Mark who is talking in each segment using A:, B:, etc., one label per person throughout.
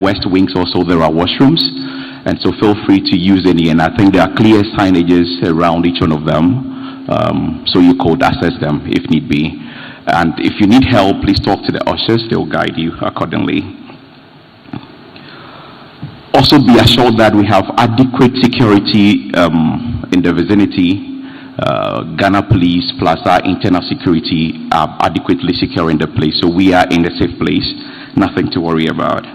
A: west wings also there are washrooms, and so feel free to use any, and I think there are clear signages around each one of them, so you could access them if need be. And if you need help, please talk to the ushers, they'll guide you accordingly. Also be assured that we have adequate security in the vicinity. Ghana Police plus our internal security are adequately securing the place, so we are in a safe place, nothing to worry about.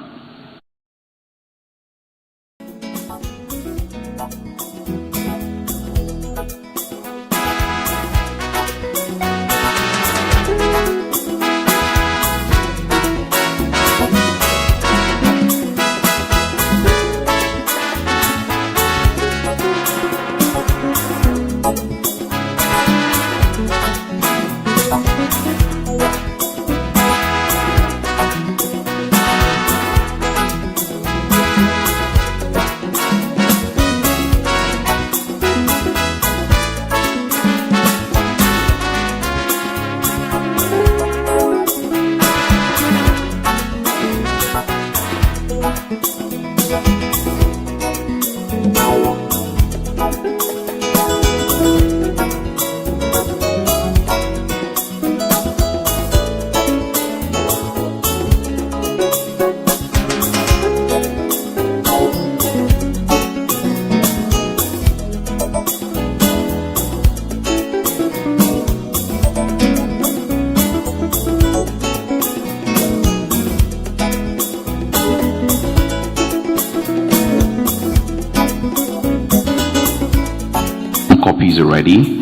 A: Copies already.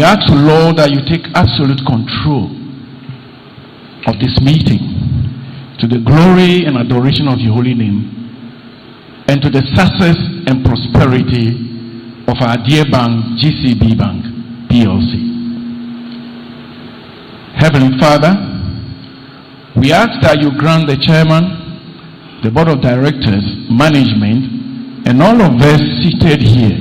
B: ask, Lord, that you take absolute control of this meeting to the glory and adoration of your holy name, and to the success and prosperity of our dear bank, GCB Bank, PLC. Heavenly Father, we ask that you grant the chairman, the board of directors, management, and all of us seated here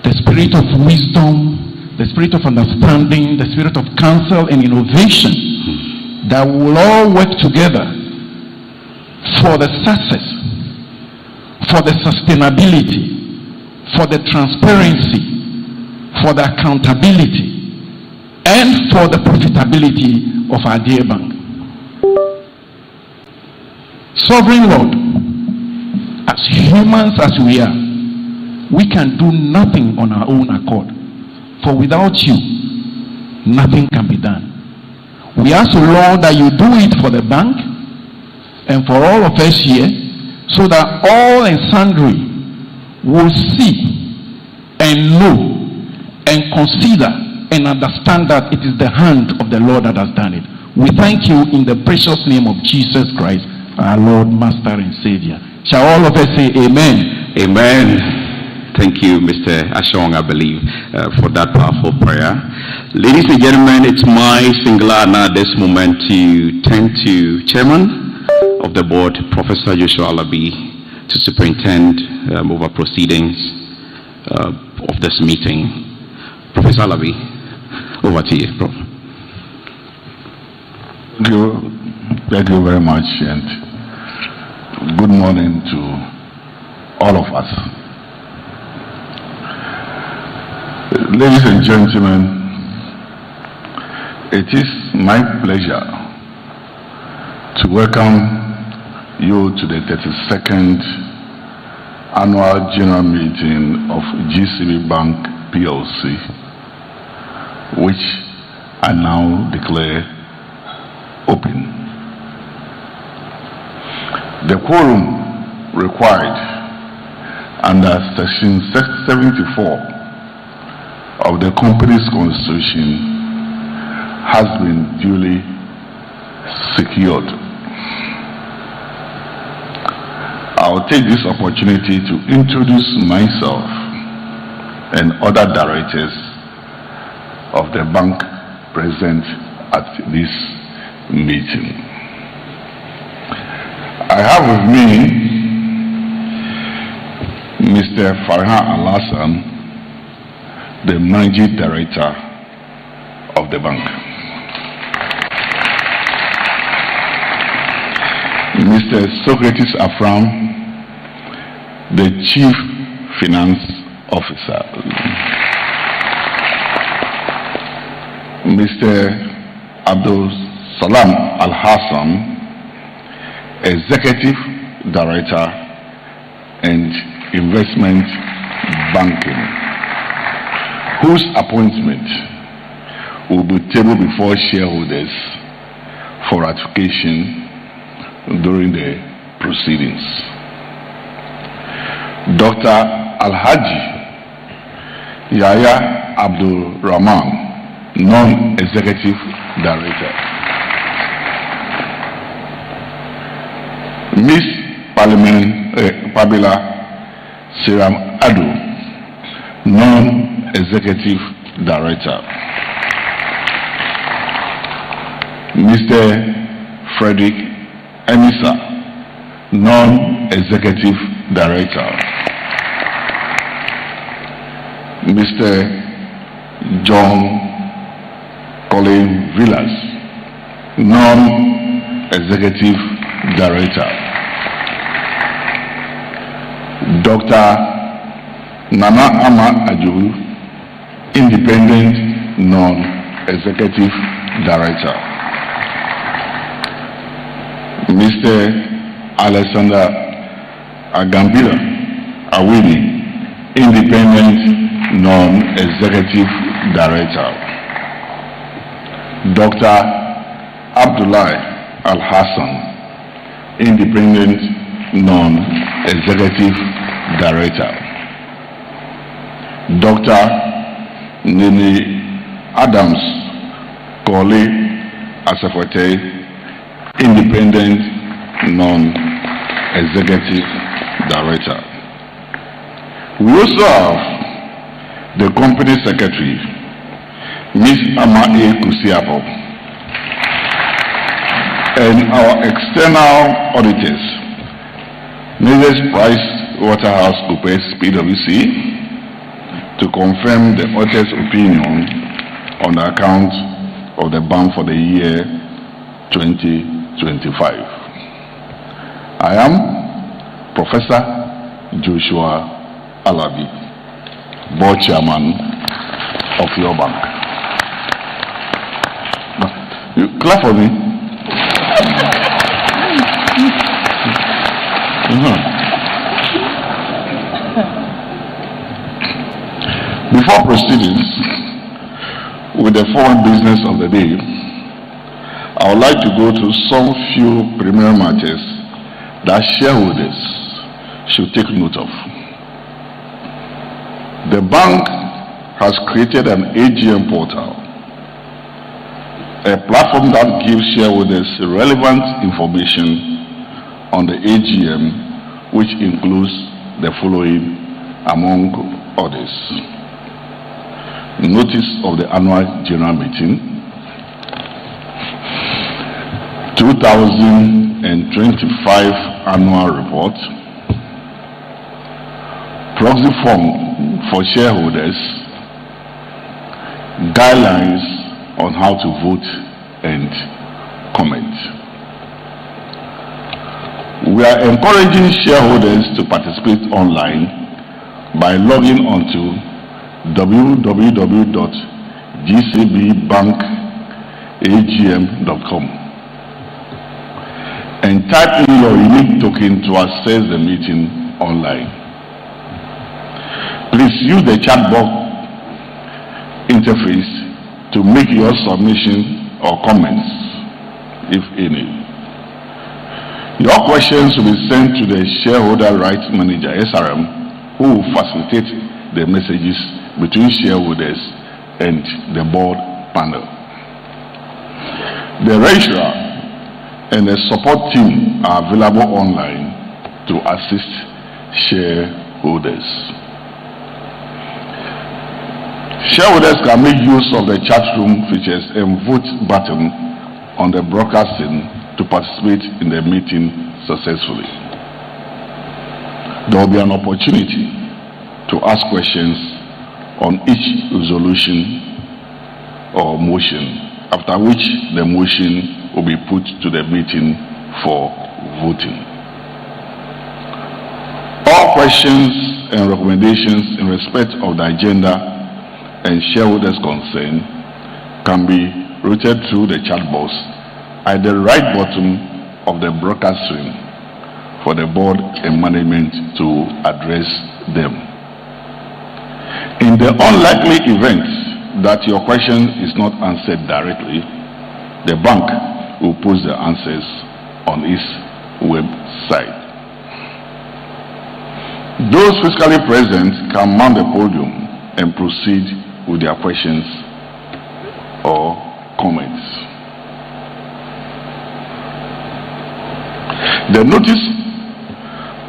B: the spirit of wisdom, the spirit of understanding, the spirit of counsel and innovation, that we will all work together for the success, for the sustainability, for the transparency, for the accountability, and for the profitability of our dear bank. Sovereign Lord, as humans as we are, we can do nothing on our own accord, for without you, nothing can be done. We ask, Lord, that you do it for the bank and for all of us here, so that all and sundry will see and know and consider and understand that it is the hand of the Lord that has done it. We thank you in the precious name of Jesus Christ, our Lord, Master, and Savior. Shall all of us say amen?
A: Amen. Thank you, Mr. Ashong, I believe, for that powerful prayer. Ladies and gentlemen, it's my singular honor this moment to turn to Chairman of the Board, Professor Joshua Alabi, to superintend over proceedings of this meeting. Professor Alabi, over to you, Prof.
C: Thank you very much, and good morning to all of us. Ladies and gentlemen, it is my pleasure to welcome you to the 32nd Annual General Meeting of GCB Bank PLC, which I now declare open. The quorum required under Section 74 of the company's constitution has been duly secured. I'll take this opportunity to introduce myself and other directors of the bank present at this meeting. I have with me Mr. Farhan Al-Hassan, the Managing Director of the bank. Mr. Socrates Afram, the Chief Finance Officer. Mr. Abdul Salam Al-Hassan, Executive Director and Investment Banking, whose appointment will be tabled before shareholders for ratification during the proceedings. Dr. Alhaji Yahya Abdul Rahman, Non-Executive Director. Ms. Pabila Siram Adu, Non-Executive Director. Mr. Frederick Emisa, Non-Executive Director. Mr. John Colin Villas, Non-Executive Director. Dr. Nana Ama Aju, Independent Non-Executive Director. Mr. Alexander Agambila Awini, Independent Non-Executive Director. Dr. Abdullah Al-Hassan, Independent Non-Executive Director. Dr. Nene Adams Kole Asafote, Independent Non-Executive Director. We also have the Company Secretary, Ms. Ama A. Kusiabo, and our external auditors, Mrs. PricewaterhouseCoopers, PwC, to confirm the auditor's opinion on the account of the bank for the year 2025. I am Professor Joshua Alabi, Board Chairman of your bank. You clap for me. Before proceeding with the formal business of the day, I would like to go to some few preliminary matters that shareholders should take note of. The bank has created an AGM portal, a platform that gives shareholders relevant information on the AGM, which includes the following among others: notice of the annual general meeting, 2025 annual report, proxy form for shareholders, guidelines on how to vote and comment. We are encouraging shareholders to participate online by logging on to www.gcbbankagm.com and type in your unique token to access the meeting online. Please use the chat box interface to make your submission or comments, if any. Your questions will be sent to the Shareholder Rights Manager, SRM, who will facilitate the messages between shareholders and the board panel. The registrar and the support team are available online to assist shareholders. Shareholders can make use of the chat room features and vote button on the broadcasting to participate in the meeting successfully. There will be an opportunity to ask questions on each resolution or motion, after which the motion will be put to the meeting for voting. All questions and recommendations in respect of the agenda and shareholders' concern can be routed through the chat box at the right bottom of the broadcast stream for the board and management to address them. In the unlikely event that your question is not answered directly, the bank will post the answers on its website. Those physically present can mount the podium and proceed with their questions or comments. The notice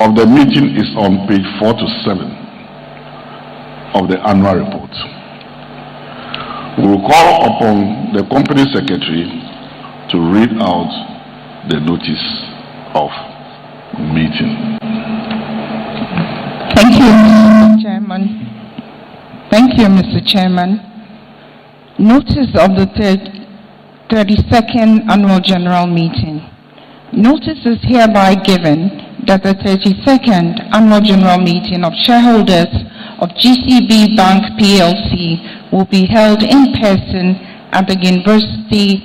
C: of the meeting is on page 4 to 7 of the annual report. We will call upon the company secretary to read out the notice of meeting.
D: Thank you, Mr. Chairman. Thank you, Mr. Chairman. Notice of the 32nd Annual General Meeting. Notice is hereby given that the 32nd Annual General Meeting of Shareholders of GCB Bank PLC will be held in person at the University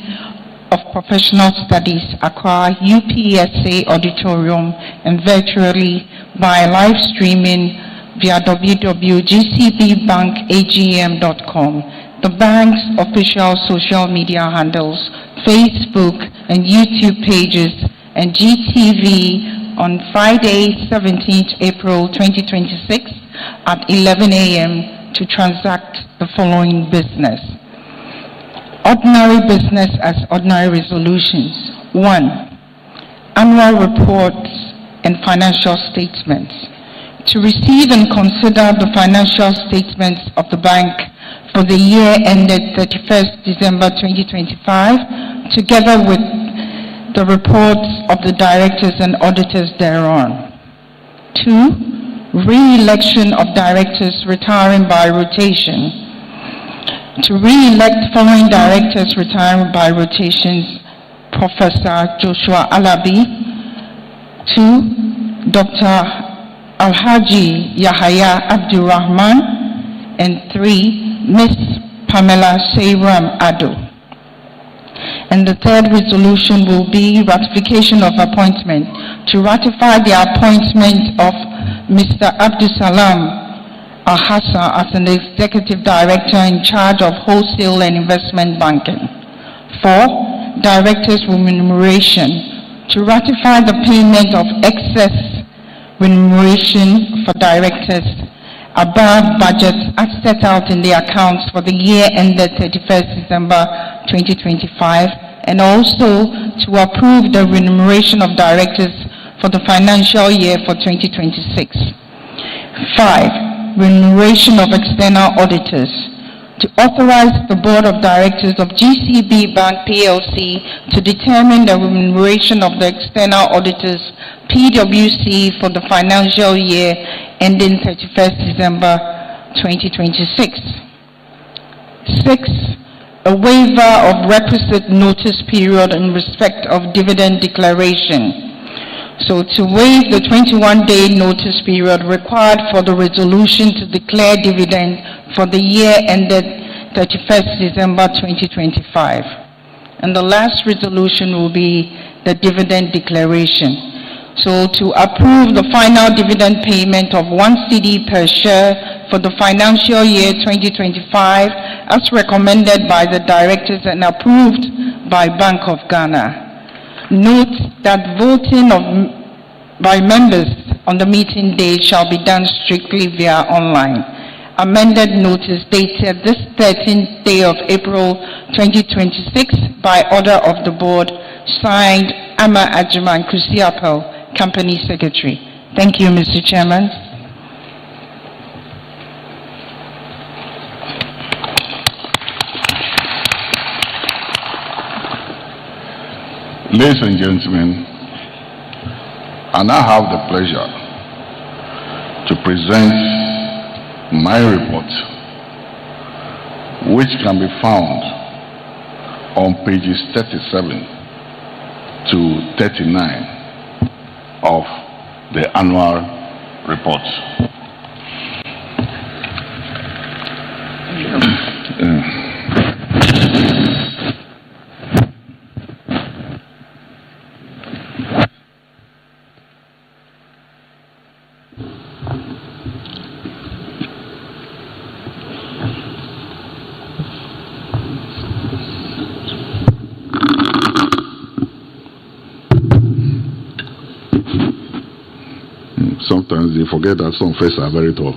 D: of Professional Studies, ACCRA, UPSA Auditorium, and virtually by live streaming via www.gcbbankagm.com, the bank's official social media handles, Facebook and YouTube pages, and GTV on Friday, 17th April 2026 at 11 a.m. to transact the following business. Ordinary business as ordinary resolutions. 1. Annual reports and financial statements. To receive and consider the financial statements of the bank for the year ended 31st December 2025, together with the reports of the directors and auditors thereon. 2. Re-election of directors retiring by rotation. To re-elect following directors retiring by rotations: Professor Joshua Alabi. 2. Dr. Alhaji Yahaya Abdurrahman. And 3. Ms. Pamela Seyram Ado. And the third resolution will be ratification of appointment. To ratify the appointment of Mr. Abdusalam Al-Hassan as an executive director in charge of wholesale and investment banking. 4. Directors' remuneration. To ratify the payment of excess remuneration for directors above budget as set out in the accounts for the year ended 31st December 2025, and also to approve the remuneration of directors for the financial year for 2026. 5. Remuneration of external auditors. To authorize the Board of Directors of GCB Bank PLC to determine the remuneration of the external auditors PwC for the financial year ending 31st December 2026. 6. A waiver of requisite notice period in respect of dividend declaration. So to waive the 21-day notice period required for the resolution to declare dividend for the year ended 31st December 2025. And the last resolution will be the dividend declaration. So to approve the final dividend payment of 1 CD per share for the financial year 2025 as recommended by the directors and approved by Bank of Ghana. Note that voting by members on the meeting day shall be done strictly via online. Amended notice dated this 13th day of April 2026 by order of the board, signed Ama Ajiman Kusiapel, Company Secretary. Thank you, Mr. Chairman.
C: Ladies and gentlemen, I now have the pleasure to present my report, which can be found on pages 37 to 39 of the annual report. Sometimes they forget that some faces are very tall.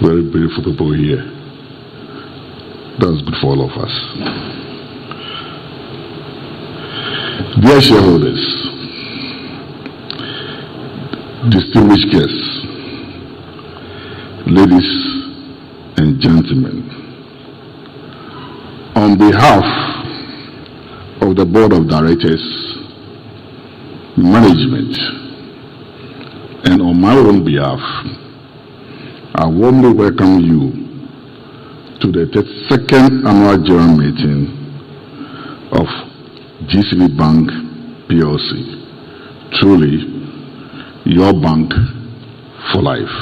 C: Very beautiful people here. That's good for all of us. Dear shareholders, distinguished guests, ladies and gentlemen, on behalf of the Board of Directors, management, and on my own behalf, I warmly welcome you to the 32nd Annual General Meeting of GCB Bank PLC. Truly, your bank for life.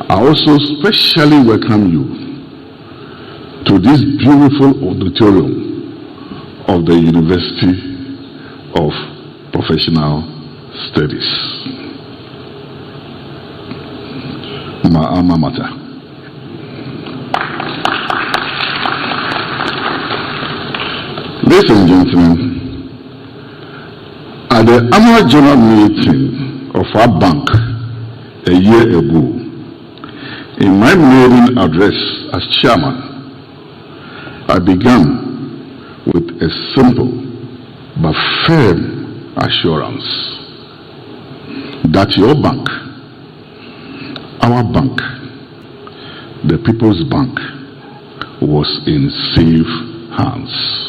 C: I also specially welcome you to this beautiful auditorium of the University of Professional Studies, my alma mater. Ladies and gentlemen, at the annual general meeting of our bank a year ago, in my maiden address as chairman, I began with a simple but firm assurance that your bank, our bank, the People's Bank, was in safe hands.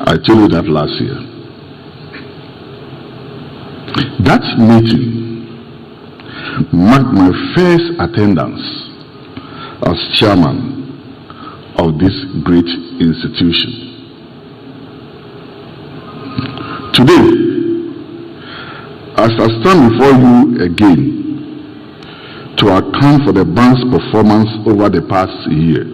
C: I told you that last year. That meeting marked my first attendance as chairman of this great institution. Today, as I stand before you again to account for the bank's performance over the past year,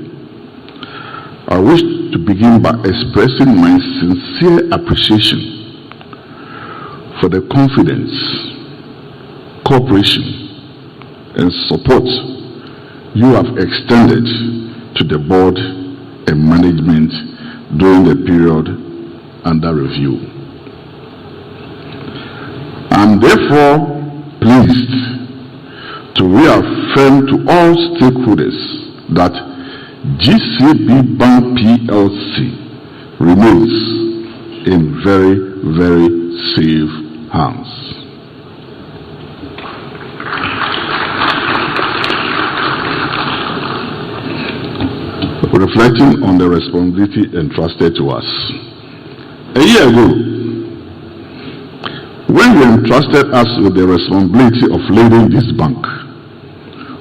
C: I wish to begin by expressing my sincere appreciation for the confidence, cooperation, and support you have extended to the board and management during the period under review. I am therefore pleased to reaffirm to all stakeholders that GCB Bank PLC remains in very, very safe hands. Reflecting on the responsibility entrusted to us. A year ago, when you entrusted us with the responsibility of leading this bank,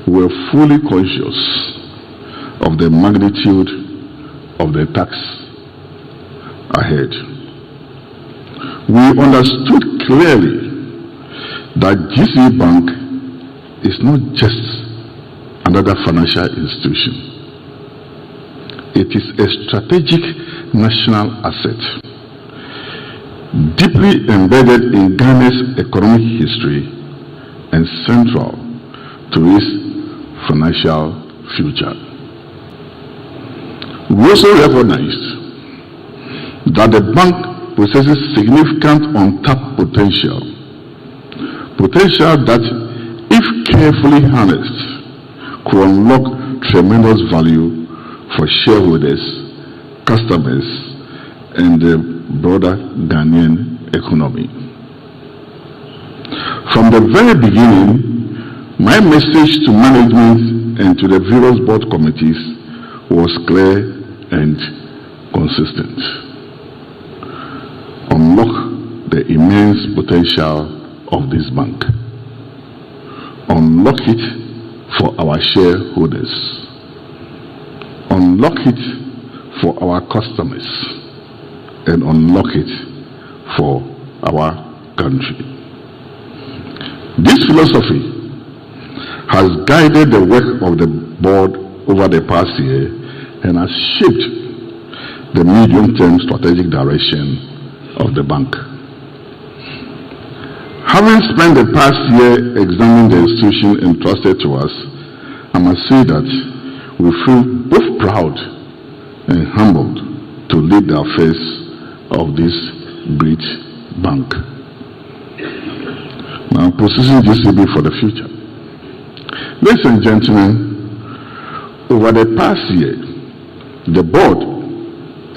C: we were fully conscious of the magnitude of the task ahead. We understood clearly that GCB Bank is not just another financial institution. It is a strategic national asset, deeply embedded in Ghana's economic history and central to its financial future. We also recognized that the bank possesses significant untapped potential that, if carefully harnessed, could unlock tremendous value for shareholders, customers, and the broader Ghanaian economy. From the very beginning, my message to management and to the various board committees was clear and consistent. Unlock the immense potential of this bank. Unlock it for our shareholders. Unlock it for our customers, and unlock it for our country. This philosophy has guided the work of the board over the past year and has shaped the medium-term strategic direction of the bank. Having spent the past year examining the institution entrusted to us, I must say that we feel both proud and humbled to lead the affairs of this great bank. Now, positioning GCB for the future. Ladies and gentlemen, over the past year, the board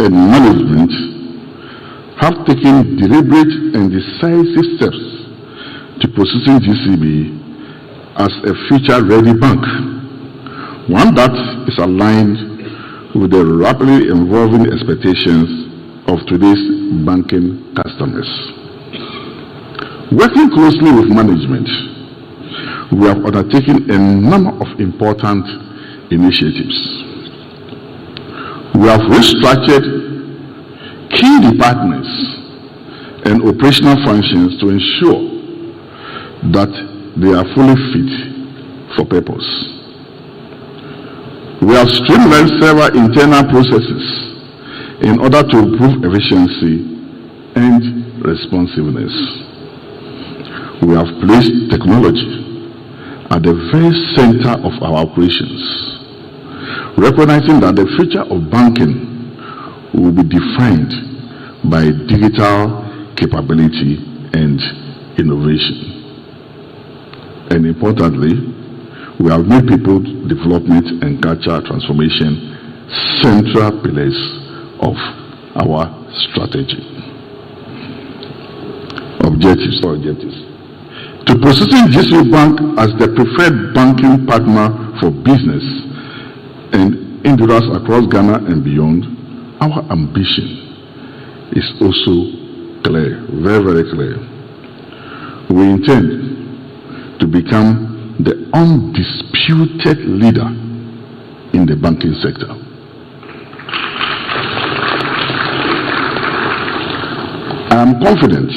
C: and management have taken deliberate and decisive steps to position GCB as a future-ready bank, one that is aligned with the rapidly evolving expectations of today's banking customers. Working closely with management, we have undertaken a number of important initiatives. We have restructured key departments and operational functions to ensure that they are fully fit for purpose. We have streamlined several internal processes in order to improve efficiency and responsiveness. We have placed technology at the very center of our operations, recognizing that the future of banking will be defined by digital capability and innovation. And importantly, we have made people development and cultural transformation central pillars of our strategy. Objectives. To position GCB Bank as the preferred banking partner for business and individuals across Ghana and beyond, our ambition is also clear, very, very clear. We intend to become the undisputed leader in the banking sector. I am confident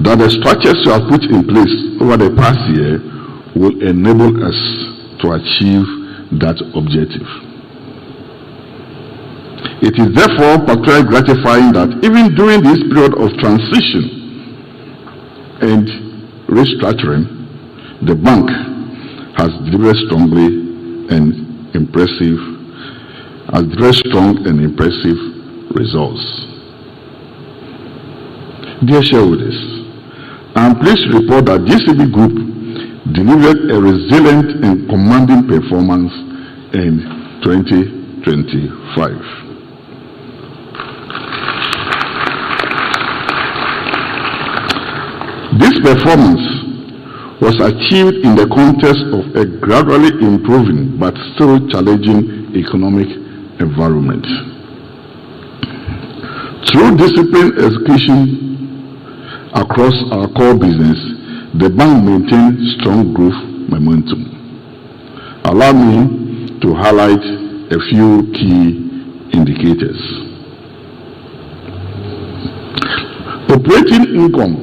C: that the structures we have put in place over the past year will enable us to achieve that objective. It is therefore particularly gratifying that even during this period of transition and restructuring, the bank has delivered strong and impressive results. Dear shareholders, I am pleased to report that GCB Group delivered a resilient and commanding performance in 2025. This performance was achieved in the context of a gradually improving but still challenging economic environment. Through disciplined execution across our core business, the bank maintained strong growth momentum. Allow me to highlight a few key indicators. Operating income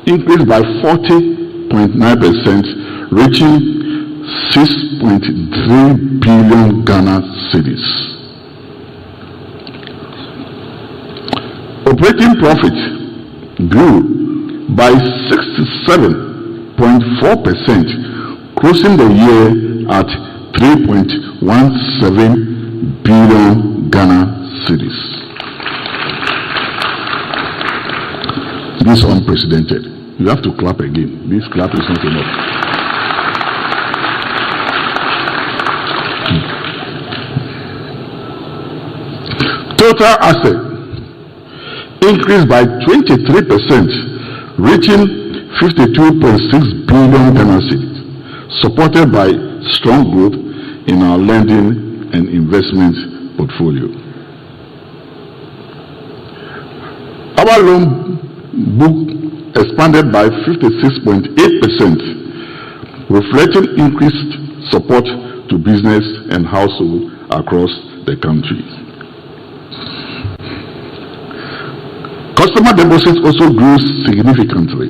C: increased by 40.9%, reaching 6.3 billion Ghana cedis. Operating profit grew by 67.4%, closing the year at 3.17 billion Ghana cedis. This is unprecedented. You have to clap again. This clap is not enough. Total asset increased by 23%, reaching 52.6 billion Ghana cedis, supported by strong growth in our lending and investment portfolio. Our loan book expanded by 56.8%, reflecting increased support to business and household across the country. Customer deposits also grew significantly,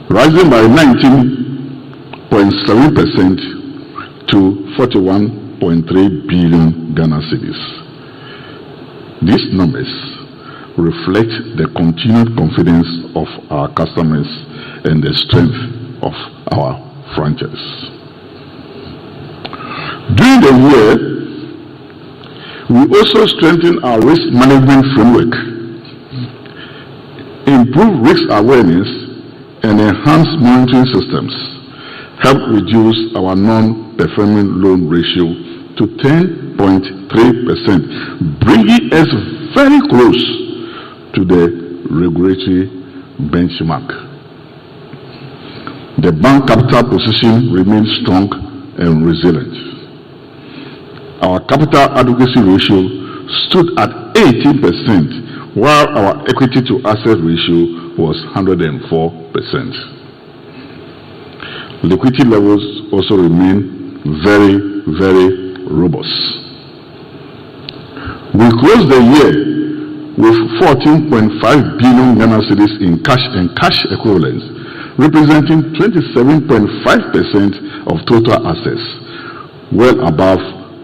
C: rising by 19.7% to 41.3 billion Ghana cedis. These numbers reflect the continued confidence of our customers and the strength of our franchise. During the year, we also strengthened our risk management framework, improved risk awareness, and enhanced monitoring systems, helped reduce our non-performing loan ratio to 10.3%, bringing us very close to the regulatory benchmark. The bank capital position remains strong and resilient. Our capital adequacy ratio stood at 18%, while our equity to asset ratio was 104%. Liquidity levels also remain very, very robust. We closed the year with 14.5 billion Ghana cedis in cash and cash equivalents, representing 27.5% of total assets, well above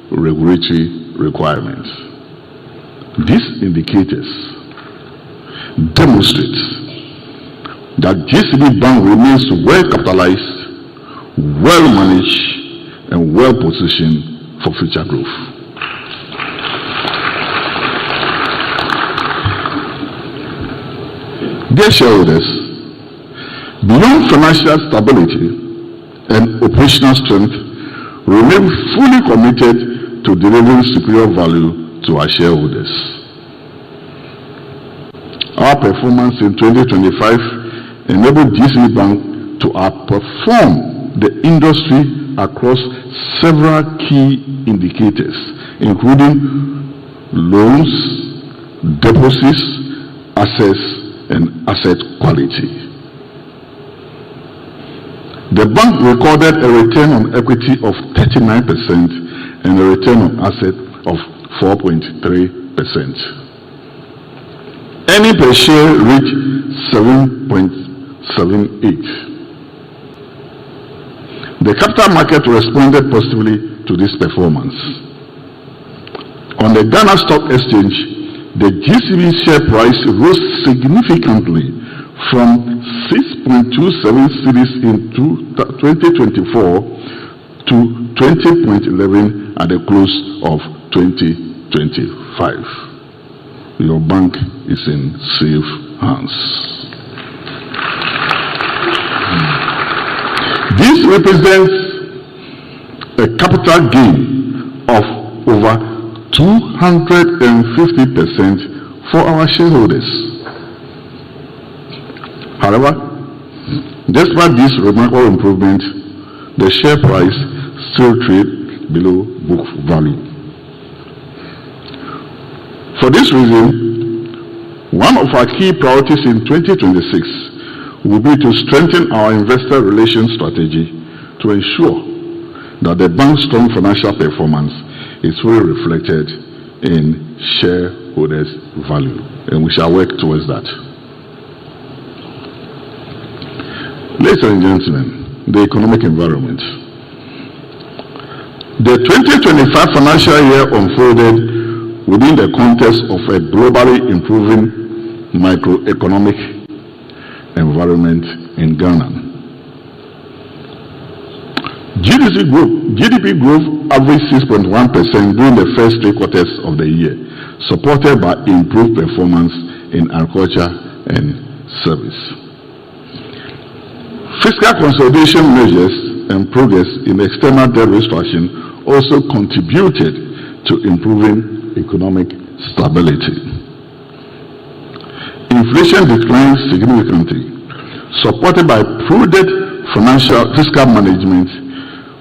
C: regulatory requirements. These indicators demonstrate that GCB Bank remains well capitalized, well managed, and well positioned for future growth. Dear shareholders, beyond financial stability and operational strength, we remain fully committed to delivering superior value to our shareholders. Our performance in 2025 enabled GCB Bank to outperform the industry across several key indicators, including loans, deposits, assets, and asset quality. The bank recorded a return on equity of 39% and a return on asset of 4.3%. Earnings per share reached 7.78. The capital market responded positively to this performance. On the Ghana Stock Exchange, the GCB share price rose significantly from 6.27 cedis in 2024 to 20.11 at the close of 2025. Your bank is in safe hands. This represents a capital gain of over 250% for our shareholders. However, despite this remarkable improvement, the share price still trades below book value. For this reason, one of our key priorities in 2026 will be to strengthen our investor relations strategy to ensure that the bank's strong financial performance is fully reflected in shareholders' value, and we shall work towards that. Ladies and gentlemen, the economic environment. The 2025 financial year unfolded within the context of a globally improving macroeconomic environment in Ghana. GDP growth averaged 6.1% during the first 3 quarters of the year, supported by improved performance in agriculture and service. Fiscal consolidation measures and progress in external debt restructuring also contributed to improving economic stability. Inflation declined significantly, supported by prudent fiscal management,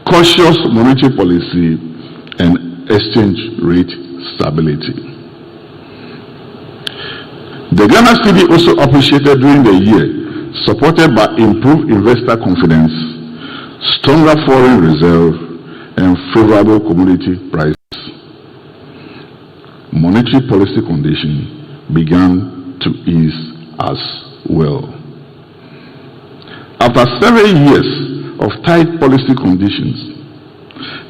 C: cautious monetary policy, and exchange rate stability. The Ghana cedi also appreciated during the year, supported by improved investor confidence, stronger foreign reserve, and favorable commodity prices. Monetary policy conditions began to ease as well. After several years of tight policy conditions,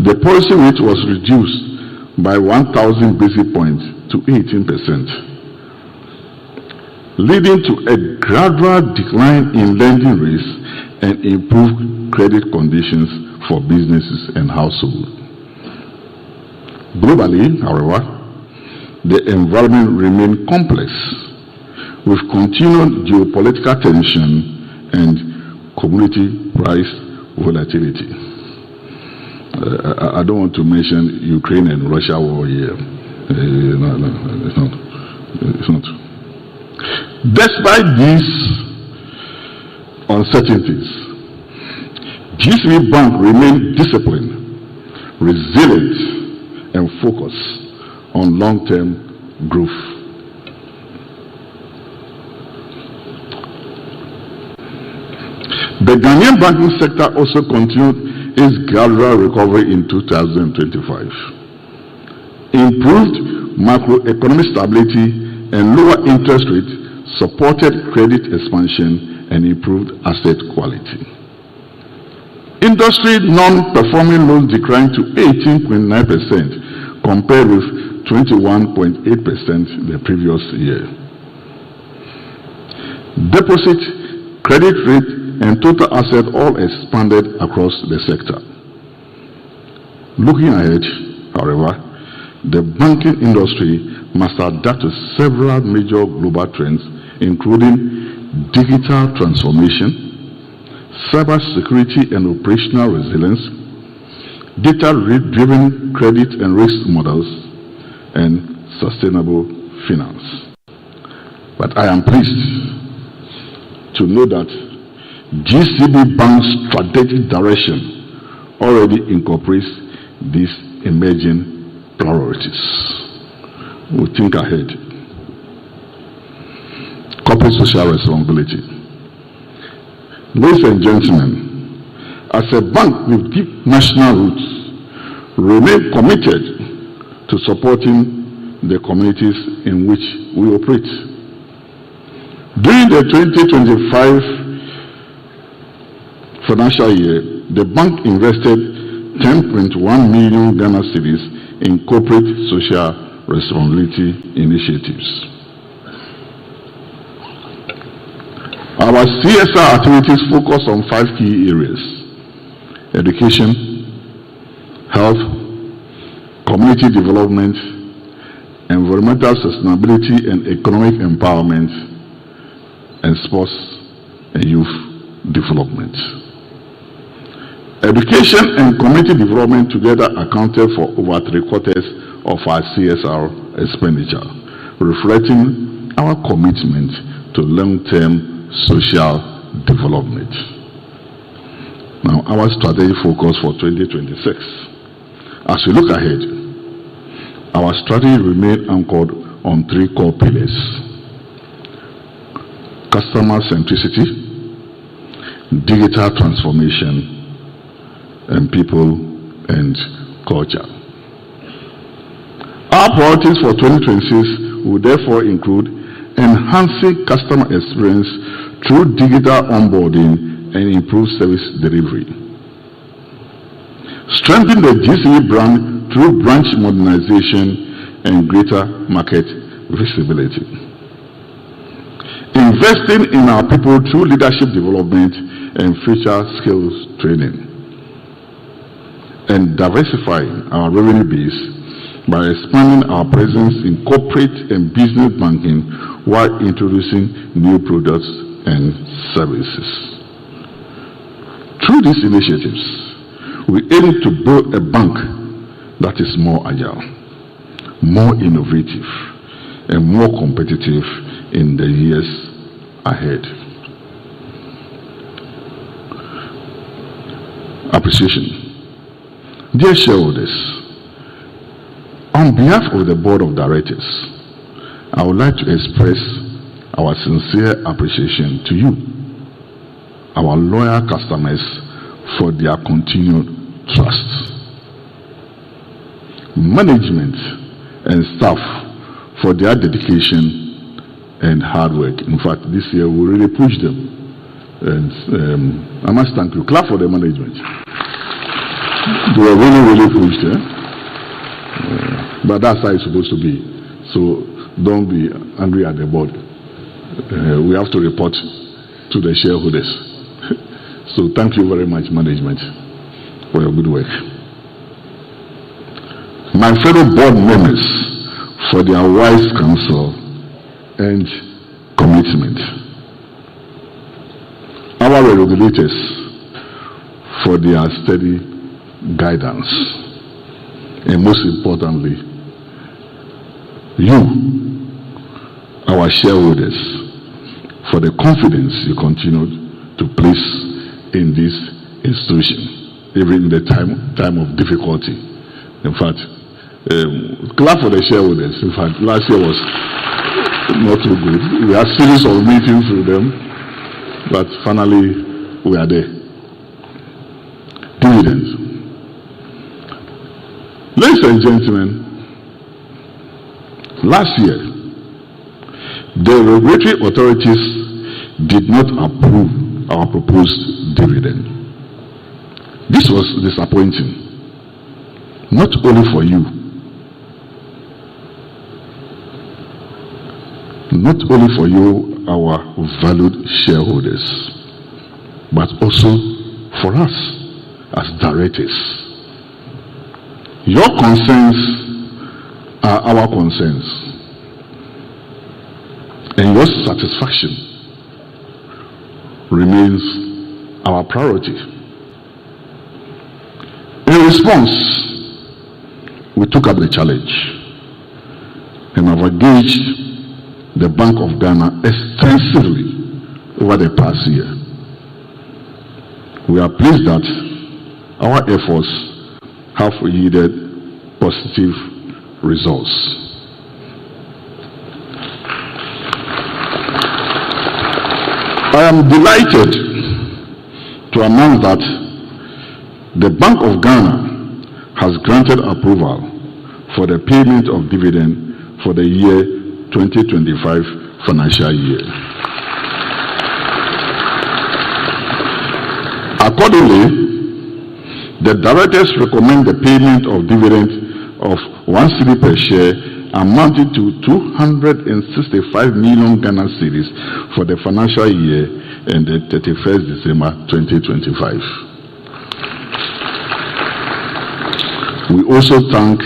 C: the policy rate was reduced by 1,000 basis points to 18%, leading to a gradual decline in lending rates and improved credit conditions for businesses and households. Globally, however, the environment remained complex, with continued geopolitical tension and commodity price volatility. I don't want to mention Ukraine and Russia war here. No, it's not. Despite these uncertainties, GCB Bank remained disciplined, resilient, and focused on long-term growth. The Ghanaian banking sector also continued its gradual recovery in 2025. Improved macroeconomic stability and lower interest rates supported credit expansion and improved asset quality. Industry non-performing loans declined to 18.9% compared with 21.8% the previous year. Deposit, credit rate, and total assets all expanded across the sector. Looking ahead, however, the banking industry must adapt to several major global trends, including digital transformation, cyber security and operational resilience, data-driven credit and risk models, and sustainable finance. But I am pleased to know that GCB Bank's strategic direction already incorporates these emerging priorities. We think ahead. Corporate social responsibility. Ladies and gentlemen, as a bank with deep national roots, we remain committed to supporting the communities in which we operate. During the 2025 financial year, the bank invested 10.1 million Ghana cedis in corporate social responsibility initiatives. Our CSR activities focus on 5 key areas: education, health, community development, environmental sustainability and economic empowerment, and sports and youth development. Education and community development together accounted for over 3/4 of our CSR expenditure, reflecting our commitment to long-term social development. Now, our strategic focus for 2026. As we look ahead, our strategy remains anchored on 3 core pillars: customer centricity, digital transformation, and people and culture. Our priorities for 2026 will therefore include enhancing customer experience through digital onboarding and improved service delivery, strengthening the GCB brand through branch modernization and greater market visibility, investing in our people through leadership development and future skills training, and diversifying our revenue base by expanding our presence in corporate and business banking while introducing new products and services. Through these initiatives, we aim to build a bank that is more agile, more innovative, and more competitive in the years ahead. Appreciation. Dear shareholders, on behalf of the Board of Directors, I would like to express our sincere appreciation to you, our loyal customers, for their continued trust. Management and staff for their dedication and hard work. In fact, this year we really pushed them. And I must thank you. Clap for the management. They were really pushed. But that's how it's supposed to be. So don't be angry at the board. We have to report to the shareholders. So thank you very much, management, for your good work. My fellow board members, for their wise counsel and commitment. Our regulators, for their steady guidance. And most importantly, you, our shareholders, for the confidence you continue to place in this institution, even in the time of difficulty. In fact, clap for the shareholders. In fact, last year was not too good. We had a series of meetings with them, but finally we are there. Dividends. Ladies and gentlemen, last year, the regulatory authorities did not approve our proposed dividend. This was disappointing, not only for you, our valued shareholders, but also for us as directors. Your concerns are our concerns, and your satisfaction remains our priority. In response, we took up the challenge and have engaged the Bank of Ghana extensively over the past year. We are pleased that our efforts have yielded positive results. I am delighted to announce that the Bank of Ghana has granted approval for the payment of dividend for the year 2025 financial year. Accordingly, the directors recommend the payment of dividend of 1 cedi per share amounting to 265 million Ghana cedis for the financial year ended 31st December 2025. We also thank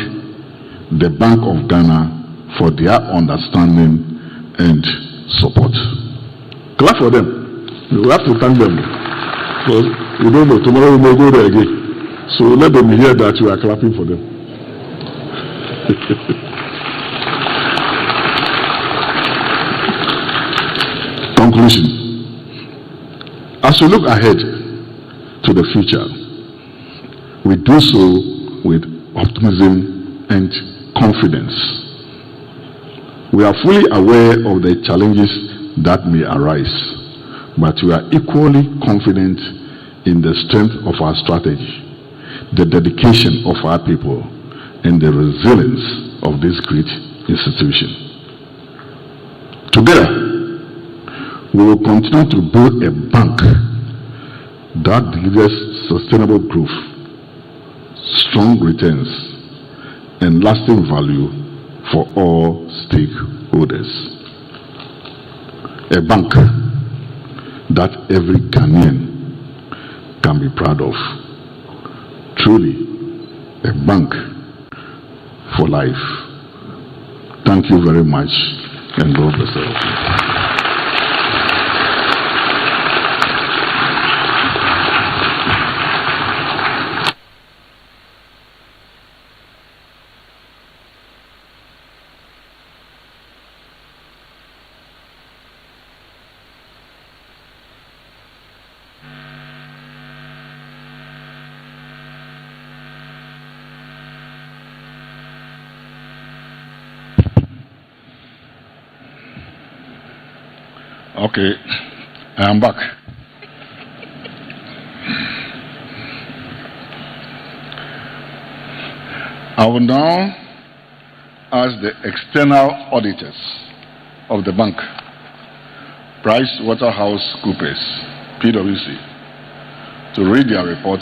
C: the Bank of Ghana for their understanding and support. Clap for them. We have to thank them. Because we don't know, tomorrow we may go there again. So let them hear that we are clapping for them. Conclusion. As we look ahead to the future, we do so with optimism and confidence. We are fully aware of the challenges that may arise, but we are equally confident in the strength of our strategy, the dedication of our people, and the resilience of this great institution. Together, we will continue to build a bank that delivers sustainable growth, strong returns, and lasting value for all stakeholders. A bank that every Ghanaian can be proud of. Truly, a bank for life. Thank you very much, and God bless you. Okay, I am back. I will now ask the external auditors of the bank, PricewaterhouseCoopers, PwC, to read their report,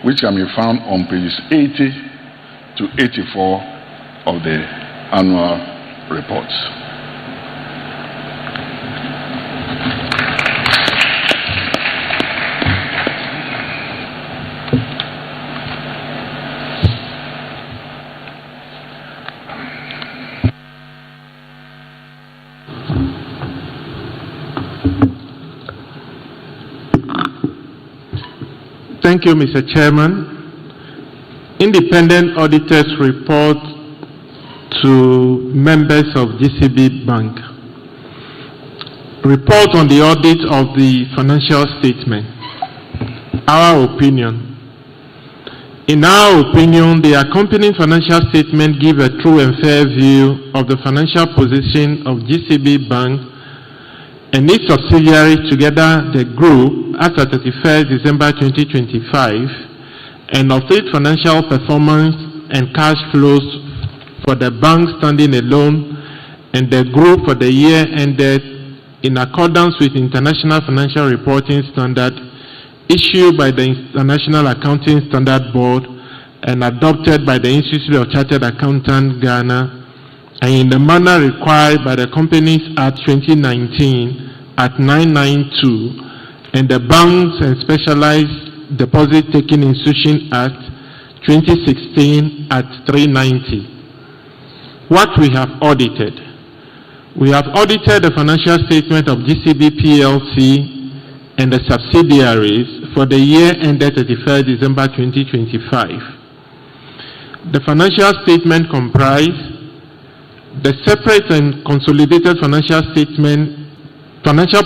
C: which can be found on pages 80 to 84 of the annual report.
E: Thank you, Mr. Chairman. Independent auditors report to members of GCB Bank. Report on the audit of the financial statement. Our opinion. In our opinion, the accompanying financial statement give a true and fair view of the financial position of GCB Bank and its subsidiaries, together the group, as at 31st December 2025, and of its financial performance and cash flows for the bank standing alone and the group for the year ended in accordance with International Financial Reporting Standard issued by the International Accounting Standard Board and adopted by the Institute of Chartered Accountants Ghana, and in the manner required by the Companies Act 2019 at 992 and the Banks and Specialized Deposit Taking Institution Act 2016 at 390. What we have audited. We have audited the financial statement of GCB PLC and the subsidiaries for the year ended 31st December 2025. The financial statement comprise the separate and consolidated financial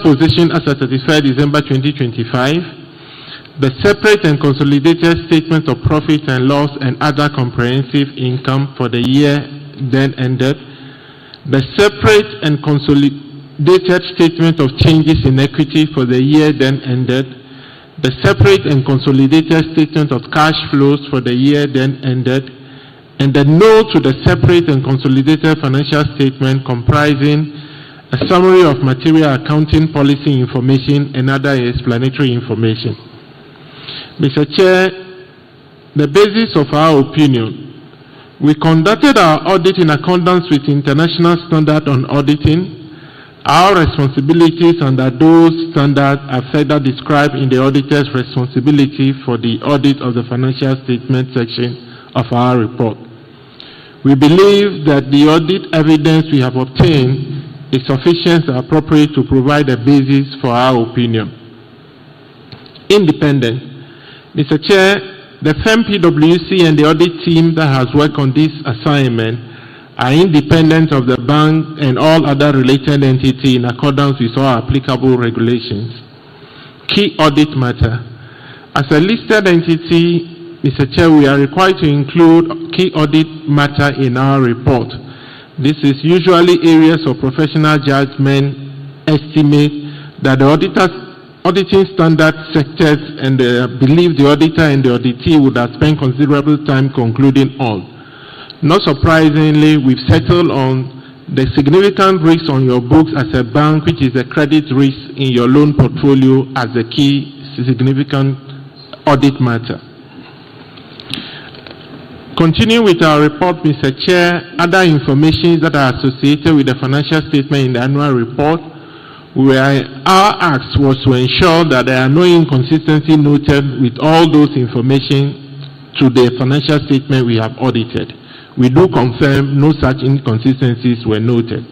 E: position as at 31st December 2025, the separate and consolidated statement of profit and loss and other comprehensive income for the year then ended, the separate and consolidated statement of changes in equity for the year then ended, the separate and consolidated statement of cash flows for the year then ended, and the note to the separate and consolidated financial statement comprising a summary of material accounting policy information and other explanatory information. Mr. Chair, the basis of our opinion, we conducted our audit in accordance with international standard on auditing. Our responsibilities under those standards are further described in the auditor's responsibility for the audit of the financial statement section of our report. We believe that the audit evidence we have obtained is sufficient and appropriate to provide a basis for our opinion. Independent. Mr. Chair, the firm PwC and the audit team that has worked on this assignment are independent of the bank and all other related entities in accordance with all applicable regulations. Key audit matter. As a listed entity, Mr. Chair, we are required to include key audit matter in our report. This is usually areas of professional judgment, estimate that the auditing standard sectors, and believe the auditor and the auditee would have spent considerable time concluding on. Not surprisingly, we've settled on the significant risk on your books as a bank, which is a credit risk in your loan portfolio, as a key significant audit matter. Continuing with our report, Mr. Chair, other information that are associated with the financial statement in the annual report, where our ask was to ensure that there are no inconsistencies noted with all those information to the financial statement we have audited. We do confirm no such inconsistencies were noted.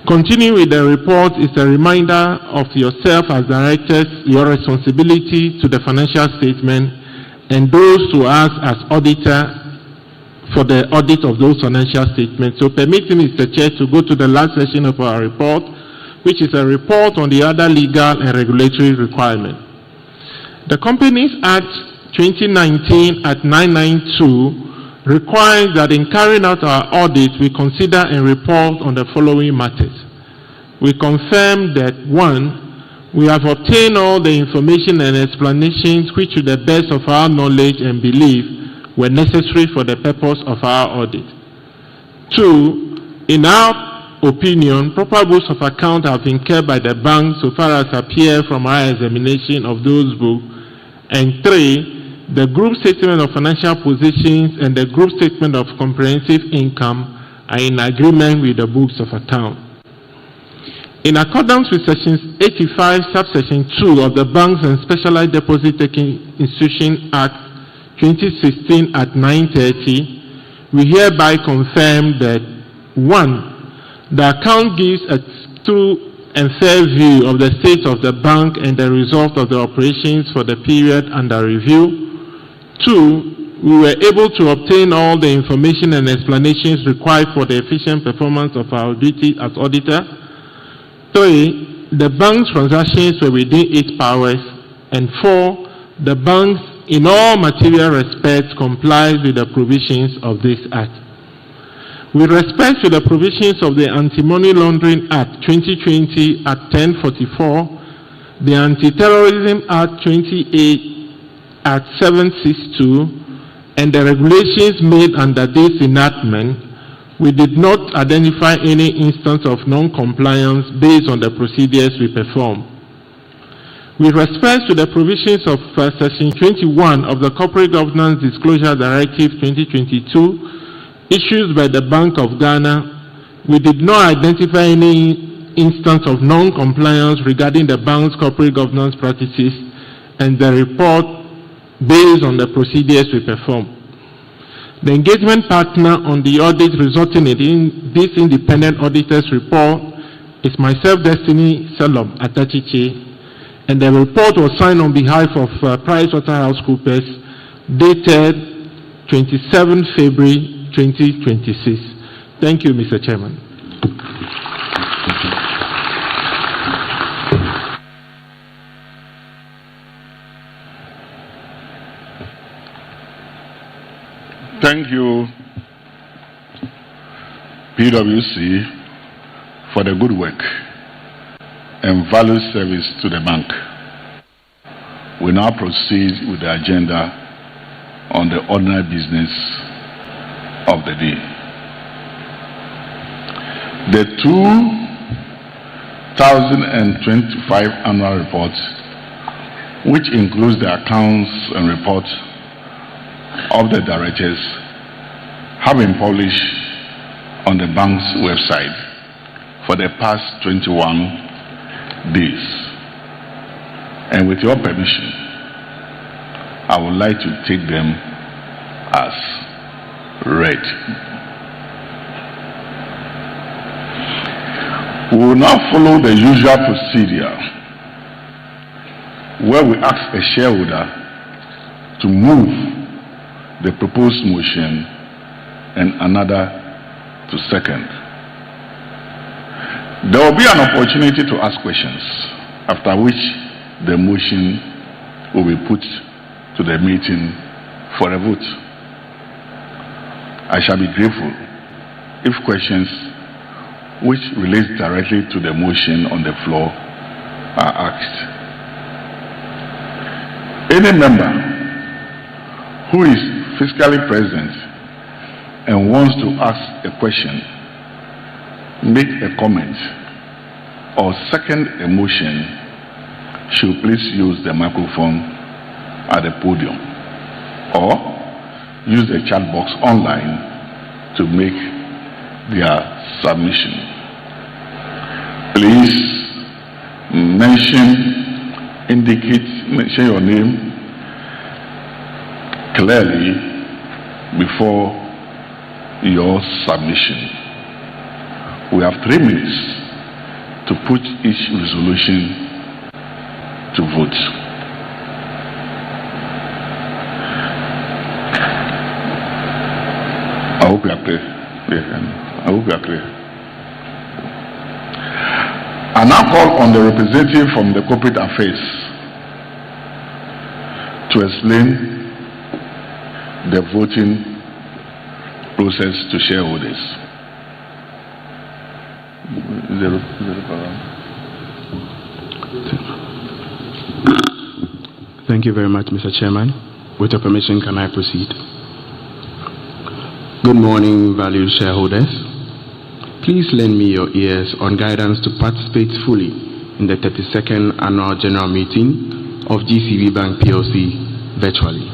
E: Continuing with the report is a reminder of yourself as directors, your responsibility to the financial statement, and those to us as auditor for the audit of those financial statements. So permit me, Mr. Chair, to go to the last section of our report, which is a report on the other legal and regulatory requirements. The Companies Act 2019 at 992 requires that in carrying out our audit, we consider and report on the following matters. We confirm that 1, we have obtained all the information and explanations which, to the best of our knowledge and belief, were necessary for the purpose of our audit. 2, in our opinion, proper books of account have been kept by the bank so far as appear from our examination of those books. And 3, the group statement of financial positions and the group statement of comprehensive income are in agreement with the books of account. In accordance with Section 85, Subsection 2 of the Banks and Specialized Deposit Taking Institution Act 2016 at 930, we hereby confirm that 1, the account gives a true and fair view of the state of the bank and the result of the operations for the period under review. 2, we were able to obtain all the information and explanations required for the efficient performance of our duty as auditor. 3, the bank's transactions were within its powers. And 4, the bank in all material respects complies with the provisions of this Act. With respect to the provisions of the Anti-Money Laundering Act 2020 at 1044, the Anti-Terrorism Act 28 at 762, and the regulations made under this enactment, we did not identify any instance of non-compliance based on the procedures we performed. With respect to the provisions of Section 21 of the Corporate Governance Disclosure Directive 2022, issued by the Bank of Ghana, we did not identify any instance of non-compliance regarding the bank's corporate governance practices and the report based on the procedures we performed. The engagement partner on the audit resulting in this independent auditor's report is myself, Destiny Salom Atachiche, And the report was signed on behalf of PricewaterhouseCoopers, dated 27 February 2026. Thank you, Mr. Chairman.
C: Thank you, PwC, for the good work and valued service to the bank. We now proceed with the agenda on the ordinary business of the day. The 2025 annual report, which includes the accounts and reports of the directors, have been published on the bank's website for the past 21 days. And with your permission, I would like to take them as read. We will now follow the usual procedure where we ask a shareholder to move the proposed motion and another to second. There will be an opportunity to ask questions, after which the motion will be put to the meeting for a vote. I shall be grateful if questions which relate directly to the motion on the floor are asked. Any member who is physically present and wants to ask a question, make a comment, or second a motion should please use the microphone at the podium or use the chat box online to make their submission. Please mention your name clearly before your submission. We have 3 minutes to put each resolution to vote. I hope you are clear. I hope you are clear. I now call on the representative from the Corporate Affairs to explain the voting process to shareholders.
F: Thank you very much, Mr. Chairman. With your permission, can I proceed? Good morning, valued shareholders. Please lend me your ears on guidance to participate fully in the 32nd Annual General Meeting of GCB Bank PLC virtually.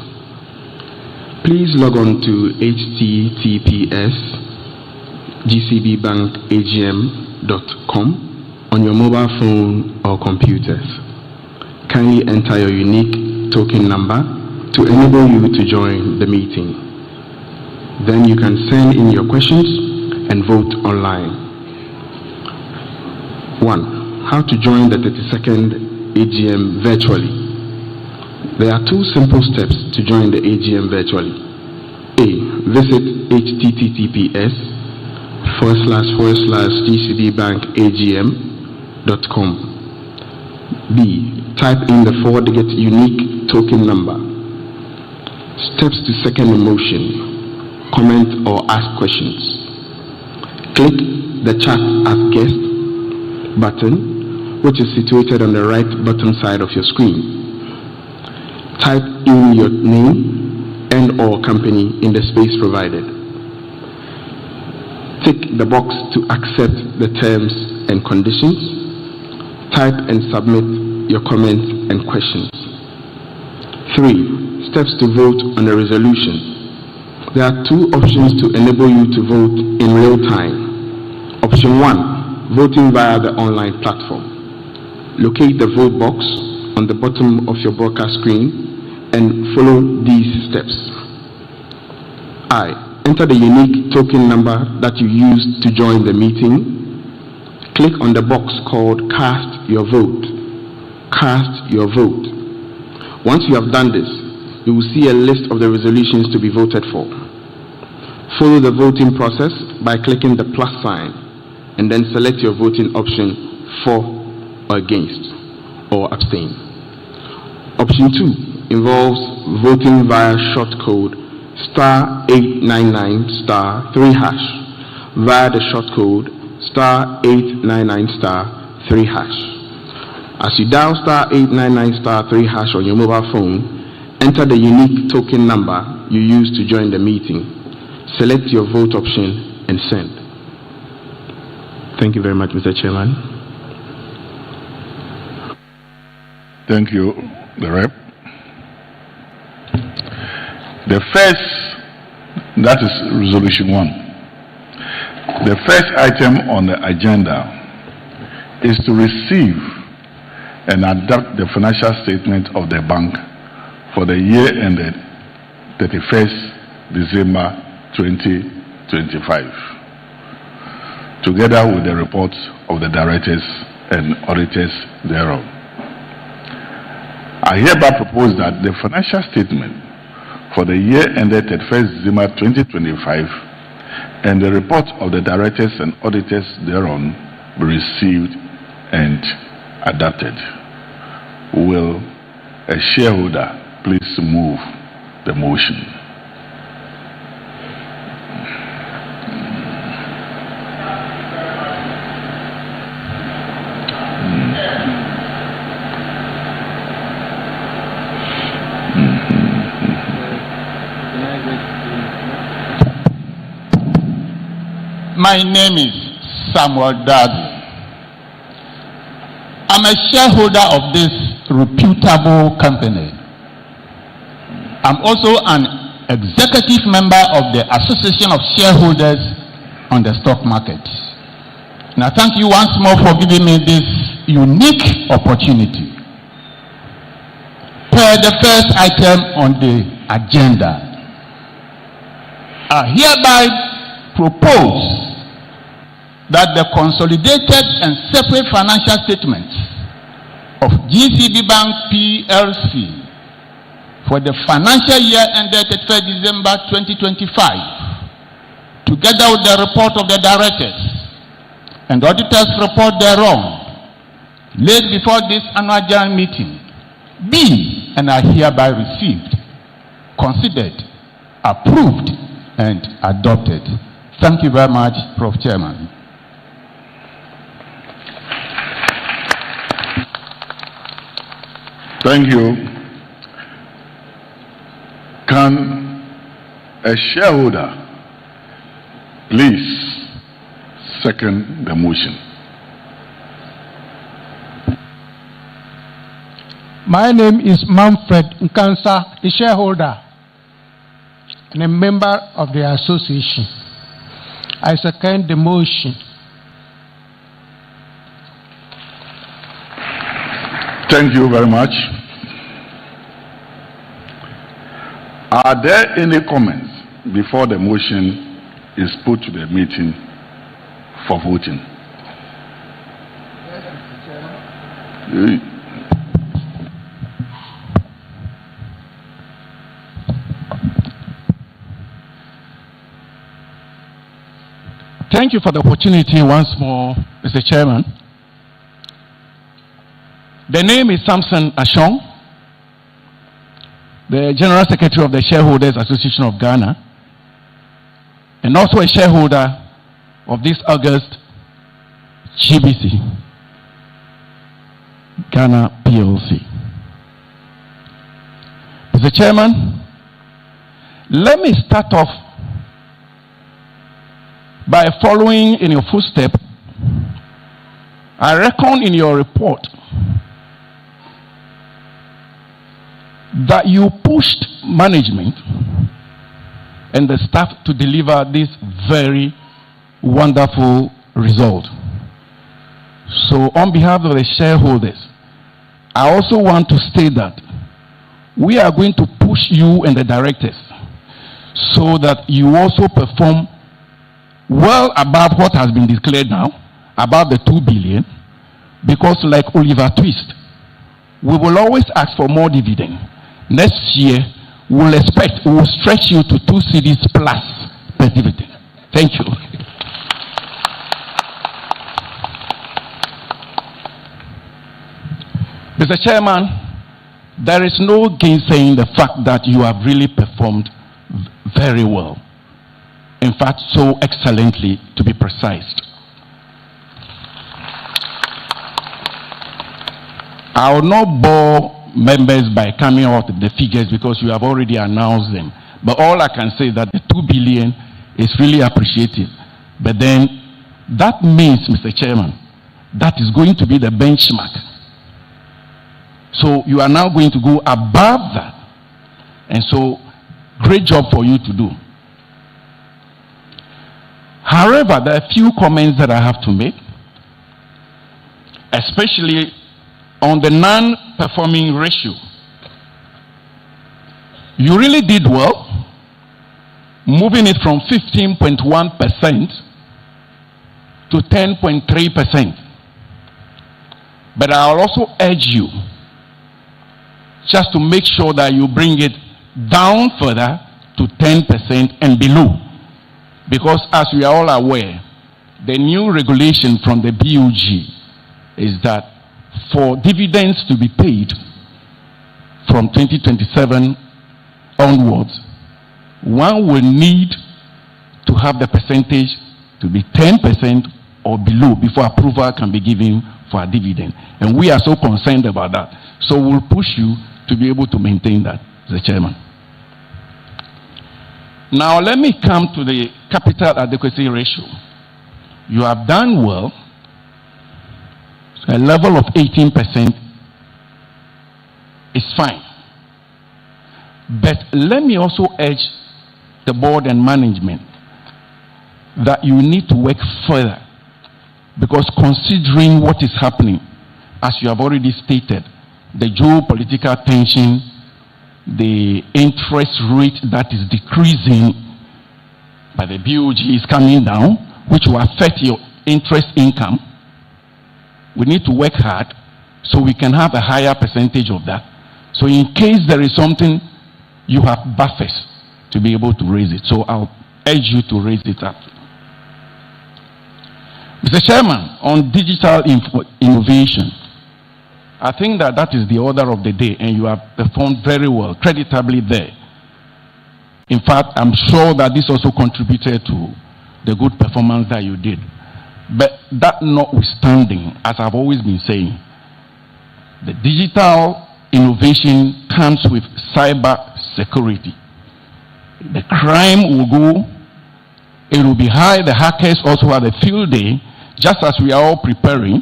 F: Please log on to https://gcbbankagm.com on your mobile phone or computers. Kindly enter your unique token number to enable you to join the meeting. Then you can send in your questions and vote online. 1. How to join the 32nd AGM virtually. There are 2 simple steps to join the AGM virtually. A. Visit https://gcbbankagm.com. B. Type in the 4-digit unique token number. Steps to second the motion. Comment or ask questions. Click the chat as guest button, which is situated on the right bottom side of your screen. Type in your name and or company in the space provided. Tick the box to accept the terms and conditions. Type and submit your comments and questions. 3. Steps to vote on a resolution. There are 2 options to enable you to vote in real time. Option 1, voting via the online platform. Locate the vote box on the bottom of your broadcast screen and follow these steps. I. Enter the unique token number that you used to join the meeting. Click on the box called Cast Your Vote. cast your vote. Once you have done this, you will see a list of the resolutions to be voted for. Follow the voting process by clicking the plus sign and then select your voting option for or against or abstain. Option 2 involves voting via short code *899*3# via the short code *899*3#. As you dial *899*3# on your mobile phone, enter the unique token number you use to join the meeting. Select your vote option and send. Thank you very much, Mr. Chairman.
C: Thank you, the Rep. The first, that is Resolution 1. The first item on the agenda is to receive and adopt the financial statement of the bank for the year ended 31st December 2025, together with the reports of the directors and auditors thereof. I hereby propose that the financial statement for the year ended 31st December 2025 and the report of the directors and auditors thereon be received and adopted. Will a shareholder please move the motion?
G: My name is Samuel Dagu. I'm a shareholder of this reputable company. I'm also an executive member of the Association of Shareholders on the Stock Market. And I thank you once more for giving me this unique opportunity. Per the first item on the agenda, I hereby propose that the consolidated and separate financial statements of GCB Bank PLC for the financial year ended 31st December 2025, together with the report of the directors and the auditors' report thereon, laid before this annual general meeting, be and are hereby received, considered, approved, and adopted. Thank you very much, Prof. Chairman.
C: Thank you. Can a shareholder please second the motion?
H: My name is Manfred Nkansa, the shareholder and a member of the association. I second the motion.
C: Thank you very much. Are there any comments before the motion is put to the meeting for voting?
B: Thank you for the opportunity once more, Mr. Chairman. The name is Samson Ashong, the General Secretary of the Shareholders Association of Ghana, and also a shareholder of this August GBC, Ghana PLC. Mr. Chairman, let me start off by following in your footsteps. I reckon in your report that you pushed management and the staff to deliver this very wonderful result. So on behalf of the shareholders, I also want to state that we are going to push you and the directors so that you also perform well above what has been declared now, above the 2 billion, because like Oliver Twist, we will always ask for more dividend. Next year, we'll stretch you to 2 cedis plus per dividend. Thank you. Mr. Chairman, there is no gainsaying the fact that you have really performed very well. In fact, so excellently, to be precise. I will not bore members by coming out with the figures because you have already announced them. But all I can say is that the 2 billion is really appreciated. But then that means, Mr. Chairman, that is going to be the benchmark. So you are now going to go above that. And so, great job for you to do. However, there are a few comments that I have to make, especially on the non-performing ratio. You really did well, moving it from 15.1% to 10.3%. But I'll also urge you just to make sure that you bring it down further to 10% and below. Because as we are all aware, the new regulation from the BOG is that for dividends to be paid from 2027 onwards, one will need to have the percentage to be 10% or below before approval can be given for a dividend. And we are so concerned about that. So we'll push you to be able to maintain that, Mr. Chairman. Now let me come to the capital adequacy ratio. You have done well. A level of 18% is fine. But let me also urge the board and management that you need to work further, because considering what is happening, as you have already stated, the geopolitical tension, the interest rate that is decreasing by the BOG is coming down, which will affect your interest income. We need to work hard so we can have a higher percentage of that. So in case there is something, you have buffers to be able to raise it. So I'll urge you to raise it up. Mr. Chairman, on digital innovation, I think that is the order of the day, and you have performed very well, creditably there. In fact, I'm sure that this also contributed to the good performance that you did. But that notwithstanding, as I've always been saying, the digital innovation comes with cyber security. The crime will go, it will be high. The hackers also have a field day. Just as we are all preparing,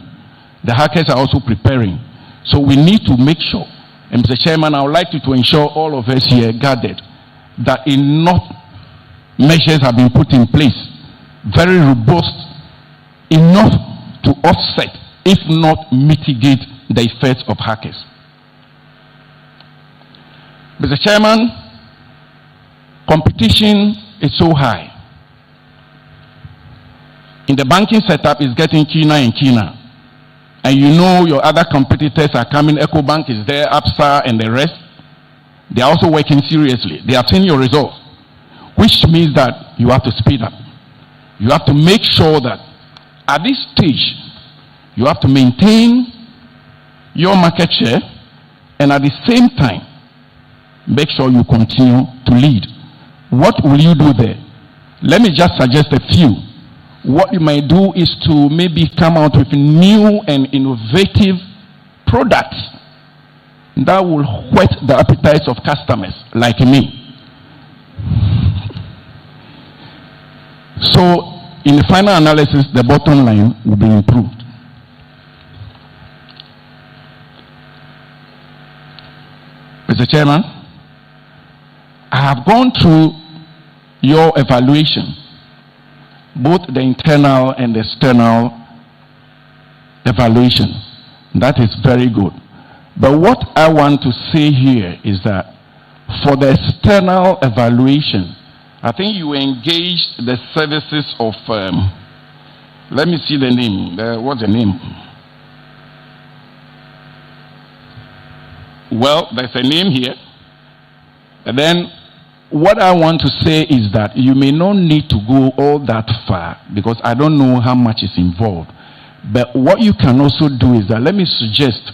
B: the hackers are also preparing. So we need to make sure, and Mr. Chairman, I would like you to ensure all of us here gathered that enough measures have been put in place, very robust, enough to offset, if not mitigate, the effects of hackers. Mr. Chairman, competition is so high. In the banking setup, it's getting keener and keener. And you know your other competitors are coming. EcoBank is there, UPSA and the rest. They are also working seriously. They have seen your results, which means that you have to speed up. You have to make sure that at this stage, you have to maintain your market share, and at the same time, make sure you continue to lead. What will you do there? Let me just suggest a few. What you might do is to maybe come out with new and innovative products that will whet the appetites of customers like me. So, in the final analysis, the bottom line will be improved. Mr. Chairman, I have gone through your evaluation, both the internal and the external evaluation. That is very good. But what I want to say here is that for the external evaluation, I think you engaged the services of, let me see the name, what's the name? Well, there's a name here. And then what I want to say is that you may not need to go all that far because I don't know how much is involved. But what you can also do is that, let me suggest,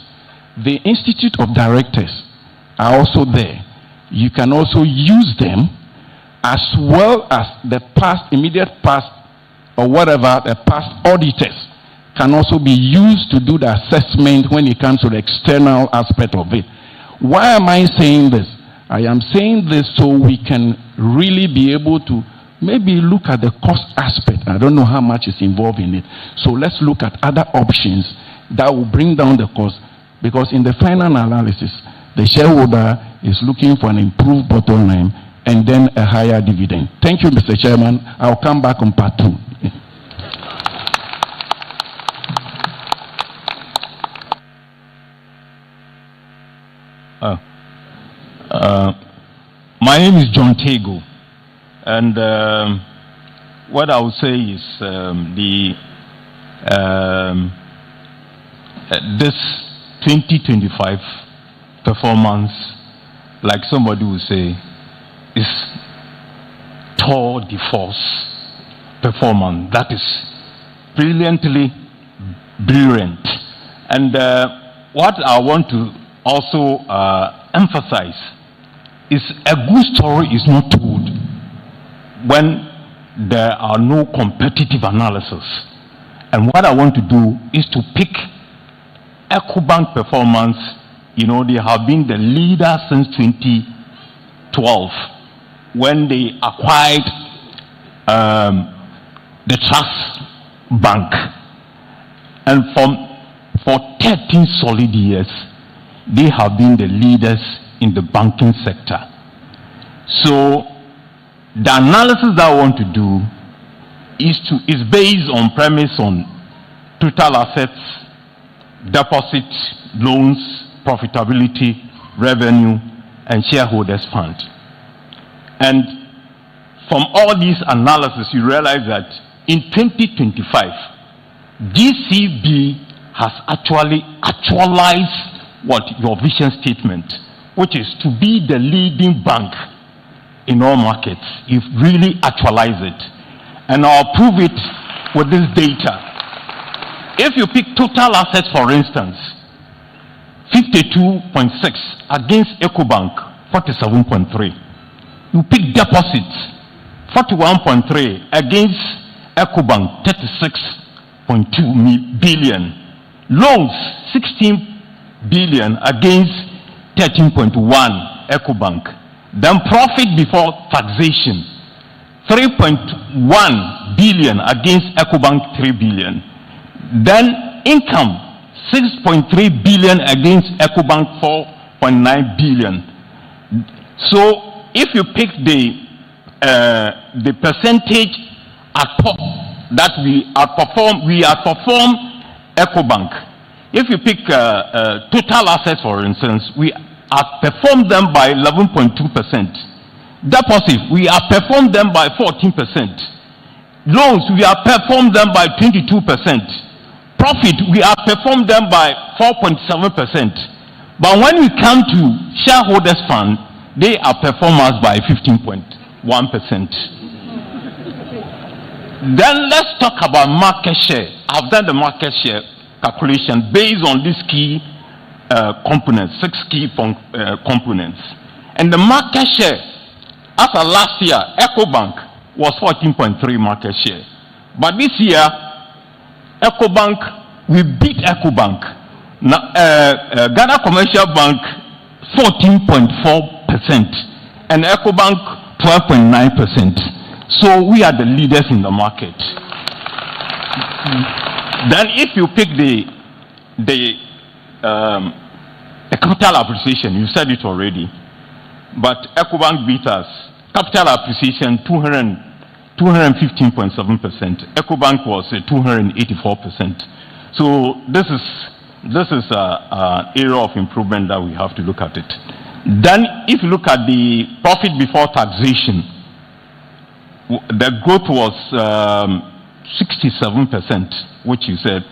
B: the Institute of Directors are also there. You can also use them as well as the past, immediate past, or whatever, the past auditors can also be used to do the assessment when it comes to the external aspect of it. Why am I saying this? I am saying this so we can really be able to maybe look at the cost aspect. I don't know how much is involved in it. So let's look at other options that will bring down the cost, because in the final analysis, the shareholder is looking for an improved bottom line and then a higher dividend. Thank you, Mr. Chairman. I'll come back on part 2.
I: My name is John Tego, and what I would say is this 2025 performance, like somebody would say, is tour de force performance. That is brilliantly brilliant. And what I want to also emphasize is a good story is not told when there are no competitive analysis. And what I want to do is to pick EcoBank performance. You know, they have been the leader since 2012 when they acquired the Trust Bank. And for 13 solid years, they have been the leaders in the banking sector. So the analysis that I want to do is based on premise on total assets, deposits, loans, profitability, revenue, and shareholders fund. And from all these analysis, you realize that in 2025, GCB has actually actualized what your vision statement, which is to be the leading bank in all markets. You've really actualized it. And I'll prove it with this data. If you pick total assets, for instance, 52.6 against EcoBank, 47.3. You pick deposits, 41.3 against EcoBank, 36.2 billion. Loans, 16 billion against 13.1 EcoBank. Then profit before taxation, 3.1 billion against EcoBank 3 billion. Then income, 6.3 billion against EcoBank 4.9 billion. So if you pick the percentage that we outperform EcoBank. If you pick total assets, for instance, we outperform them by 11.2%. Deposits, we outperform them by 14%. Loans, we outperform them by 22%. Profit, we outperform them by 4.7%. But when we come to shareholders fund, they outperform us by 15.1%. Then let's talk about market share. I've done the market share calculation based on these key components, 6 key components. And the market share, as of last year, EcoBank was 14.3 market share. But this year, EcoBank, we beat EcoBank. Ghana Commercial Bank, 14.4%. And EcoBank, 12.9%. So we are the leaders in the market. Then if you pick the capital appreciation, you said it already, but EcoBank beat us. Capital appreciation 215.7%. EcoBank was 284%. So this is an area of improvement that we have to look at it. Then if you look at the profit before taxation, the growth was 67%, which you said.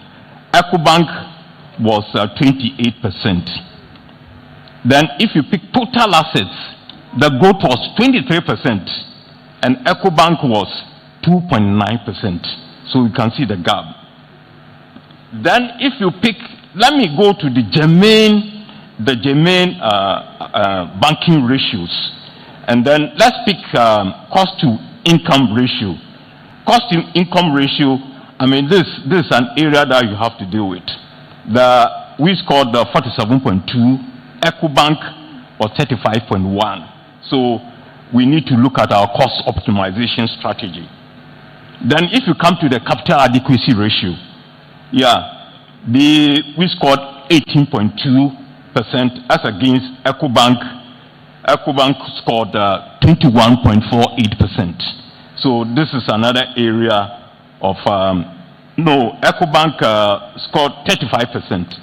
I: EcoBank was 28%. Then if you pick total assets, the growth was 23% and EcoBank was 2.9%. So you can see the gap. Then if you pick, let me go to the germane banking ratios. And then let's pick cost to income ratio. Cost to income ratio, I mean, this is an area that you have to deal with. We scored the 47.2, EcoBank was 35.1. So we need to look at our cost optimization strategy. Then if you come to the capital adequacy ratio, we scored 18.2% as against EcoBank. EcoBank scored 21.48%. So this is another area of EcoBank scored 35%.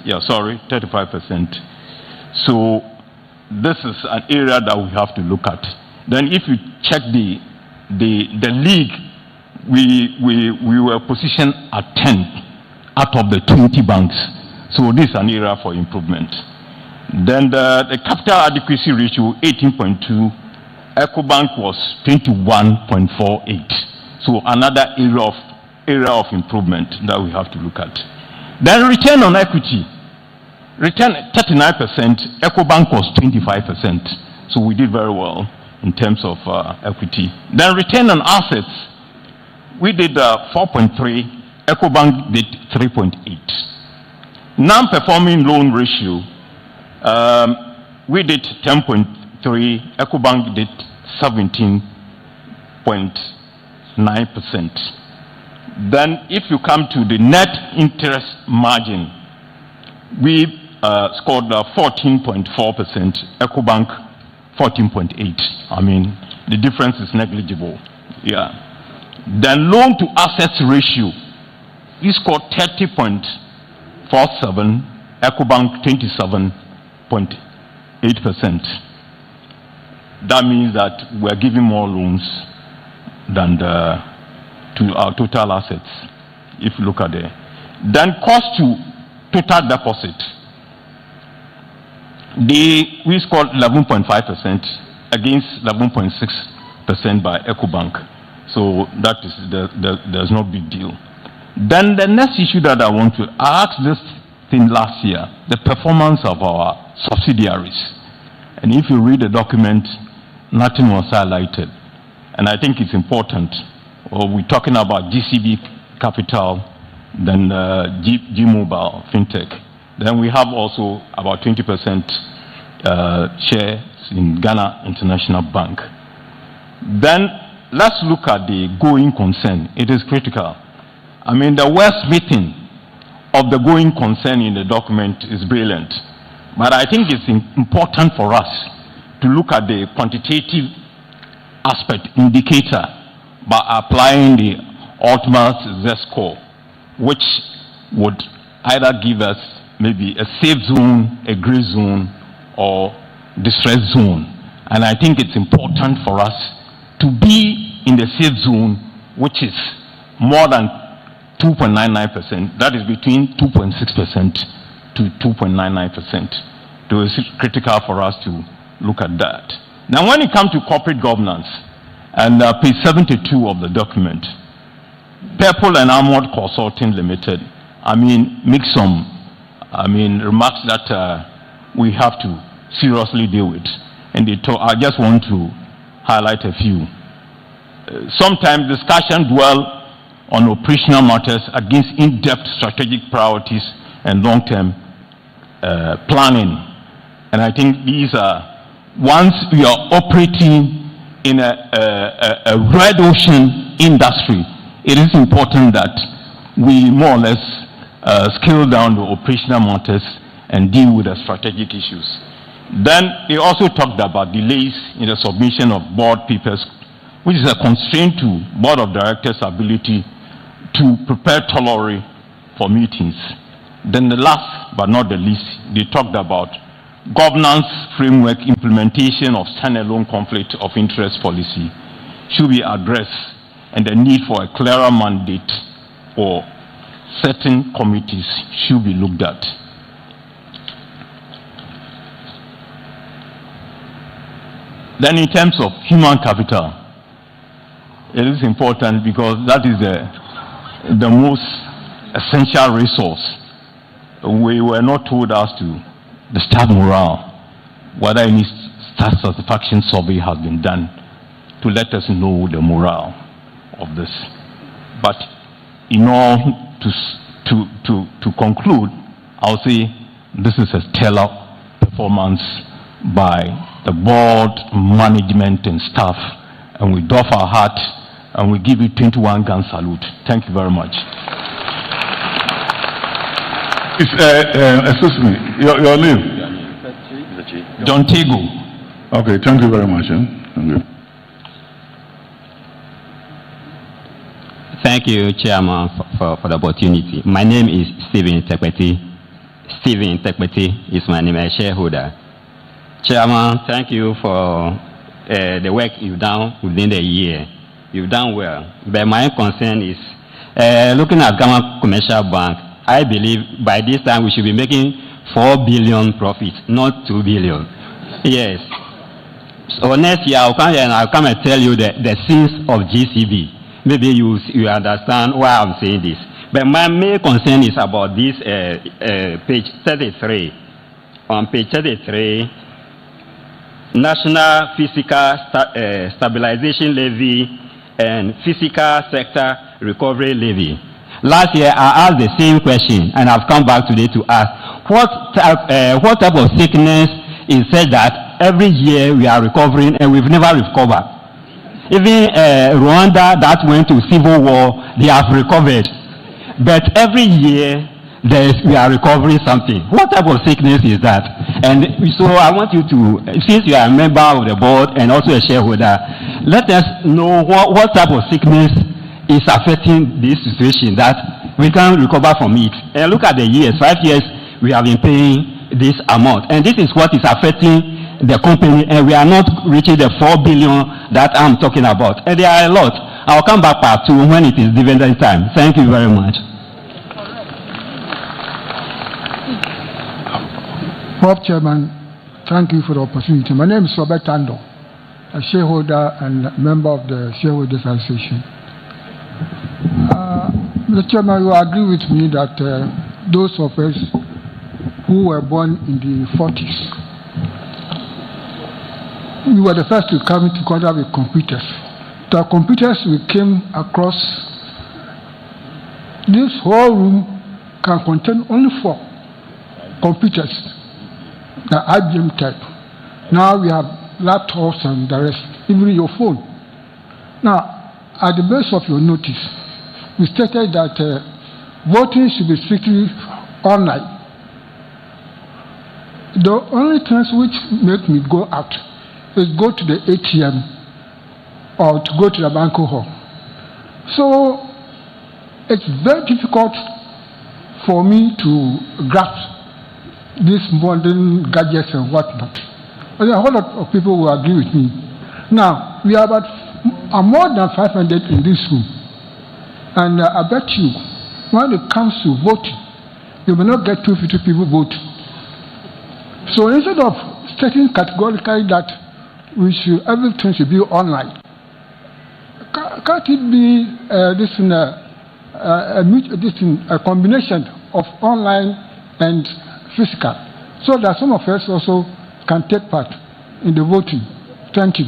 I: 35%. So this is an area that we have to look at. Then if you check the league, we were positioned at 10 out of the 20 banks. So this is an area for improvement. Then the capital adequacy ratio 18.2, EcoBank was 21.48. So another area of improvement that we have to look at. Then return on equity, return 39%, EcoBank was 25%. So we did very well in terms of equity. Then return on assets, we did 4.3, EcoBank did 3.8. Non-performing loan ratio, we did 10.3, EcoBank did 17.9%. Then if you come to the net interest margin, we scored 14.4%, EcoBank 14.8. I mean, the difference is negligible. Then loan to assets ratio, we scored 30.47, EcoBank 27.8%. That means that we're giving more loans than to our total assets, if you look at it. Then cost to total deposit, we scored 11.5% against 11.6% by EcoBank. So that is there's no big deal. Then the next issue that I asked this thing last year, the performance of our subsidiaries. And if you read the document, nothing was highlighted. And I think it's important. We're talking about GCB Capital, then G Mobile, FinTech. Then we have also about 20% shares in Ghana International Bank. Then let's look at the going concern. It is critical. I mean, the wordsmithing of the going concern in the document is brilliant. But I think it's important for us to look at the quantitative aspect indicator by applying the ultimate Z-score, which would either give us maybe a safe zone, a gray zone, or distress zone. And I think it's important for us to be in the safe zone, which is more than 2.99%. That is between 2.6% to 2.99%. So it's critical for us to look at that. Now, when it comes to corporate governance, and page 72 of the document, Purple and Armored Consulting Limited, make some, remarks that we have to seriously deal with. And I just want to highlight a few. Sometimes discussion dwell on operational matters against in-depth strategic priorities and long-term planning. And I think these are, once we are operating in a red ocean industry, it is important that we more or less scale down the operational matters and deal with the strategic issues. Then they also talked about delays in the submission of board papers, which is a constraint to board of directors' ability to prepare tolerary for meetings. Then the last but not the least, they talked about governance framework implementation of standalone conflict of interest policy should be addressed, and the need for a clearer mandate for certain committees should be looked at. Then in terms of human capital, it is important because that is the most essential resource. We were not told as to the staff morale, whether any staff satisfaction survey has been done to let us know the morale of this. But in all, to conclude, I'll say this is a stellar performance by the board, management, and staff, and we doff our hat and we give you 21 gun salute. Thank you very much.
C: Excuse me, your name?
I: John Tego.
C: Okay, thank you very much. Thank you.
J: Thank you, Chairman, for the opportunity. My name is Stephen Tekpeti. Stephen Tekpeti is my name, a shareholder. Chairman, thank you for the work you've done within the year. You've done well. But my concern is, looking at Ghana Commercial Bank, I believe by this time we should be making 4 billion profit, not 2 billion. Yes. So next year I'll come here and I'll come and tell you the sins of GCB. Maybe you understand why I'm saying this. But my main concern is about this page 33. On page 33, National Physical Stabilization Levy and Physical Sector Recovery Levy. Last year I asked the same question and I've come back today to ask what type of sickness is said that every year we are recovering and we've never recovered. Even Rwanda that went to civil war, they have recovered. But every year we are recovering something. What type of sickness is that? And so I want you to, since you are a member of the board and also a shareholder, let us know what type of sickness is affecting this situation that we can recover from it. And look at the years, 5 years we have been paying this amount. And this is what is affecting the company, and we are not reaching the 4 billion that I'm talking about. And there are a lot. I'll come back part 2 when it is dividend time. Thank you very much.
H: Bob Chairman, thank you for the opportunity. My name is Robert Tando, a shareholder and member of the Shareholders Association. Mr. Chairman, you agree with me that those of us who were born in the 40s, we were the first to come into contact with computers. The computers we came across, this whole room can contain only 4 computers, the IBM type. Now we have laptops and the rest, even your phone. Now, at the base of your notice, we stated that voting should be strictly online. The only things which make me go out is go to the ATM or to go to the banquet hall. So it's very difficult for me to grasp these modern gadgets and whatnot. But a whole lot of people will agree with me. Now, we are about more than 500 in this room. And I bet you, when it comes to voting, you will not get 250 people vote. So instead of stating categorically that everything should be online, can't it be a combination of online and physical, so that some of us also can take part in the voting? Thank you.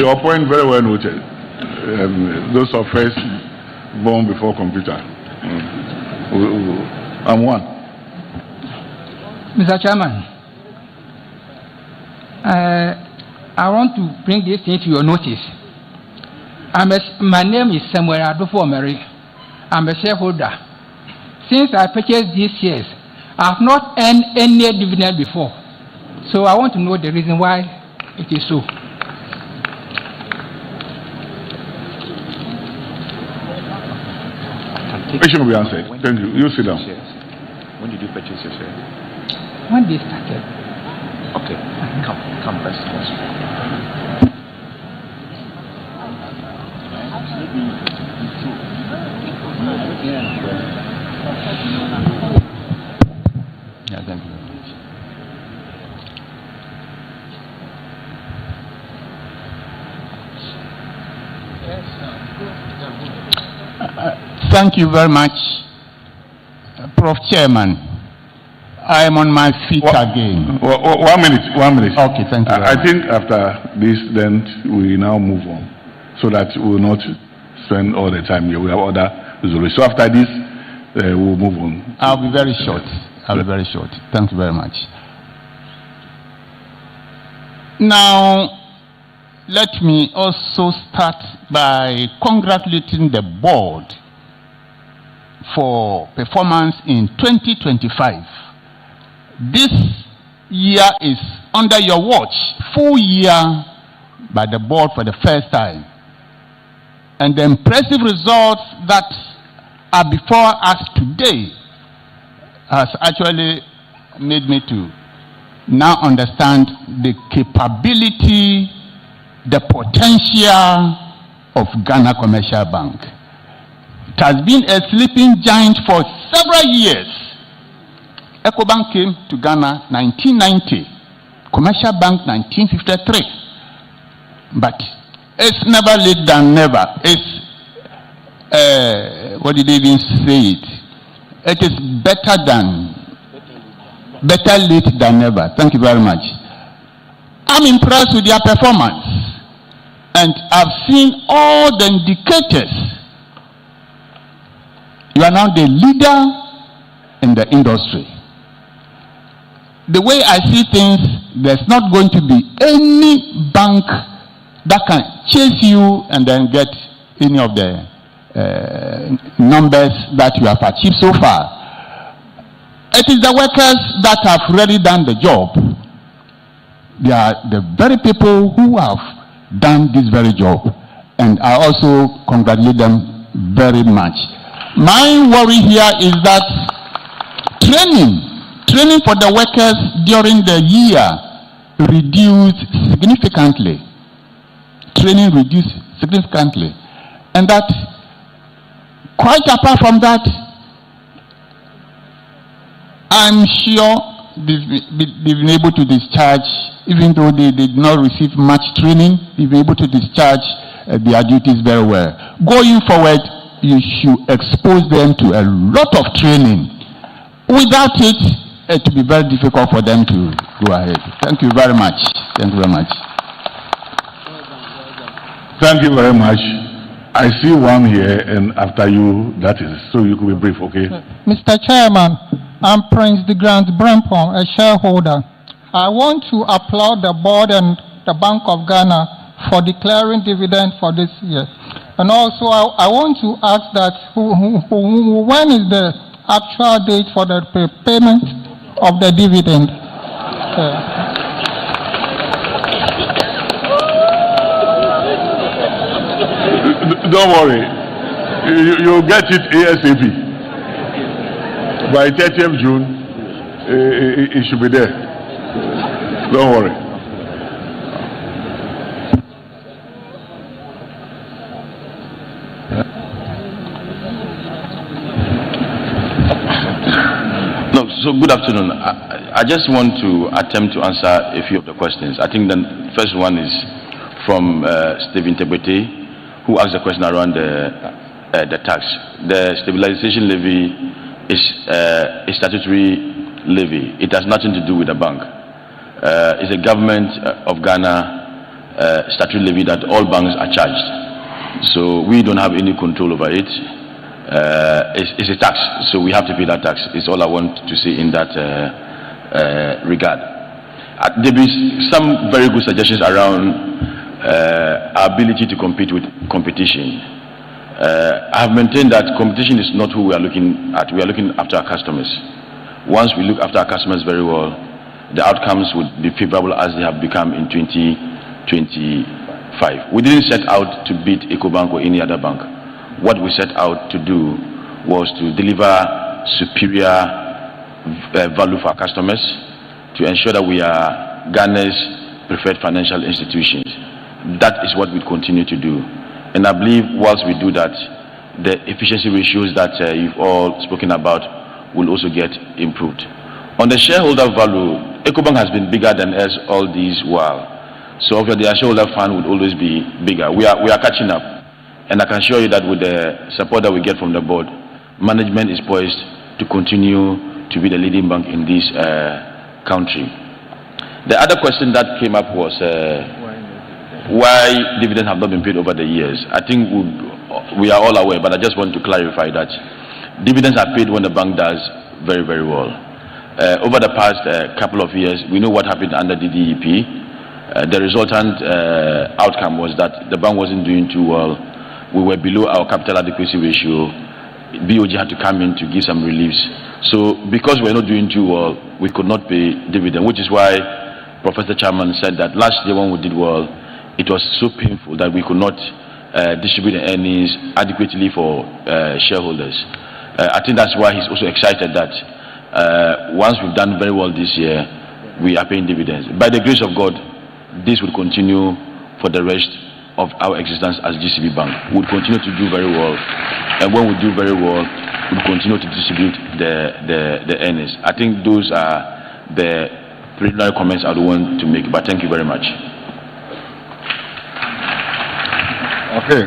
C: Your point very well noted. Those of us born before computer. I'm one.
K: Mr. Chairman, I want to bring this thing to your notice. My name is Samuel Adolfo Omeri. I'm a shareholder. Since I purchased these shares, I have not earned any dividend before. So I want to know the reason why it is so.
C: Question will be answered. Thank you. You sit down.
L: When did you purchase your shares?
K: When they started.
L: Okay. Come first.
I: thank you very much.
G: Thank you very much, Prof. Chairman. I am on my feet again.
C: 1 minute, 1 minute.
G: Okay, thank you.
C: I think after this, then we now move on, so that we will not spend all the time here. We have other resolutions. So after this, we'll move on.
G: I'll be very short. I'll be very short. Thank you very much. Now, let me also start by congratulating the board for performance in 2025. This year is under your watch, full year by the board for the first time. And the impressive results that are before us today has actually made me to now understand the capability, the potential of Ghana Commercial Bank. It has been a sleeping giant for several years. EcoBank came to Ghana 1990, Commercial Bank 1953. But it's never late than never. It's, what did they even say it? It is better late than never. Thank you very much. I'm impressed with their performance. And I've seen all the indicators. You are now the leader in the industry. The way I see things, there's not going to be any bank that can chase you and then get any of the numbers that you have achieved so far. It is the workers that have really done the job. They are the very people who have done this very job. And I also congratulate them very much. My worry here is that training for the workers during the year reduced significantly. Training reduced significantly. And that, quite apart from that, I'm sure they've been able to discharge, even though they did not receive much training, they've been able to discharge their duties very well. Going forward, you should expose them to a lot of training. Without it, it will be very difficult for them to go ahead. Thank you very much. Thank you very much.
C: Thank you very much. I see one here, and after you, that is, so you could be brief, okay?
M: Mr. Chairman, I'm Prince DeGrant Brempong, a shareholder. I want to applaud the board and the Bank of Ghana for declaring dividend for this year. And also, I want to ask that when is the actual date for the payment of the dividend?
C: Don't worry, you'll get it ASAP. By 30th June, it should be there. Don't worry.
N: No, so good afternoon. I just want to attempt to answer a few of the questions. I think the first one is from Stephen Tebete, who asked a question around the tax. The stabilization levy is a statutory levy. It has nothing to do with the bank. It's a government of Ghana statutory levy that all banks are charged. So we don't have any control over it. It's a tax, so we have to pay that tax. It's all I want to say in that regard. There is some very good suggestions around our ability to compete with competition. I have maintained that competition is not who we are looking at. We are looking after our customers. Once we look after our customers very well, the outcomes would be favorable as they have become in 2025. We didn't set out to beat EcoBank or any other bank. What we set out to do was to deliver superior value for our customers, to ensure that we are Ghana's preferred financial institutions. That is what we continue to do. And I believe whilst we do that, the efficiency ratios that you've all spoken about will also get improved. On the shareholder value, EcoBank has been bigger than us all these while. So obviously the shareholder fund would always be bigger. We are catching up. And I can assure you that with the support that we get from the board, management is poised to continue to be the leading bank in this country. The other question that came up was why dividends have not been paid over the years. I think we are all aware, but I just want to clarify that dividends are paid when the bank does very, very well. Over the past couple of years, we know what happened under the DEP. The resultant outcome was that the bank wasn't doing too well. We were below our capital adequacy ratio. BOG had to come in to give some reliefs. So because we're not doing too well, we could not pay dividend, which is why Professor Chairman said that last year when we did well, it was so painful that we could not distribute the earnings adequately for shareholders. I think that's why he's also excited that once we've done very well this year, we are paying dividends. By the grace of God, this will continue for the rest of our existence as GCB Bank. We'll continue to do very well, and when we do very well, we'll continue to distribute the earnings. I think those are the preliminary comments I would want to make, but thank you very much.
C: Okay.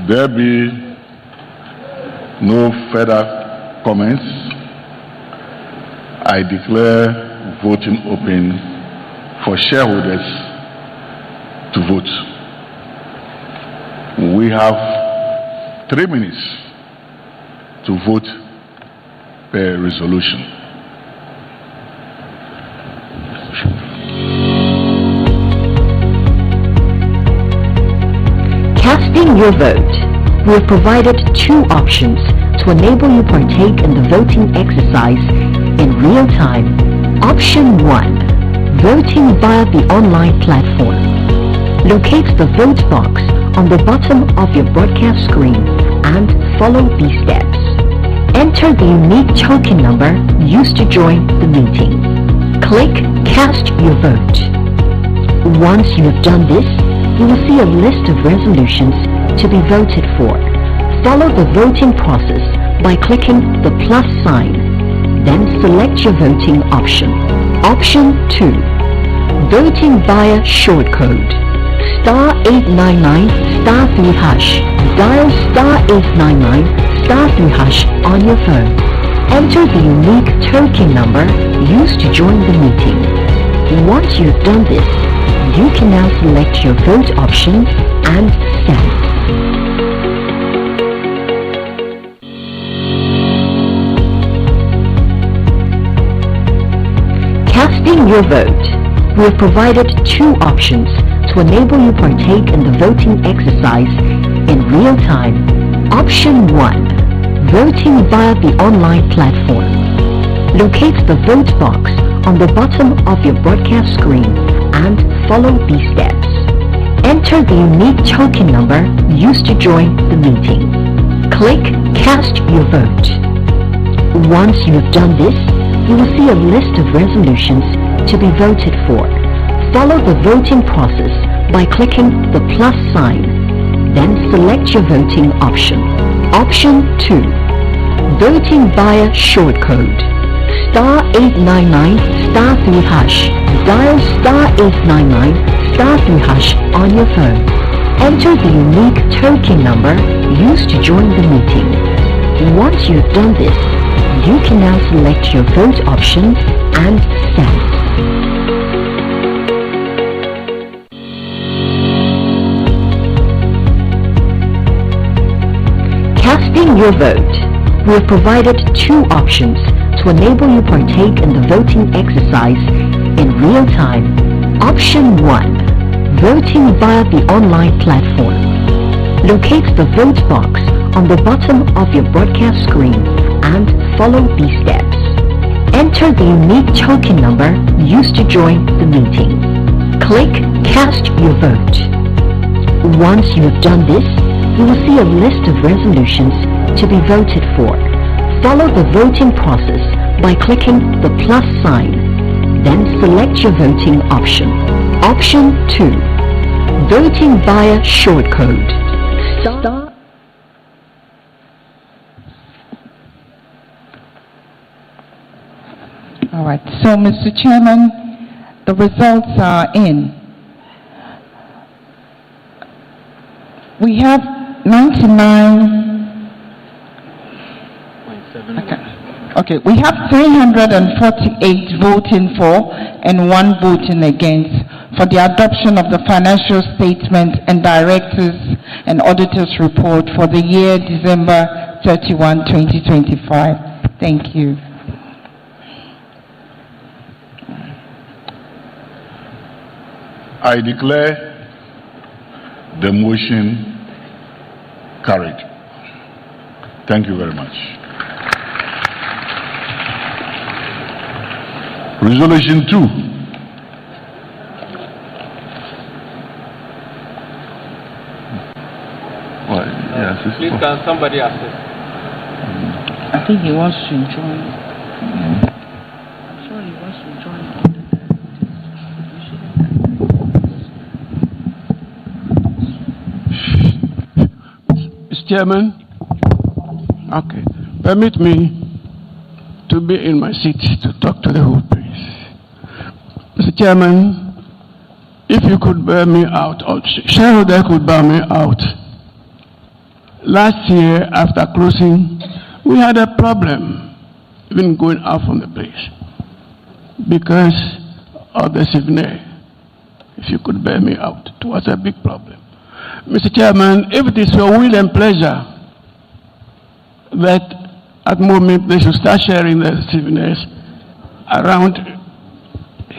C: There be no further comments. I declare voting open for shareholders to vote. We have 3 minutes to vote per resolution.
O: Casting your vote. We have provided 2 options to enable you partake in the voting exercise in real time. Option 1. Voting via the online platform. Locate the vote box on the bottom of your broadcast screen and follow these steps. Enter the unique token number used to join the meeting. Click Cast Your Vote. Once you have done this, you will see a list of resolutions to be voted for. Follow the voting process by clicking the plus sign. Then select your voting option. Option 2. Voting via shortcode. *899 *3#. Dial *899 *3# on your phone. Enter the unique token number used to join the meeting. Once you've done this, you can now select your vote option and send. Casting your vote. We have provided 2 options to enable you partake in the voting exercise in real time. Option 1. Voting via the online platform. Locate the vote box on the bottom of your broadcast screen and follow these steps. Enter the unique token number used to join the meeting. Click Cast Your Vote. Once you have done this, you will see a list of resolutions to be voted for. Follow the voting process by clicking the plus sign. Then select your voting option. Option 2. Voting via shortcode. *899 *3#. Dial *899 *3# on your phone. Enter the unique token number used to join the meeting. Once you have done this, you can now select your vote option and send. Casting your vote. We have provided 2 options to enable you partake in the voting exercise in real time. Option 1. Voting via the online platform. Locate the vote box on the bottom of your broadcast screen and follow these steps. Enter the unique token number used to join the meeting. Click Cast Your Vote. Once you have done this, you will see a list of resolutions to be voted for. Follow the voting process by clicking the plus sign. Then select your voting option. Option 2. Voting via shortcode.
D: All right. So, Mr. Chairman, the results are in. We have 99. Okay, we have 348 voting for and 1 voting against for the adoption of the financial statement and directors and auditors report for the year December 31, 2025. Thank you.
C: I declare the motion carried. Thank you very much. Resolution 2.
E: Please, can somebody assist?
D: I think he wants to join. I'm sure he wants to join.
P: Mr. Chairman, okay, permit me to be in my seat to talk to the whole place. Mr. Chairman, if you could bear me out, or shareholder could bear me out. Last year, after closing, we had a problem even going out from the place because of the souvenir. If you could bear me out, it was a big problem. Mr. Chairman, if it is your will and pleasure that at the moment they should start sharing the souvenirs around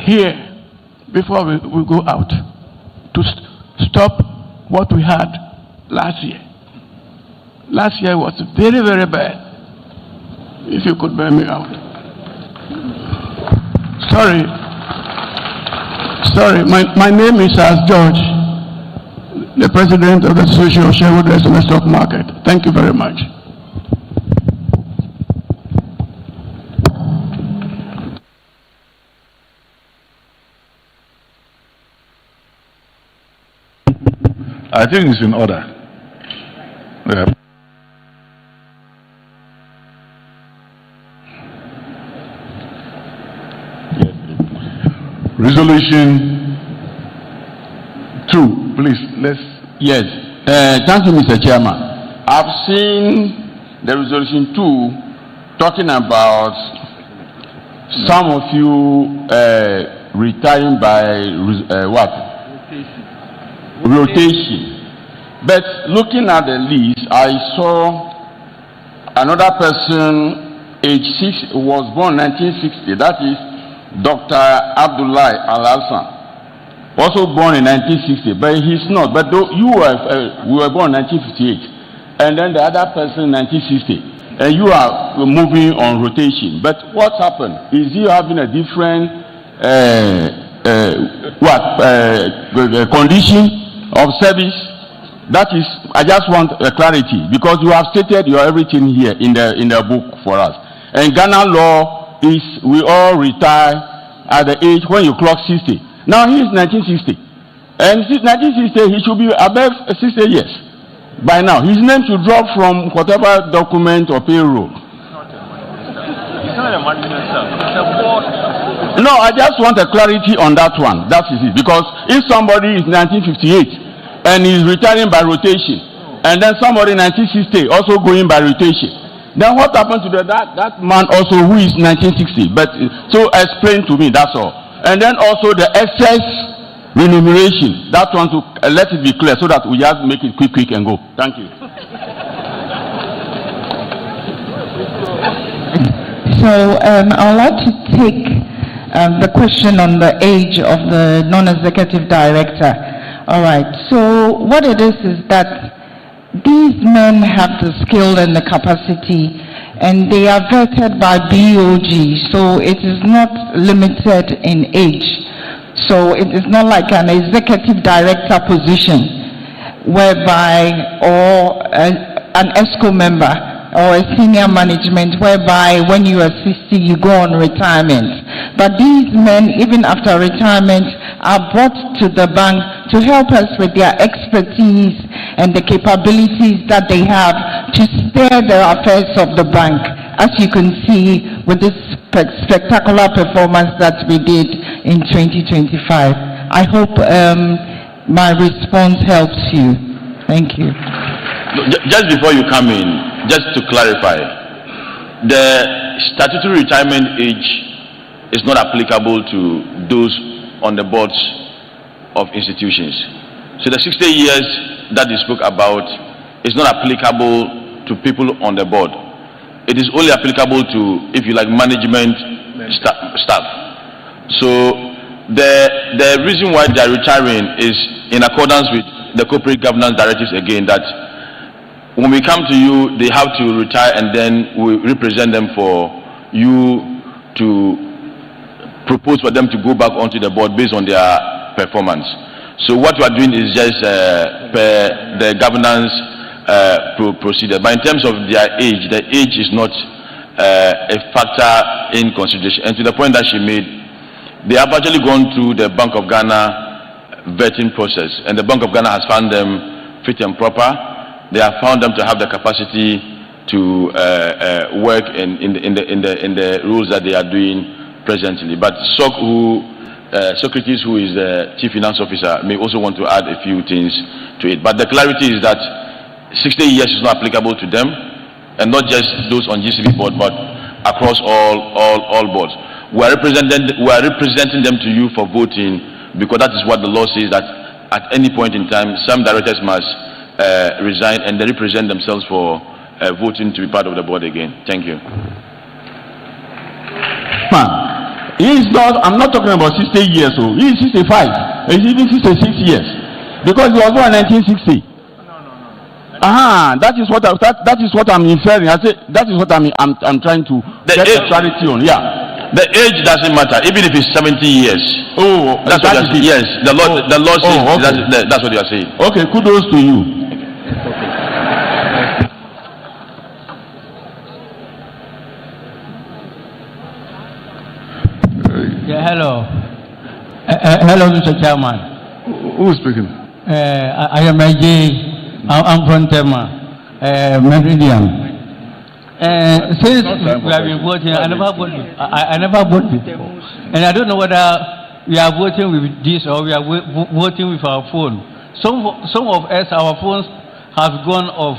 P: here before we go out to stop what we had last year. Last year was very, very bad. If you could bear me out. Sorry, my name is George, the president of the Association of Shareholders on the Stock Market. Thank you very much.
C: I think it's in order. Yeah. Resolution 2, please, let's.
Q: Yes, thank you, Mr. Chairman. I've seen the resolution 2 talking about some of you retiring by what? Rotation. But looking at the list, I saw another person, age 6, was born 1960. That is Dr. Abdullahi Al-Hassan, also born in 1960, but he's not. But you we were born in 1958, and then the other person 1960, and you are moving on rotation. But what happened? Is you having a different condition of service? That is, I just want a clarity because you have stated your everything here in the book for us. And Ghana law is we all retire at the age when you clock 60. Now he is 1960, and since 1960 he should be above 60 years by now. His name should drop from whatever document or payroll.
I: It's not a management, sir. It's a board.
Q: No, I just want a clarity on that one. That is it. Because if somebody is 1958 and is retiring by rotation, and then somebody 1960 also going by rotation, then what happened to that man also who is 1960? But so explain to me, that's all. And then also the excess remuneration, that one to let it be clear so that we just make it quick and go. Thank you.
D: So I'd like to take the question on the age of the non-executive director. All right. So what it is that these men have the skill and the capacity, and they are vetted by BOG, so it is not limited in age. So it is not like an executive director position, whereby, or an ESCO member, or a senior management, whereby when you are 60, you go on retirement. But these men, even after retirement, are brought to the bank to help us with their expertise and the capabilities that they have to steer the affairs of the bank. As you can see, with this spectacular performance that we did in 2025. I hope my response helps you. Thank you.
N: Just before you come in, just to clarify, the statutory retirement age is not applicable to those on the boards of institutions. So the 60 years that you spoke about is not applicable to people on the board. It is only applicable to, if you like, management staff. So the reason why they are retiring is in accordance with the corporate governance directives again, that when we come to you, they have to retire and then we represent them for you to propose for them to go back onto the board based on their performance. So what we are doing is just per the governance procedure. But in terms of their age, the age is not a factor in consideration. And to the point that she made, they have actually gone through the Bank of Ghana vetting process, and the Bank of Ghana has found them fit and proper. They have found them to have the capacity to work in the roles that they are doing presently. But Socrates, who is the Chief Finance Officer, may also want to add a few things to it. But the clarity is that 60 years is not applicable to them, and not just those on GCB board, but across all boards. We are representing them to you for voting, because that is what the law says, that at any point in time, some directors must resign and they represent themselves for voting to be part of the board again. Thank you.
Q: He's not, I'm not talking about 60 years old. He is 65. He's even 66 years. Because he was born in 1960. That is what I'm inferring. I say that is what I'm trying to get clarity on. Yeah.
N: The age doesn't matter, even if it's 70 years.
Q: Oh,
N: that's what you're saying. Yes, the law says okay. That's what you are saying.
Q: Okay, kudos to you.
R: Yeah, hello. Hello, Mr. Chairman.
C: Who is speaking?
R: I am AJ. I'm from Tema, Meridian. Since we have been voting, I never voted before. And I don't know whether we are voting with this or we are voting with our phone. Some of us, our phones have gone off.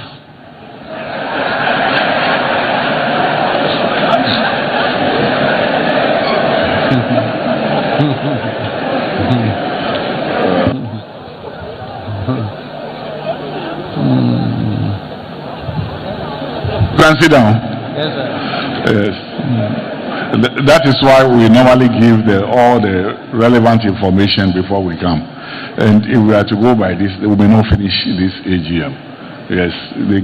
C: Sit down.
R: Yes, sir.
C: Yes. That is why we normally give all the relevant information before we come. And if we are to go by this, we may not finish this AGM. Yes, we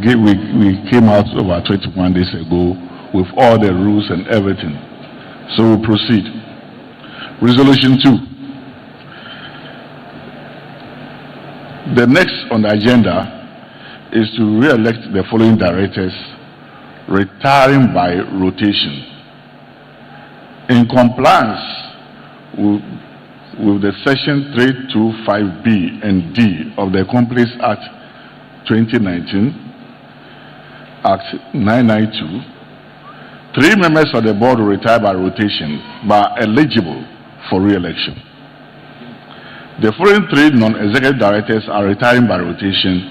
C: came out over 21 days ago with all the rules and everything. So we'll proceed. Resolution 2. The next on the agenda is to re-elect the following directors retiring by rotation. In compliance with the section 325B and D of the Companies Act 2019, Act 992, 3 members of the board will retire by rotation but are eligible for re-election. The following 3 non-executive directors are retiring by rotation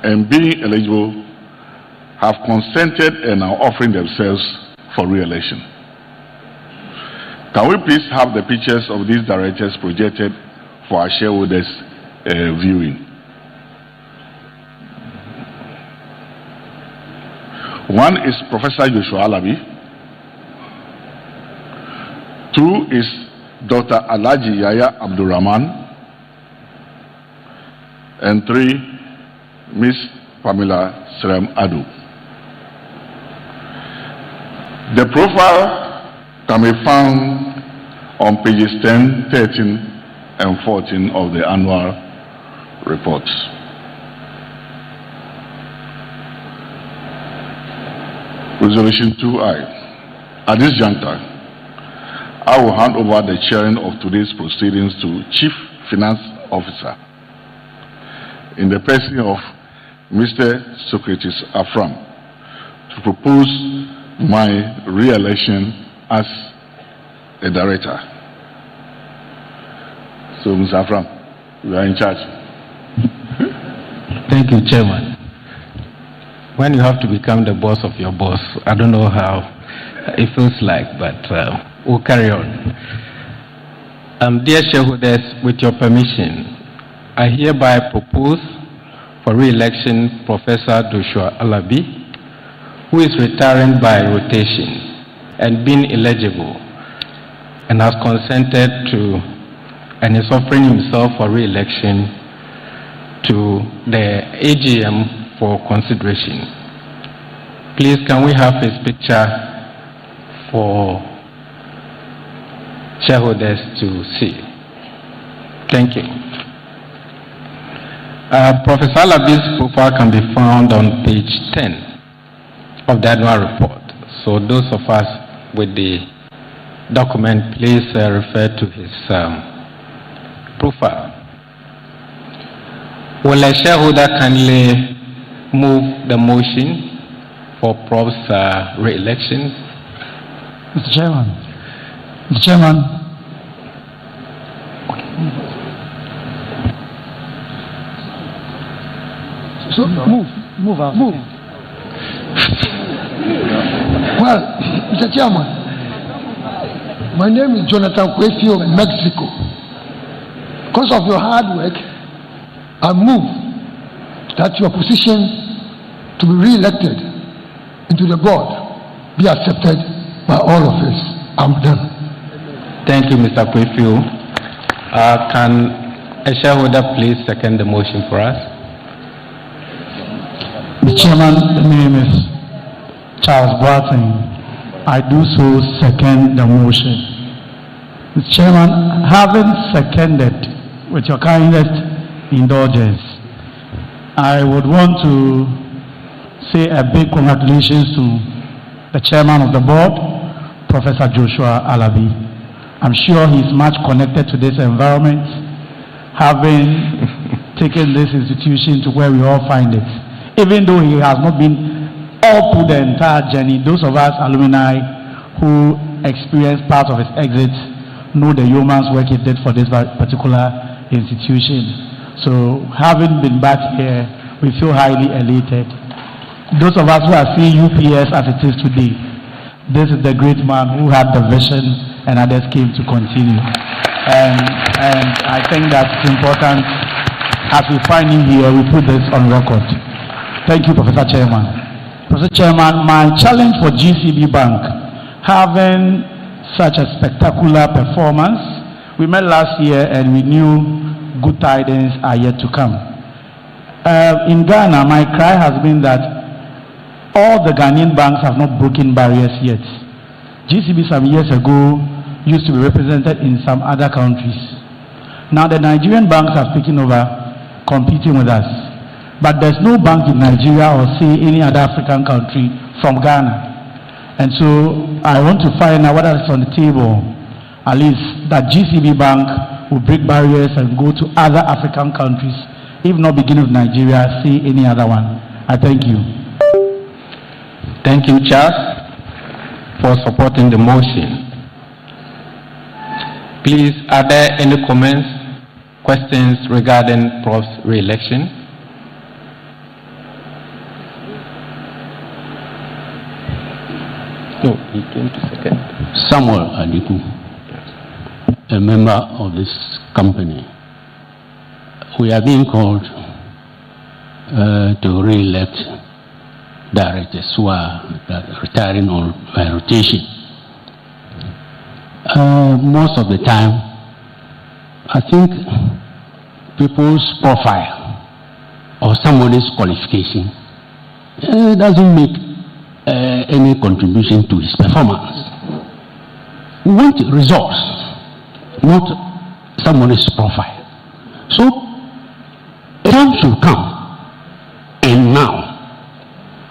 C: and being eligible have consented and are offering themselves for re-election. Can we please have the pictures of these directors projected for our shareholders viewing? One is Professor Joshua Alabi. 2 is Dr. Alhaji Yaya Abdurrahman. And 3, Ms. Pamela Serem Adu. The profile can be found on pages 10, 13, and 14 of the annual reports. Resolution 2I. At this juncture, I will hand over the chairing of today's proceedings to Chief Finance Officer in the person of Mr. Socrates Afram to propose my re-election as a director. So, Mr. Afram, you are in charge.
S: Thank you, Chairman. When you have to become the boss of your boss, I don't know how it feels like, but we'll carry on. Dear shareholders, with your permission, I hereby propose for re-election Professor Joshua Alabi, who is retiring by rotation and being eligible and has consented to and is offering himself for re-election to the AGM for consideration. Please, can we have his picture for shareholders to see? Thank you. Professor Alabi's profile can be found on page 10 of the annual report. So those of us with the document, please refer to his profile. Will a shareholder kindly move the motion for Prof's re-election?
T: Mr. Chairman. Mr. Chairman. So move out. Move. Well, Mr. Chairman, my name is Jonathan Kwefio, Mexico. Because of your hard work, I move that your position to be re-elected into the board be accepted by all of us. I'm done.
S: Thank you, Mr. Kwefio. Can a shareholder please second the motion for us?
T: Mr. Chairman, the name is Charles Barton. I do so second the motion. Mr. Chairman, having seconded with your kindest indulgence, I would want to say a big congratulations to the chairman of the board, Professor Joshua Alabi. I'm sure he's much connected to this environment, having taken this institution to where we all find it. Even though he has not been all through the entire journey, those of us alumni who experienced part of his exit know the yeoman's work he did for this particular institution. So having been back here, we feel highly elated. Those of us who are seeing UPS as it is today, this is the great man who had the vision and others came to continue. And I think that's important. As we find him here, we put this on record. Thank you, Professor Chairman. Professor Chairman, my challenge for GCB Bank, having such a spectacular performance, we met last year and we knew good tidings are yet to come. In Ghana, my cry has been that all the Ghanaian banks have not broken barriers yet. GCB some years ago used to be represented in some other countries. Now the Nigerian banks have taken over, competing with us. But there's no bank in Nigeria or say any other African country from Ghana. And so I want to find out what is on the table, at least that GCB Bank will break barriers and go to other African countries, if not begin with Nigeria, say any other one. I thank you.
S: Thank you, Charles, for supporting the motion. Please, are there any comments, questions regarding Prof's re-election? No, he came to second.
U: Samuel Adiku, a member of this company. We are being called to re-elect directors who are retiring on rotation. Most of the time, I think people's profile or somebody's qualification doesn't make any contribution to his performance. We want results, not somebody's profile. So, a time should come, and now,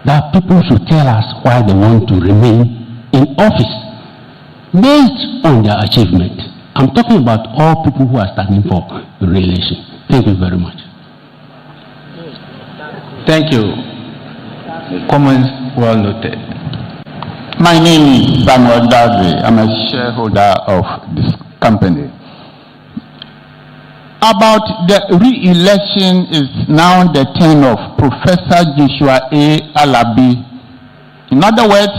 U: that people should tell us why they want to remain in office based on their achievement. I'm talking about all people who are standing for re-election. Thank you very much.
S: Thank you. Comments well noted.
G: My name is Samuel Dazi. I'm a shareholder of this company. About the re-election is now the turn of Professor Joshua A. Alabi. In other words,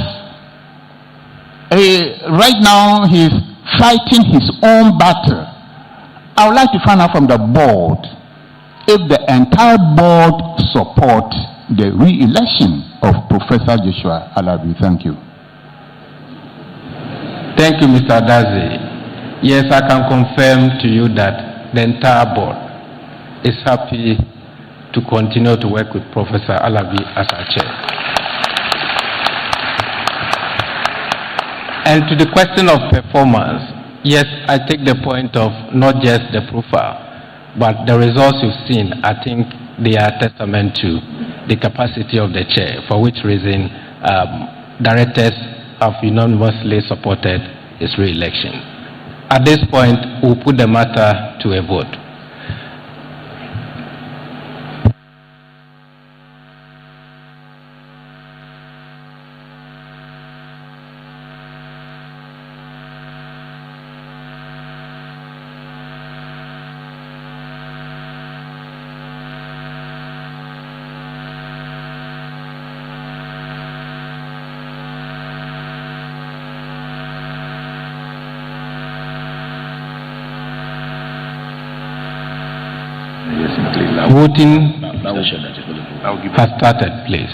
G: right now he's fighting his own battle. I would like to find out from the board if the entire board support the re-election of Professor Joshua Alabi. Thank you.
S: Thank you, Mr. Dazi. Yes, I can confirm to you that the entire board is happy to continue to work with Professor Alabi as our chair. And to the question of performance, yes, I take the point of not just the profile, but the results you've seen. I think they are testament to the capacity of the chair, for which reason directors have unanimously supported his re-election. At this point, we'll put the matter to a vote. Voting has started, please.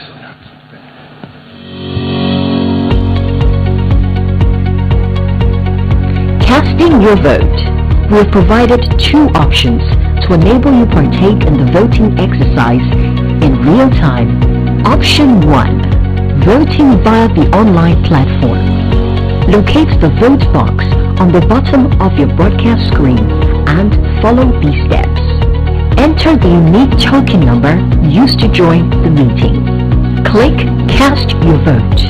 O: Casting your vote. We have provided two options to enable you partake in the voting exercise in real time. Option 1. Voting via the online platform. Locate the vote box on the bottom of your broadcast screen and follow these steps. Enter the unique token number used to join the meeting. Click Cast Your Vote.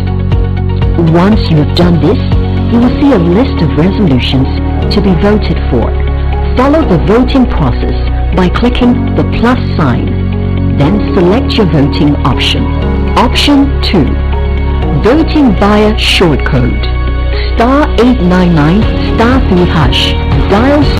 O: Once you have done this, you will see a list of resolutions to be voted for. Follow the voting process by clicking the plus sign. Then select your voting option. Option 2. Voting via shortcode. *899 *3#. Dial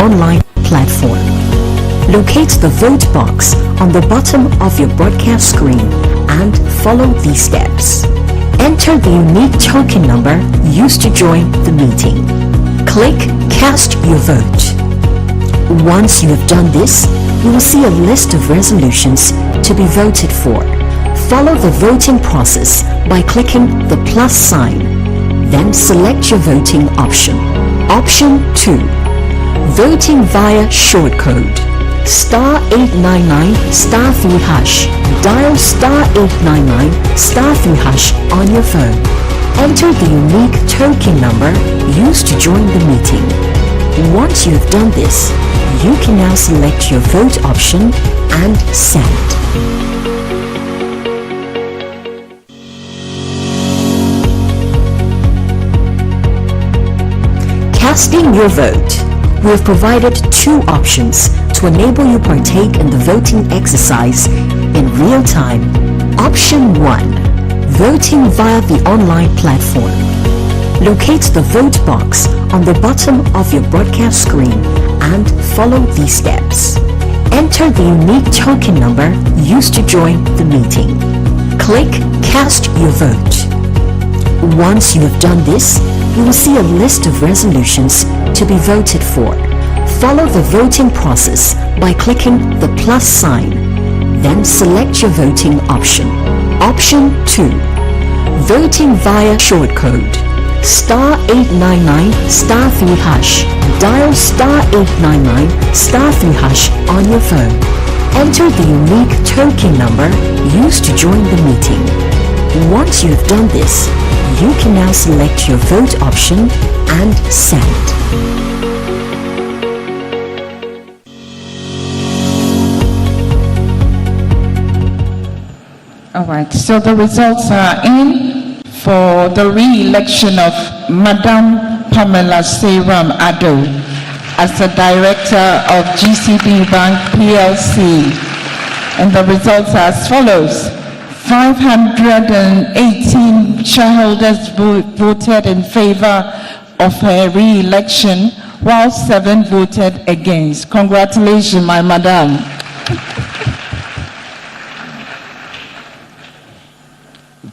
O: online platform. Locate the vote box on the bottom of your broadcast screen and follow these steps. Enter the unique token number used to join the meeting. Click Cast Your Vote. Once you have done this, you will see a list of resolutions to be voted for. Follow the voting process by clicking the plus sign. Then select your voting option. Option 2. Voting via shortcode. Star 899 star 3 hash. Dial star 899 star 3 hash on your phone. Enter the unique token number used to join the meeting. Once you have done this, you can now select your vote option and send. Casting your vote. We have provided two options to enable you partake in the voting exercise in real time. Option 1. Voting via the online platform. Locate the vote box on the bottom of your broadcast screen and follow these steps. Enter the unique token number used to join the meeting. Click Cast Your Vote. Once you have done this, you will see a list of resolutions to be voted for. Follow the voting process by clicking the plus sign. Then select your voting option. Option 2. Voting via shortcode. Star 899 star 3 hash. Dial star 899 star 3 hash on your phone. Enter the unique token number used to join the meeting. Once you have done this, you can now select your vote option and send.
D: All right, so the results are in for the re-election of Madam Pamela Seyram Ado as the Director of GCB Bank PLC. And the results are as follows. 518 shareholders voted in favor of her re-election, while 7 voted against. Congratulations, my madam.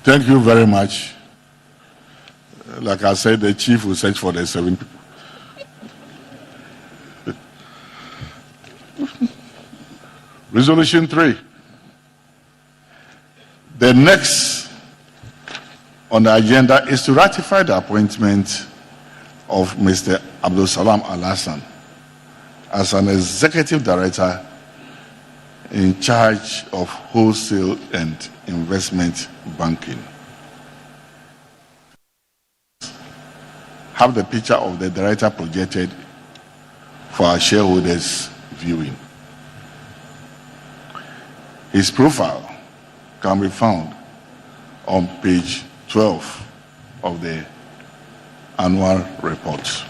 C: Thank you very much. Like I said, the chief will search for the 7 people. Resolution 3. The next on the agenda is to ratify the appointment of Mr. Abdul Salam Al-Hassan as an executive director in charge of wholesale and investment banking. Have the picture of the director projected for our shareholders viewing. His profile can be found on page 12 of the annual report.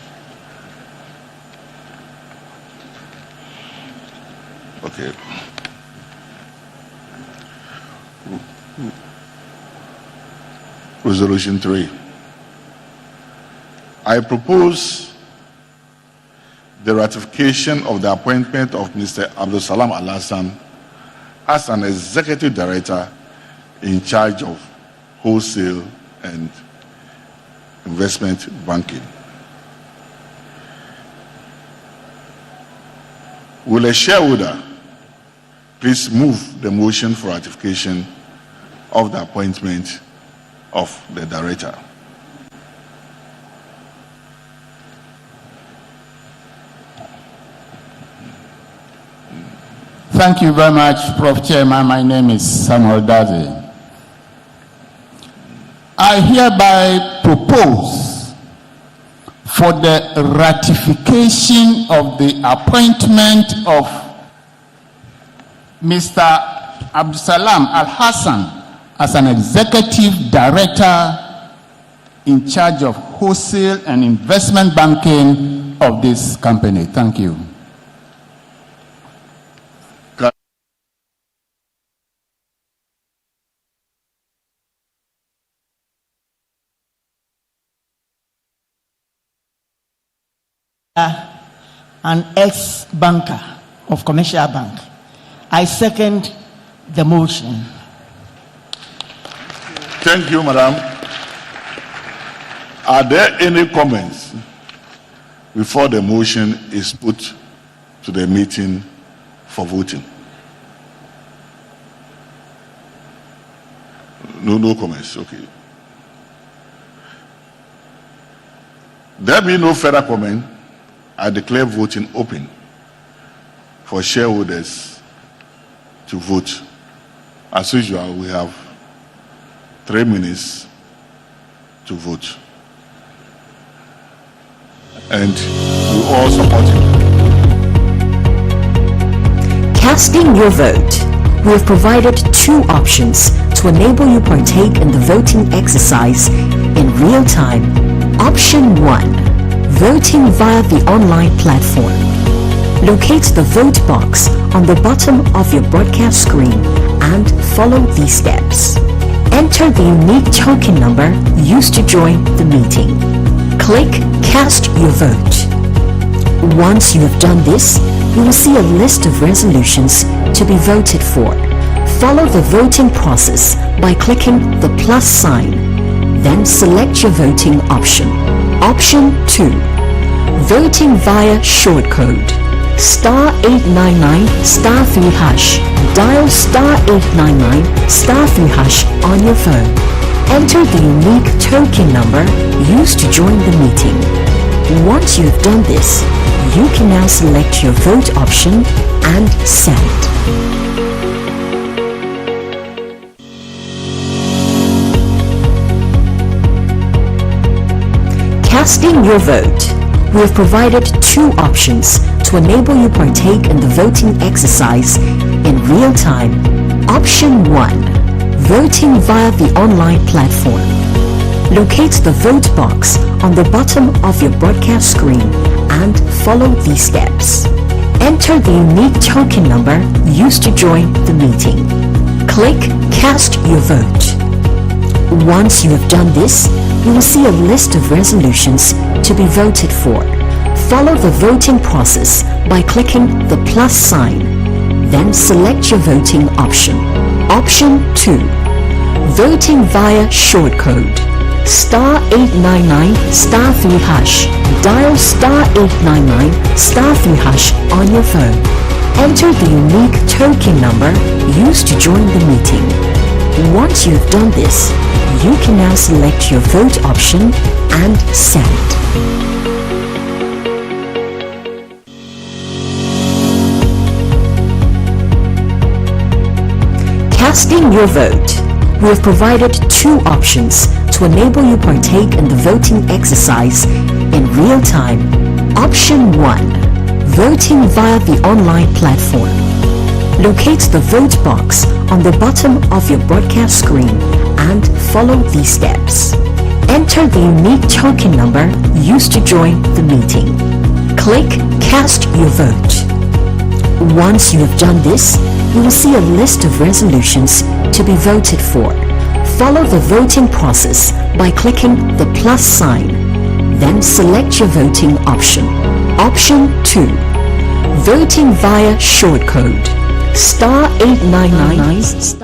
C: Okay. Resolution 3. I propose the ratification of the appointment of Mr. Abdul Salam Al-Hassan as an executive director in charge of wholesale and investment banking. Will a shareholder please move the motion for ratification of the appointment of the director?
G: Thank you very much, Prof. Chairman. My name is Samuel Daze. I hereby propose for the ratification of the appointment of Mr. Abdul Salam Al-Hassan as an executive director in charge of wholesale and investment banking of this company. Thank you.
A: An ex-banker of Commercial Bank. I second the motion.
C: Thank you, madam. Are there any comments before the motion is put to the meeting for voting. No comments. Okay. There being no further comment, I declare voting open for shareholders to vote. As usual, we have 3 minutes to vote. And we all support it.
O: Casting your vote. We have provided 2 options to enable you partake in the voting exercise in real time. Option 1. Voting via the online platform. Locate the vote box on the bottom of your broadcast screen and follow these steps. Enter the unique token number used to join the meeting. Click Cast Your Vote. Once you have done this, you will see a list of resolutions to be voted for. Follow the voting process by clicking the plus sign. Then select your voting option. Option 2. Voting via shortcode. *899 *3#. Dial *899 *3# on your phone. Enter the unique token number used to join the meeting. Once you have done this, you can now select your vote option and send. Casting your vote. We have provided 2 options to enable you partake in the voting exercise in real time. Option 1. Voting via the online platform. Locate the vote box on the bottom of your broadcast screen and follow these steps. Enter the unique token number used to join the meeting. Click Cast Your Vote. Once you have done this, you will see a list of resolutions to be voted for. Follow the voting process by clicking the plus sign. Then select your voting option. Option 2. Voting via shortcode. *899 *3#. Dial *899 *3# on your phone. Enter the unique token number used to join the meeting. Once you have done this, you can now select your vote option and send. Casting your vote. We have provided 2 options to enable you partake in the voting exercise in real time. Option 1. Voting via the online platform. Locate the vote box on the bottom of your broadcast screen and follow these steps. Enter the unique token number used to join the meeting. Click Cast Your Vote. Once you have done this, you will see a list of resolutions to be voted for. Follow the voting process by clicking the plus sign. Then select your voting option. Option 2. Voting via shortcode. *899.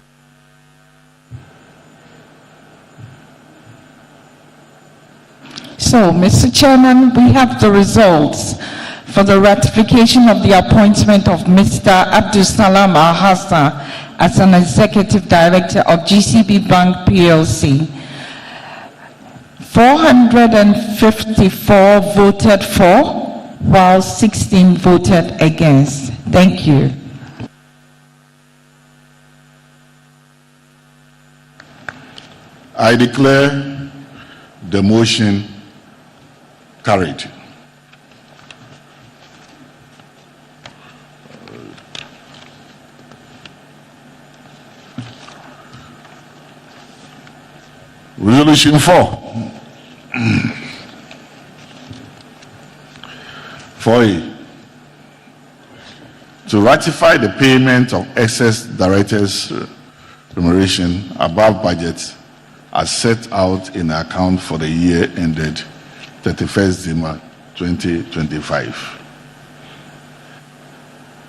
D: So, Mr. Chairman, we have the results for the ratification of the appointment of Mr. Abdul Salam Al-Hassan as an Executive Director of GCB Bank PLC. 454 voted for, while 16 voted against. Thank you.
C: I declare the motion carried. Resolution 4. 4A. To ratify the payment of excess directors' remuneration above budget as set out in the account for the year ended 31st December 2025.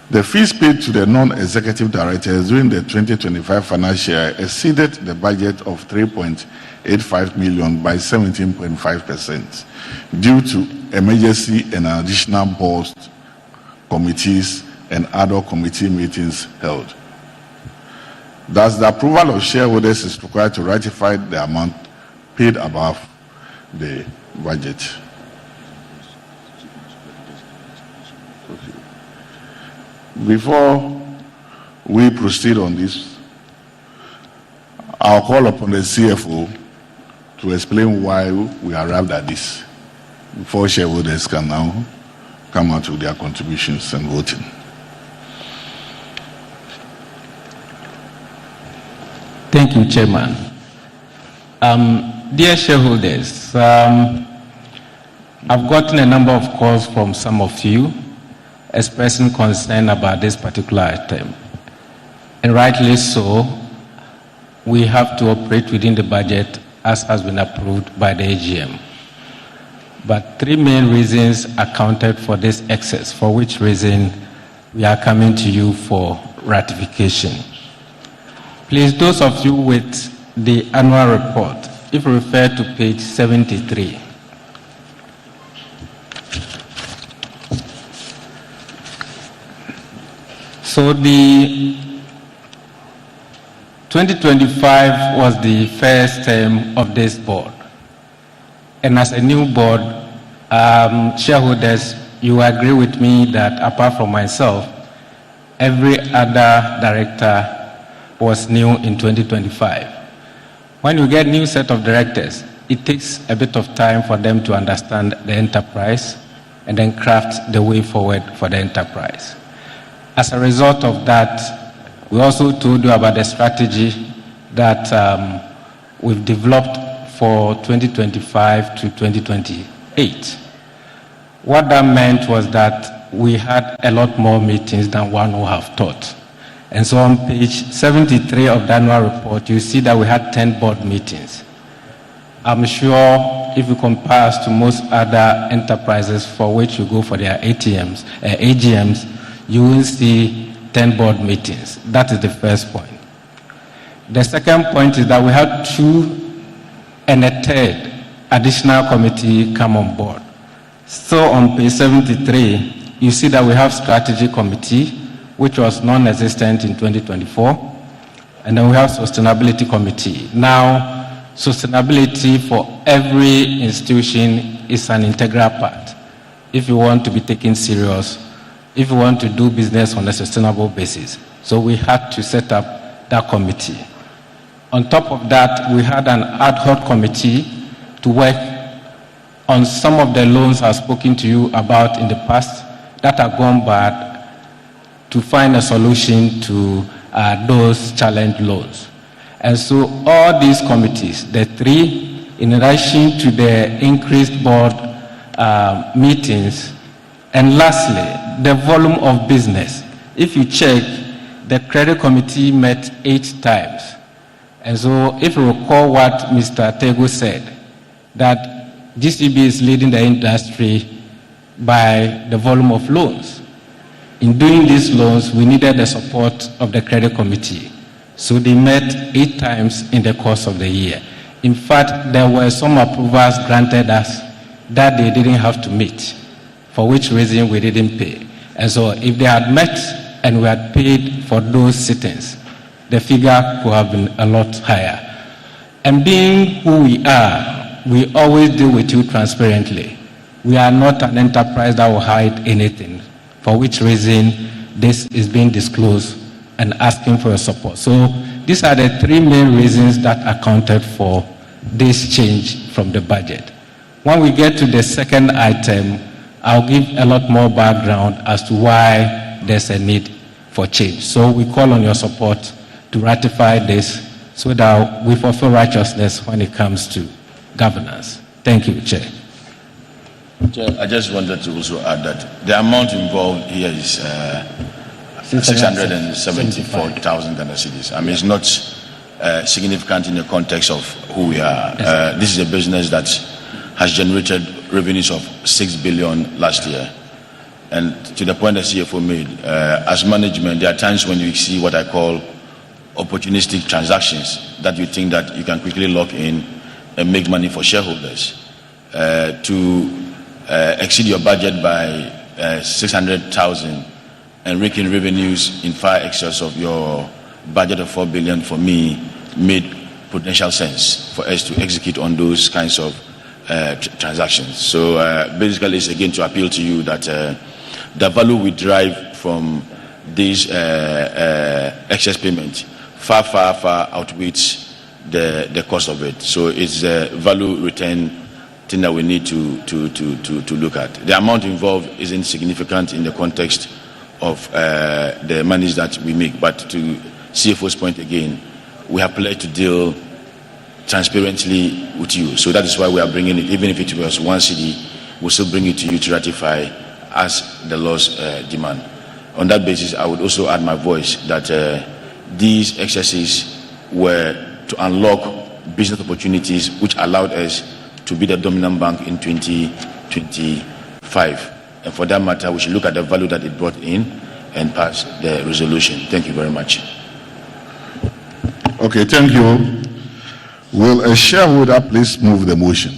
C: The fees paid to the non-executive directors during the 2025 financial year exceeded the budget of 3.85 million by 17.5% due to emergency and additional board committees and other committee meetings held. Thus, the approval of shareholders is required to ratify the amount paid above the budget. Before we proceed on this, I'll call upon the CFO to explain why we arrived at this, before shareholders can now come out with their contributions and voting.
S: Thank you, Chairman. Dear shareholders, I've gotten a number of calls from some of you expressing concern about this particular item. And rightly so, we have to operate within the budget as has been approved by the AGM. But three main reasons accounted for this excess, for which reason we are coming to you for ratification. Please, those of you with the annual report, if you refer to page 73. So the 2025 was the first term of this board. And as a new board, shareholders, you agree with me that apart from myself, every other director was new in 2025. When you get new set of directors, it takes a bit of time for them to understand the enterprise and then craft the way forward for the enterprise. As a result of that, we also told you about the strategy that we've developed for 2025 to 2028. What that meant was that we had a lot more meetings than one would have thought. And so on page 73 of the annual report, you see that we had 10 board meetings. I'm sure if you compare us to most other enterprises for which you go for their AGMs, you will see 10 board meetings. That is the first point. The second point is that we had 2 and a third additional committee come on board. So on page 73, you see that we have strategy committee, which was non-existent in 2024, and then we have sustainability committee. Now, sustainability for every institution is an integral part. If you want to be taken serious, if you want to do business on a sustainable basis. So we had to set up that committee. On top of that, we had an ad hoc committee to work on some of the loans I've spoken to you about in the past that have gone bad, to find a solution to those challenge loans. And so all these committees, the 3, in addition to the increased board meetings, and lastly, the volume of business. If you check, the credit committee met 8 times. And so if you recall what Mr. Tego said, that GCB is leading the industry by the volume of loans. In doing these loans, we needed the support of the credit committee. So they met 8 times in the course of the year. In fact, there were some approvals granted us that they didn't have to meet, for which reason we didn't pay. And so if they had met and we had paid for those sittings, the figure could have been a lot higher. And being who we are, we always deal with you transparently. We are not an enterprise that will hide anything, for which reason this is being disclosed and asking for your support. So these are the 3 main reasons that accounted for this change from the budget. When we get to the second item, I'll give a lot more background as to why there's a need for change. So we call on your support to ratify this so that we fulfill righteousness when it comes to governance. Thank you, Chair.
N: Chair, I just wanted to also add that the amount involved here is 674,000 Ghana cedis. I mean, it's not significant in the context of who we are. This is a business that has generated revenues of 6 billion last year. And to the point that CFO made, as management, there are times when you see what I call opportunistic transactions that you think that you can quickly lock in and make money for shareholders. To exceed your budget by 600,000 and raking revenues in far excess of your budget of 4 billion for me made potential sense for us to execute on those kinds of transactions. So basically it's again to appeal to you that the value we derive from this excess payment far outweighs the cost of it. So it's a value return thing that we need to look at. The amount involved isn't significant in the context of the monies that we make, but to CFO's point again, we have pledged to deal transparently with you. So that is why we are bringing it. Even if it was 1 cedi, we'll still bring it to you to ratify as the laws demand. On that basis, I would also add my voice that these excesses were to unlock business opportunities which allowed us to be the dominant bank in 2025. And for that matter, we should look at the value that it brought in and pass the resolution. Thank you very much.
C: Okay, thank you. Will a shareholder please move the motion?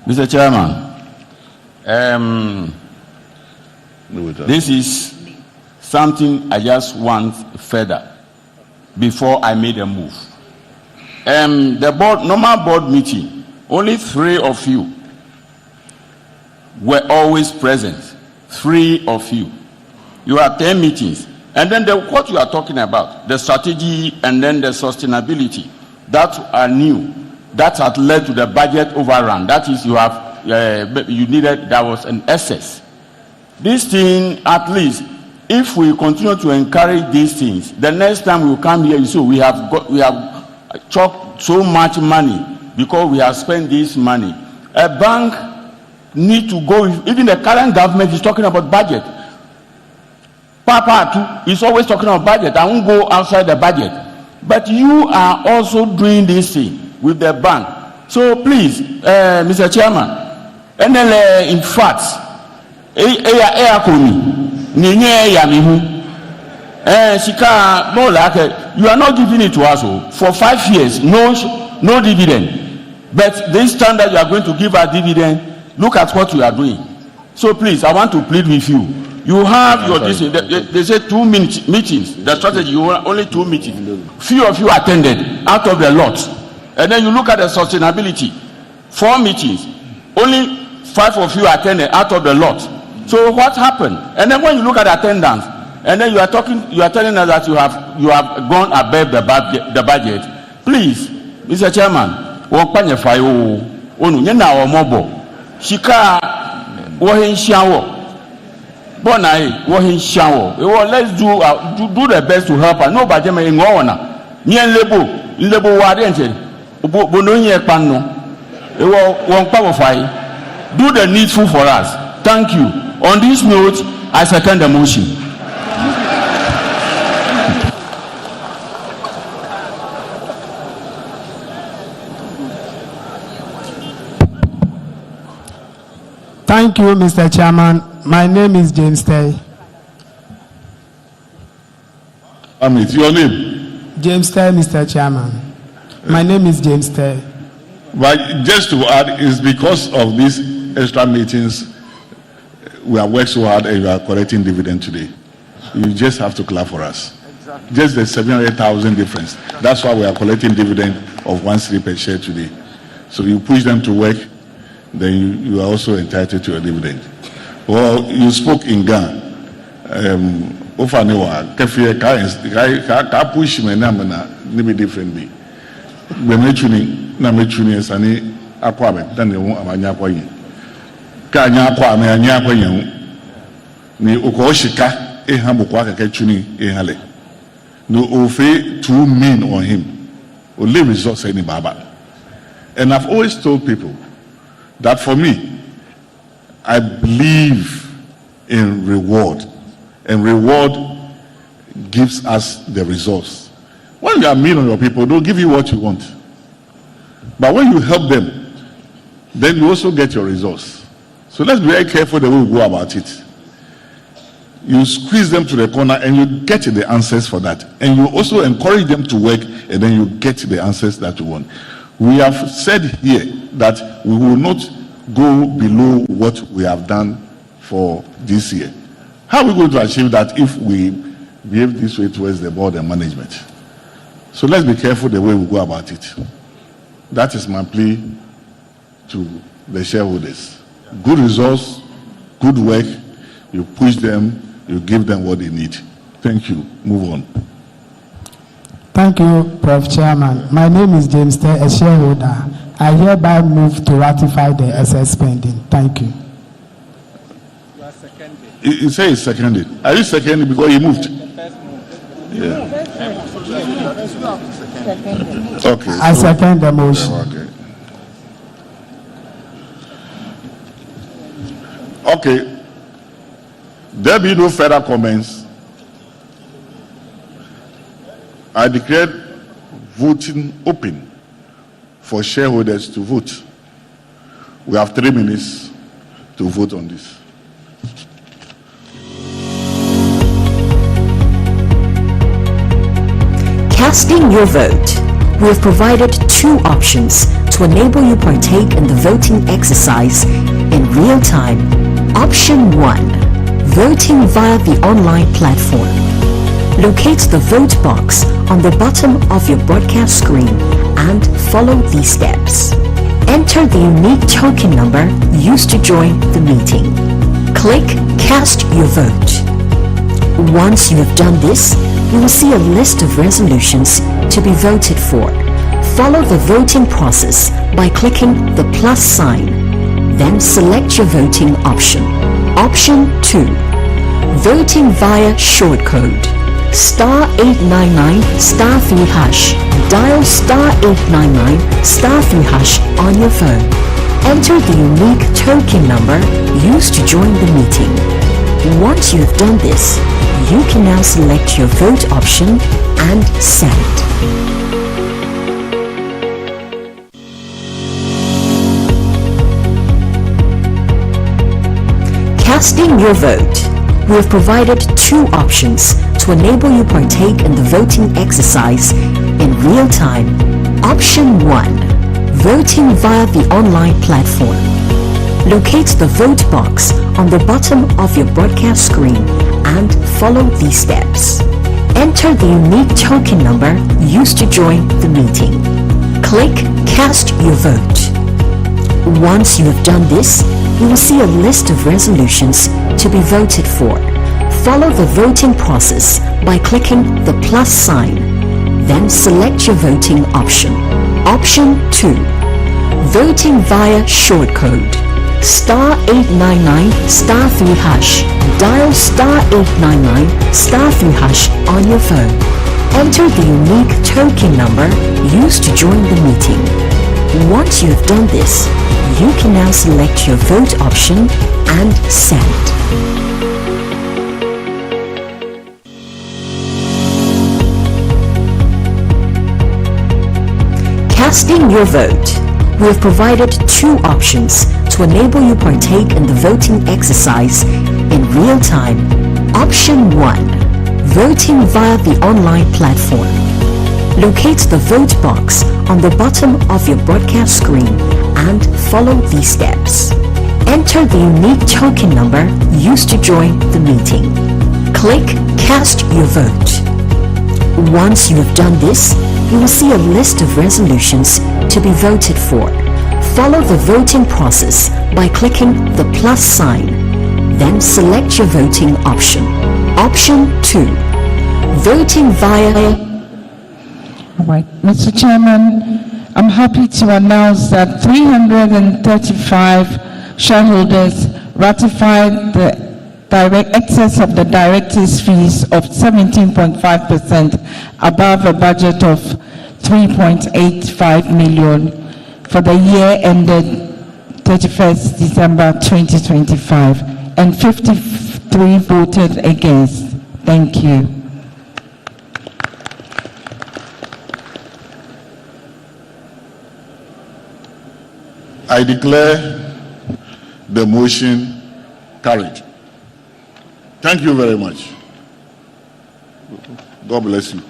Q: Mr. Chairman, this is something I just want further before I made a move. The normal board meeting, only 3 of you were always present. 3 of you. You had 10 meetings. And then what you are talking about, the strategy and then the sustainability, that are new, that had led to the budget overrun. That is, you needed, there was an excess. This thing, at least, if we continue to encourage these things, the next time we come here, you see, we have chalked so much money because we have spent this money. A bank need to go, even the current government is talking about budget. Papa too is always talking about budget. I won't go outside the budget. But you are also doing this thing with the bank. So please, Mr. Chairman, NLA in fact, you are not giving it to us for 5 years, no dividend. But this standard you are going to give a dividend, look at what you are doing. So please, I want to plead with you. You have your they say 2 meetings. The strategy, you only 2 meetings. Few of you attended out of the lot. And then you look at the sustainability. 4 meetings. Only 5 of you attended out of the lot. So what happened? And then when you look at attendance, and then you are telling us that you have gone above the budget. Please, Mr. Chairman, let's do the best to help her. Nobody may go on. Do the needful for us. Thank you. On this note, I second the motion.
F: Thank you, Mr. Chairman. My name is James Tay.
C: It's your name?
F: James Tay, Mr. Chairman. My name is James Tay.
C: But just to add, is because of these extra meetings, we have worked so hard and we are collecting dividend today. You just have to clap for us. Exactly. Just the 700,000 difference. That's why we are collecting dividend of 1 cedi per share today. So you push them to work, then you are also entitled to a dividend. Well, you spoke in Ghana. Ofanewa, kefie ka push me na be different be. Be mechuni esani akwa be dan ewu amanya akwa yin. Ka anya akwa me anya akwa yin. Ni okoshika hamukwa keke chuni ehale. No ofe too mean on him. Only results any baba. And I've always told people that for me, I believe in reward, and reward gives us the results. When you are mean on your people, they'll give you what you want. But when you help them, then you also get your results. So let's be very careful the way we go about it. You squeeze them to the corner and you get the answers for that. And you also encourage them to work and then you get the answers that you want. We have said here that we will not go below what we have done for this year. How are we going to achieve that if we behave this way towards the board and management? So let's be careful the way we go about it. That is my plea to the shareholders. Good results, good work, you push them, you give them what they need. Thank you. Move on.
F: Thank you, Prof. Chairman. My name is James Ter, a shareholder. I hereby move to ratify the excess spending. Thank you.
C: You say it's seconded. Are you seconded because you moved? Yeah. Okay.
F: I second the motion.
C: Okay. There be no further comments. I declare voting open for shareholders to vote. We have 3 minutes to vote on this.
O: Casting your vote. We have provided 2 options to enable you partake in the voting exercise in real time. Option 1. Voting via the online platform. Locate the vote box on the bottom of your broadcast screen and follow these steps. Enter the unique token number used to join the meeting. Click Cast Your Vote. Once you have done this, you will see a list of resolutions to be voted for. Follow the voting process by clicking the plus sign. Then select your voting option. Option 2. Voting via short code. *899 *3#. Dial *899 *3# on your phone. Enter the unique token number used to join the meeting. Once you have done this, you can now select your vote option and send. Casting your vote. We have provided 2 options to enable you partake in the voting exercise in real time. Option 1. Voting via the online platform. Locate the vote box on the bottom of your broadcast screen and follow these steps. Enter the unique token number used to join the meeting. Click Cast Your Vote. Once you have done this, you will see a list of resolutions to be voted for. Follow the voting process by clicking the plus sign. Then select your voting option. Option 2. Voting via short code. *899 *3#. Dial *899 *3# on your phone. Enter the unique token number used to join the meeting. Once you have done this, you can now select your vote option and send. Casting your vote. We have provided 2 options to enable you partake in the voting exercise in real time. Option 1. Voting via the online platform. Locate the vote box on the bottom of your broadcast screen and follow these steps. Enter the unique token number used to join the meeting. Click Cast Your Vote. Once you have done this, you will see a list of resolutions to be voted for. Follow the voting process by clicking the plus sign. Then select your voting option. Option 2. Voting via...
D: Right. Mr. Chairman, I'm happy to announce that 335 shareholders ratified the direct excess of the directors' fees of 17.5% above a budget of 3.85 million for the year ended 31st December 2025, and 53 voted against. Thank you.
C: I declare the motion carried. Thank you very much. God bless you.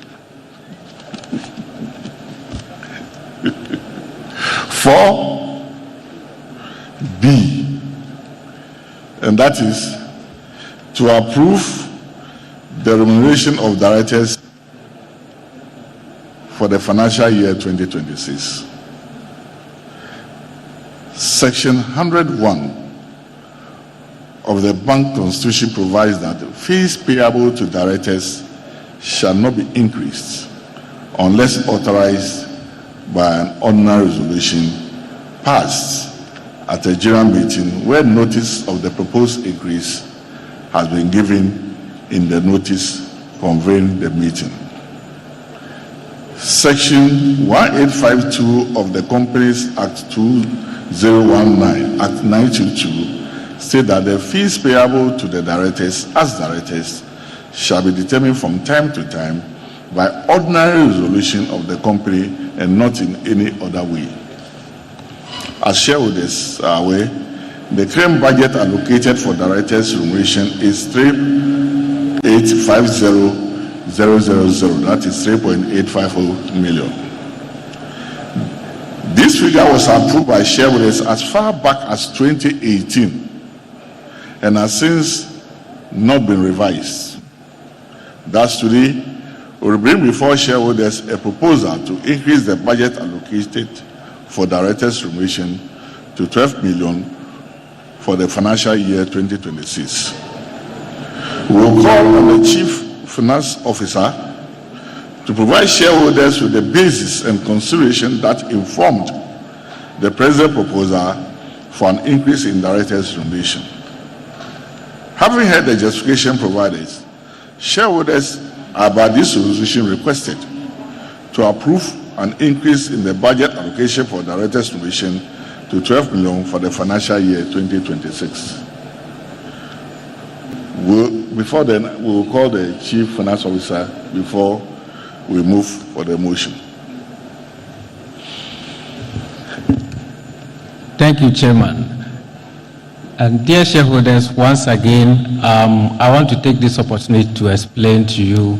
C: 4. B, and that is to approve the remuneration of directors for the financial year 2026. Section 101 of the Bank Constitution provides that fees payable to directors shall not be increased unless authorized by an ordinary resolution passed at a general meeting where notice of the proposed increase has been given in the notice convening the meeting. Section 1852 of the Companies Act 2019, Act 922, state that the fees payable to the directors as directors shall be determined from time to time by ordinary resolution of the company and not in any other way. As shareholders are aware, the current budget allocated for directors' remuneration is 3,850,000, that is 3.850 million. This figure was approved by shareholders as far back as 2018 and has since not been revised. Thus today, we will bring before shareholders a proposal to increase the budget allocated for directors' remuneration to 12 million for the financial year 2026. We will call on the Chief Finance Officer to provide shareholders with the basis and consideration that informed the present proposal for an increase in directors' remuneration. Having heard the justification provided, shareholders are by this resolution requested to approve an increase in the budget allocation for directors' remuneration to 12 million for the financial year 2026. Before then, we will call the Chief Finance Officer before we move for the motion.
S: Thank you, Chairman. And dear shareholders, once again, I want to take this opportunity to explain to you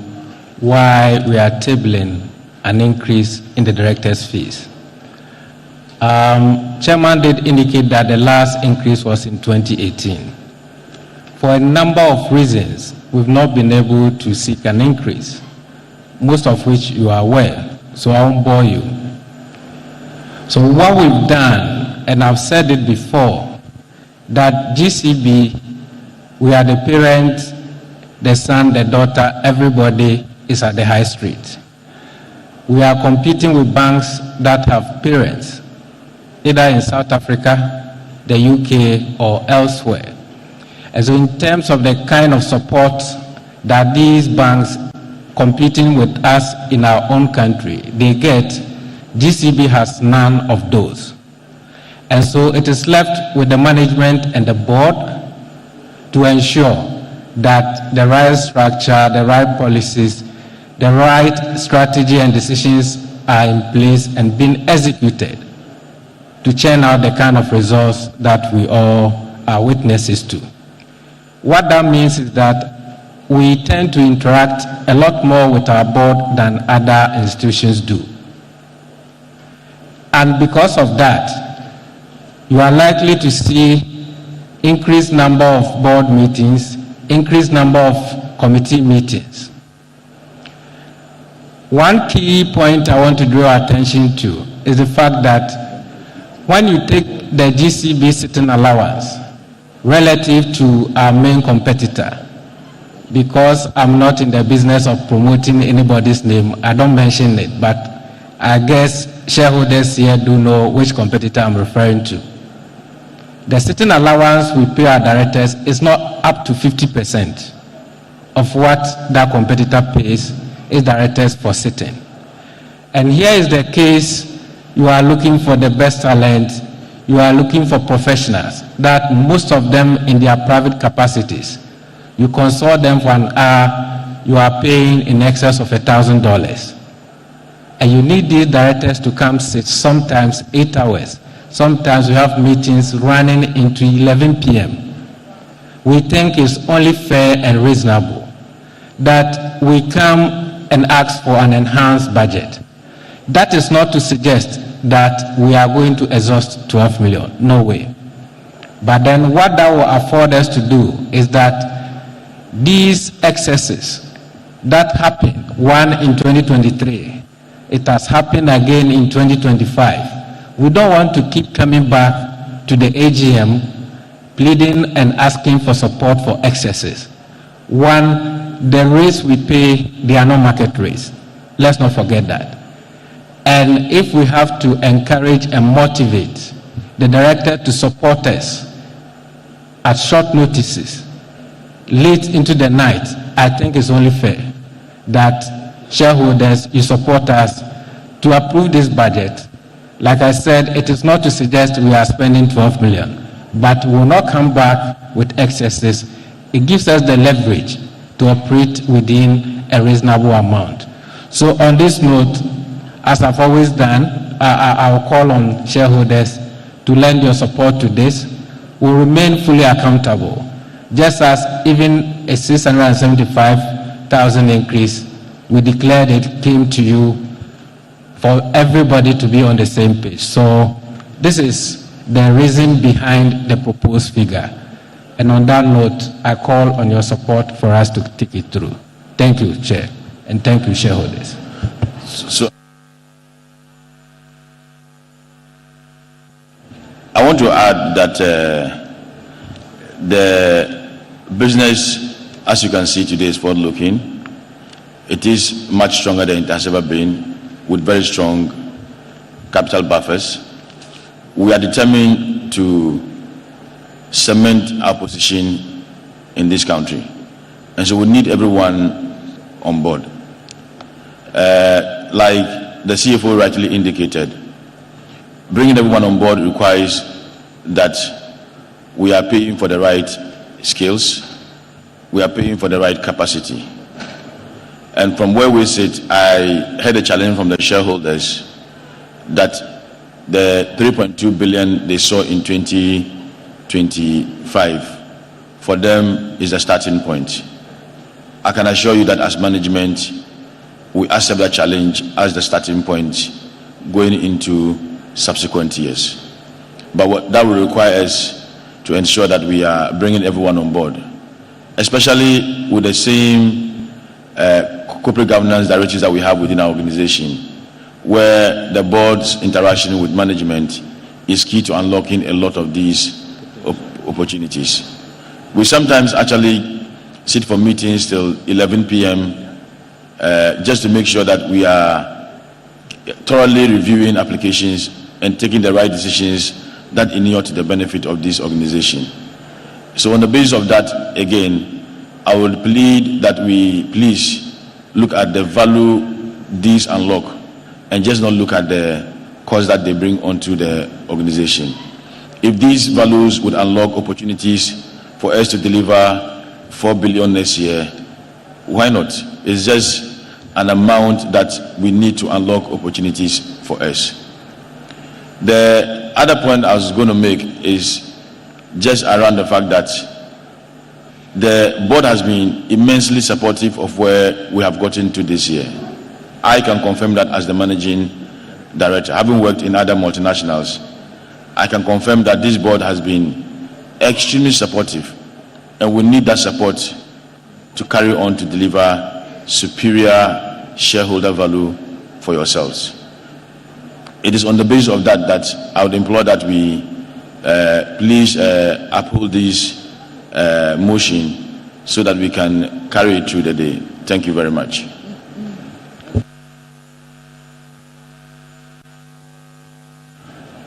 S: why we are tabling an increase in the directors' fees. Chairman did indicate that the last increase was in 2018. For a number of reasons, we've not been able to seek an increase, most of which you are aware, so I won't bore you. So what we've done, and I've said it before, that GCB, we are the parent, the son, the daughter, everybody is at the high street. We are competing with banks that have parents, either in South Africa, the UK, or elsewhere. And so in terms of the kind of support that these banks competing with us in our own country, they get, GCB has none of those. And so it is left with the management and the board to ensure that the right structure, the right policies, the right strategy and decisions are in place and being executed to churn out the kind of results that we all are witnesses to. What that means is that we tend to interact a lot more with our board than other institutions do. And because of that, you are likely to see increased number of board meetings, increased number of committee meetings. One key point I want to draw attention to is the fact that when you take the GCB sitting allowance relative to our main competitor, because I'm not in the business of promoting anybody's name, I don't mention it, but I guess shareholders here do know which competitor I'm referring to. The sitting allowance we pay our directors is not up to 50% of what that competitor pays its directors for sitting. And here is the case: you are looking for the best talent, you are looking for professionals, that most of them in their private capacities, you consult them for an hour, you are paying in excess of $1,000. And you need these directors to come sit sometimes 8 hours. Sometimes we have meetings running into 11 p.m. We think it's only fair and reasonable that we come and ask for an enhanced budget. That is not to suggest that we are going to exhaust 12 million. No way. But then what that will afford us to do is that these excesses that happened, one in 2023, it has happened again in 2025. We don't want to keep coming back to the AGM pleading and asking for support for excesses. One, the rates we pay, they are not market rates. Let's not forget that. And if we have to encourage and motivate the director to support us at short notices, late into the night, I think it's only fair that shareholders, you support us to approve this budget. Like I said, it is not to suggest we are spending 12 million, but we will not come back with excesses. It gives us the leverage to operate within a reasonable amount. So on this note, as I've always done, I'll call on shareholders to lend your support to this. We'll remain fully accountable, just as even a 675,000 increase, we declared it came to you for everybody to be on the same page. So this is the reason behind the proposed figure. And on that note, I call on your support for us to take it through. Thank you, Chair, and thank you, shareholders.
N: So I want to add that the business, as you can see today, is forward-looking. It is much stronger than it has ever been, with very strong capital buffers. We are determined to cement our position in this country, and so we need everyone on board. Like the CFO rightly indicated, bringing everyone on board requires that we are paying for the right skills, we are paying for the right capacity. And from where we sit, I heard a challenge from the shareholders that the 3.2 billion they saw in 2025, for them is a starting point. I can assure you that as management, we accept that challenge as the starting point going into subsequent years. But what that will require us to ensure that we are bringing everyone on board, especially with the same corporate governance directives that we have within our organization, where the board's interaction with management is key to unlocking a lot of these opportunities. We sometimes actually sit for meetings till 11 p.m. Just to make sure that we are thoroughly reviewing applications and taking the right decisions that inure to the benefit of this organization. So on the basis of that, again, I would plead that we please look at the value these unlock and just not look at the cost that they bring onto the organization. If these values would unlock opportunities for us to deliver 4 billion next year, why not? It's just an amount that we need to unlock opportunities for us. The other point I was going to make is just around the fact that the board has been immensely supportive of where we have gotten to this year. I can confirm that as the managing director, having worked in other multinationals, I can confirm that this board has been extremely supportive, and we need that support to carry on to deliver superior shareholder value for yourselves. It is on the basis of that that I would implore that we please uphold this motion so that we can carry it through the day. Thank you very much.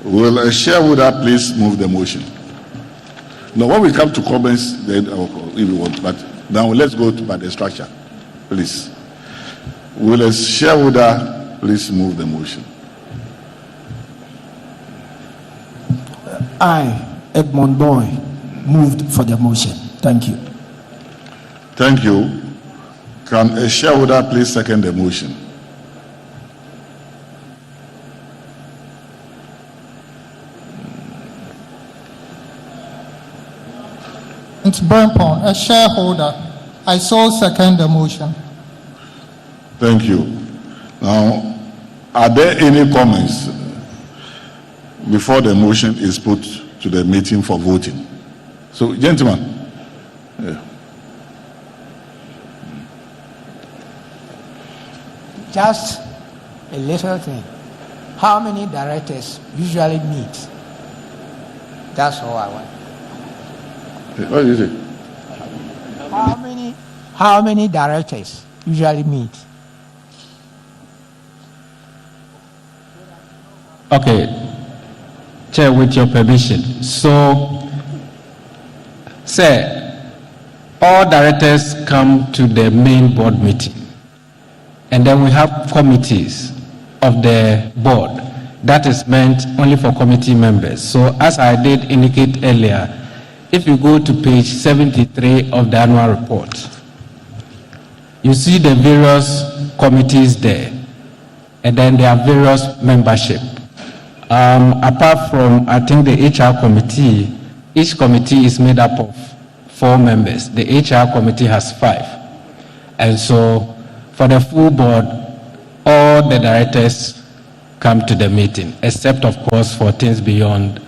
C: Will a shareholder please move the motion? Now, when we come to comments, then if you want, but now let's go by the structure, please. Will a shareholder please move the motion?
A: I, Edmond Boy, moved for the motion. Thank you.
C: Thank you. Can a shareholder please second the motion?
M: It's Brempon, a shareholder. I so second the motion.
C: Thank you. Now, are there any comments before the motion is put to the meeting for voting. So, gentlemen. Yeah.
A: Just a little thing. How many directors usually meet? That's all I want.
C: What is it?
A: How many directors usually meet?
S: Okay, Chair, with your permission. So, sir, all directors come to the main board meeting, and then we have committees of the board. That is meant only for committee members. So, as I did indicate earlier, if you go to page 73 of the annual report, you see the various committees there, and then there are various membership. Apart from, I think, the HR committee, each committee is made up of 4 members. The HR committee has 5. And so, for the full board, all the directors come to the meeting, except, of course, for things beyond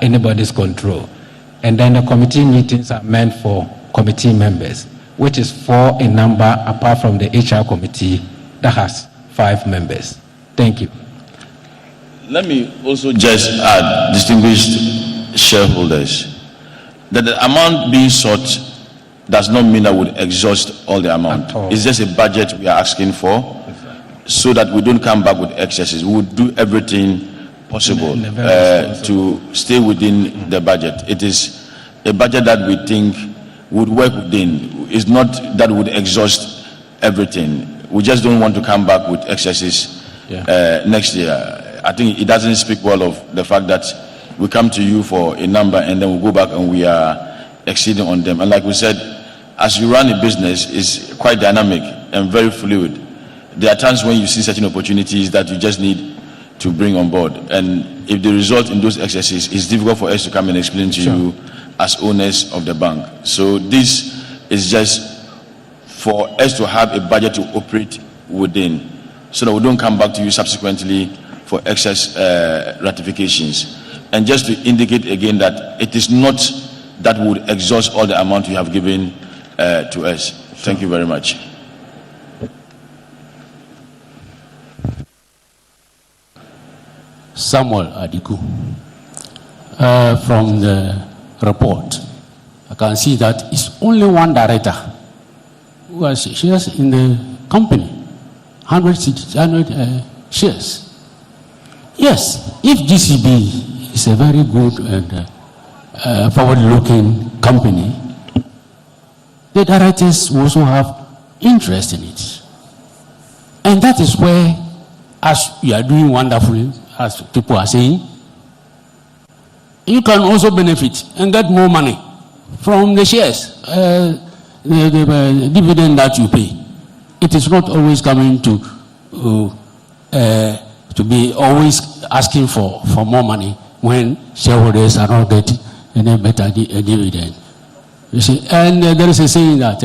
S: anybody's control. And then the committee meetings are meant for committee members, which is 4 in number, apart from the HR committee that has 5 members. Thank you.
N: Let me also just add, distinguished shareholders, that the amount being sought does not mean that we would exhaust all the amount. It's just a budget we are asking for, so that we don't come back with excesses. We would do everything possible to stay within the budget. It is a budget that we think would work within. It's not that we would exhaust everything. We just don't want to come back with excesses next year. I think it doesn't speak well of the fact that we come to you for a number and then we go back and we are exceeding on them. And like we said, as you run a business, it's quite dynamic and very fluid. There are times when you see certain opportunities that you just need to bring on board. And if they result in those excesses, it's difficult for us to come and explain to you as owners of the bank. So this is just for us to have a budget to operate within, so that we don't come back to you subsequently for excess ratifications. And just to indicate again that it is not that we would exhaust all the amount you have given to us. Thank you very much.
U: Samuel Adiku, from the report, I can see that it's only one director who has shares in the company, 100 shares. Yes, if GCB is a very good and forward-looking company, the directors also have interest in it. And that is where, as you are doing wonderfully, as people are saying, you can also benefit and get more money from the shares, the dividend that you pay. It is not always coming to be always asking for more money when shareholders are not getting any better dividend. You see, and there is a saying that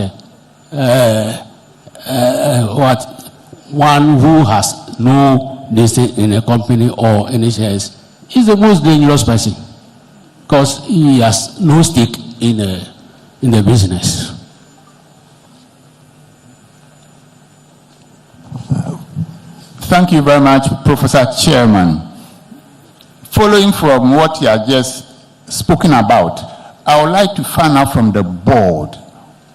U: one who has no listing in a company or any shares is the most dangerous person, because he has no stake in the business.
G: Thank you very much, Professor Chairman. Following from what you have just spoken about, I would like to find out from the board,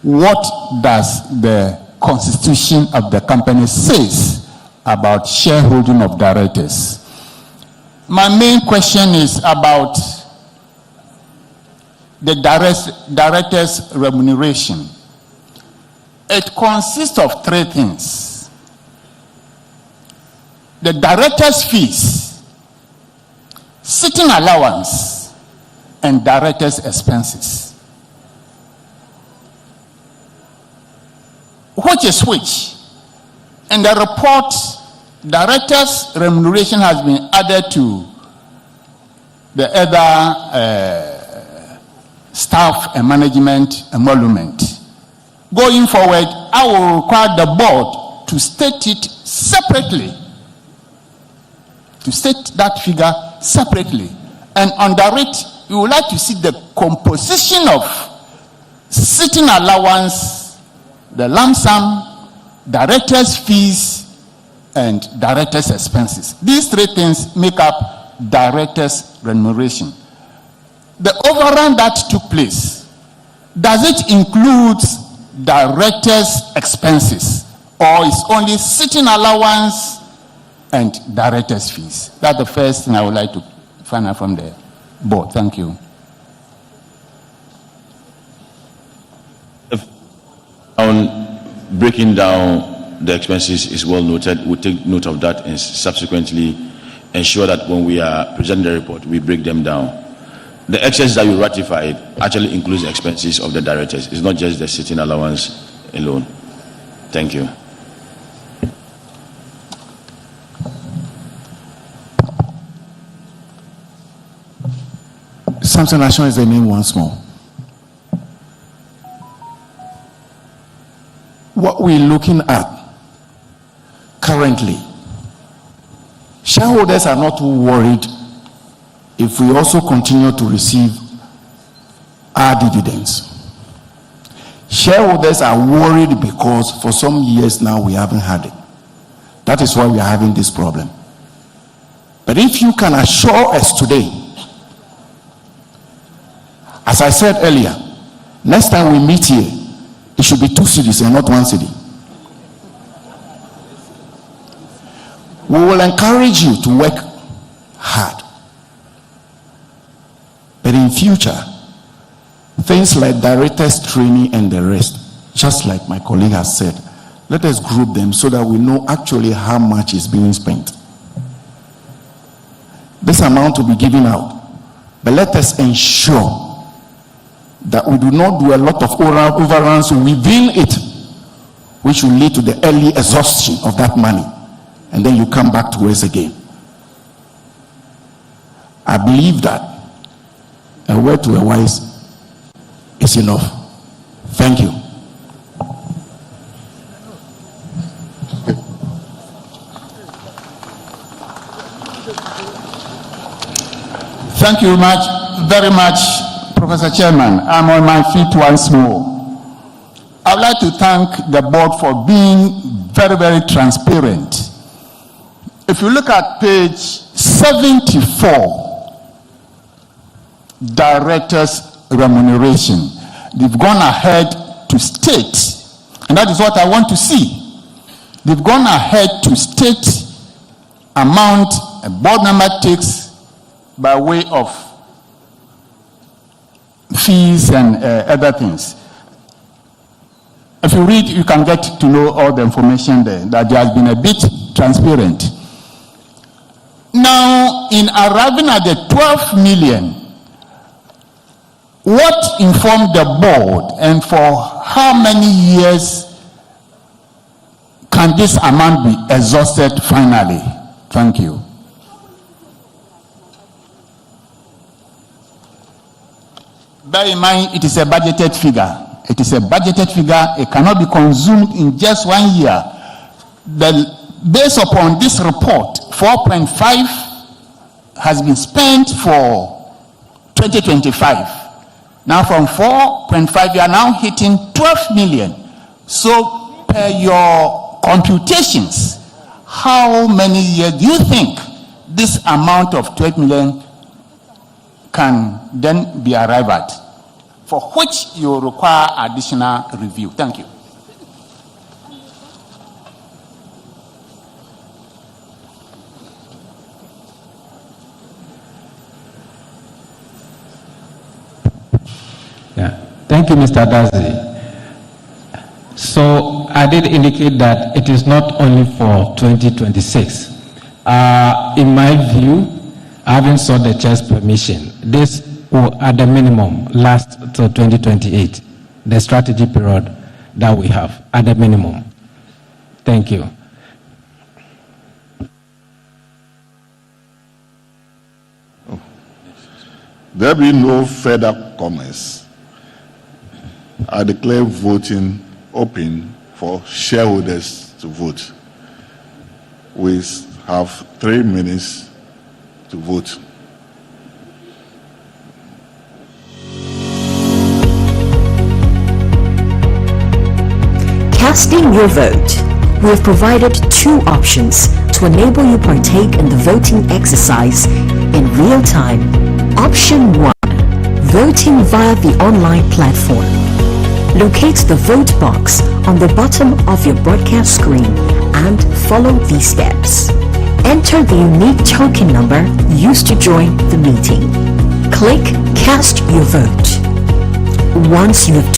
G: what does the constitution of the company says about shareholding of directors? My main question is about the director's remuneration. It consists of 3 things. The director's fees, sitting allowance, and director's expenses. Which is which? In the report, director's remuneration has been added to the other staff and management emolument. Going forward, I will require the board to state it separately, to state that figure separately, and under it we would like to see the composition of sitting allowance, the lump sum, director's fees, and director's expenses. These three things make up director's remuneration. The overrun that took place, does it include director's expenses, or is only sitting allowance and director's fees? That's the first thing I would like to find out from the board. Thank you.
N: On breaking down the expenses is well noted. We'll take note of that and subsequently ensure that when we are presenting the report, we break them down. The excess that you ratified actually includes the expenses of the directors. It's not just the sitting allowance alone. Thank you.
B: Samson Ashon is the name once more. What we're looking at currently, shareholders are not too worried if we also continue to receive our dividends. Shareholders are worried because for some years now we haven't had it. That is why we are having this problem. But if you can assure us today, as I said earlier, next time we meet here, it should be 2 cities and not 1 city. We will encourage you to work hard. But in future, things like directors training and the rest, just like my colleague has said, let us group them so that we know actually how much is being spent. This amount will be given out, but let us ensure that we do not do a lot of overruns within it, which will lead to the early exhaustion of that money, and then you come back to us again. I believe that a word to a wise is enough. Thank you.
G: Thank you very much, Professor Chairman. I'm on my feet once more. I would like to thank the board for being very, very transparent. If you look at page 74, director's remuneration, they've gone ahead to state, and that is what I want to see. They've gone ahead to state amount a board member takes by way of fees and other things. If you read, you can get to know all the information there, that there has been a bit transparent. Now, in arriving at the 12 million, what informed the board, and for how many years can this amount be exhausted finally? Thank you. Bear in mind, it is a budgeted figure. It is a budgeted figure. It cannot be consumed in just 1 year. Based upon this report, 4.5 has been spent for 2025. Now from 4.5, you are now hitting 12 million. So per your computations, how many years do you think this amount of 12 million can then be arrived at, for which you require additional review? Thank you.
S: Thank you, Mr. Dazi. So I did indicate that it is not only for 2026. In my view, I haven't sought the chair's permission. This will, at the minimum, last till 2028, the strategy period that we have, at the minimum. Thank you.
C: There be no further comments. I declare voting open for shareholders to vote. We have 3 minutes to vote.
O: Casting your vote. We have provided two options to enable you partake in the voting exercise in real time. Option 1. Voting via the online platform. Locate the vote box on the bottom of your broadcast screen and follow these steps. Enter the unique token number used to join the meeting. Click Cast Your Vote. Once you have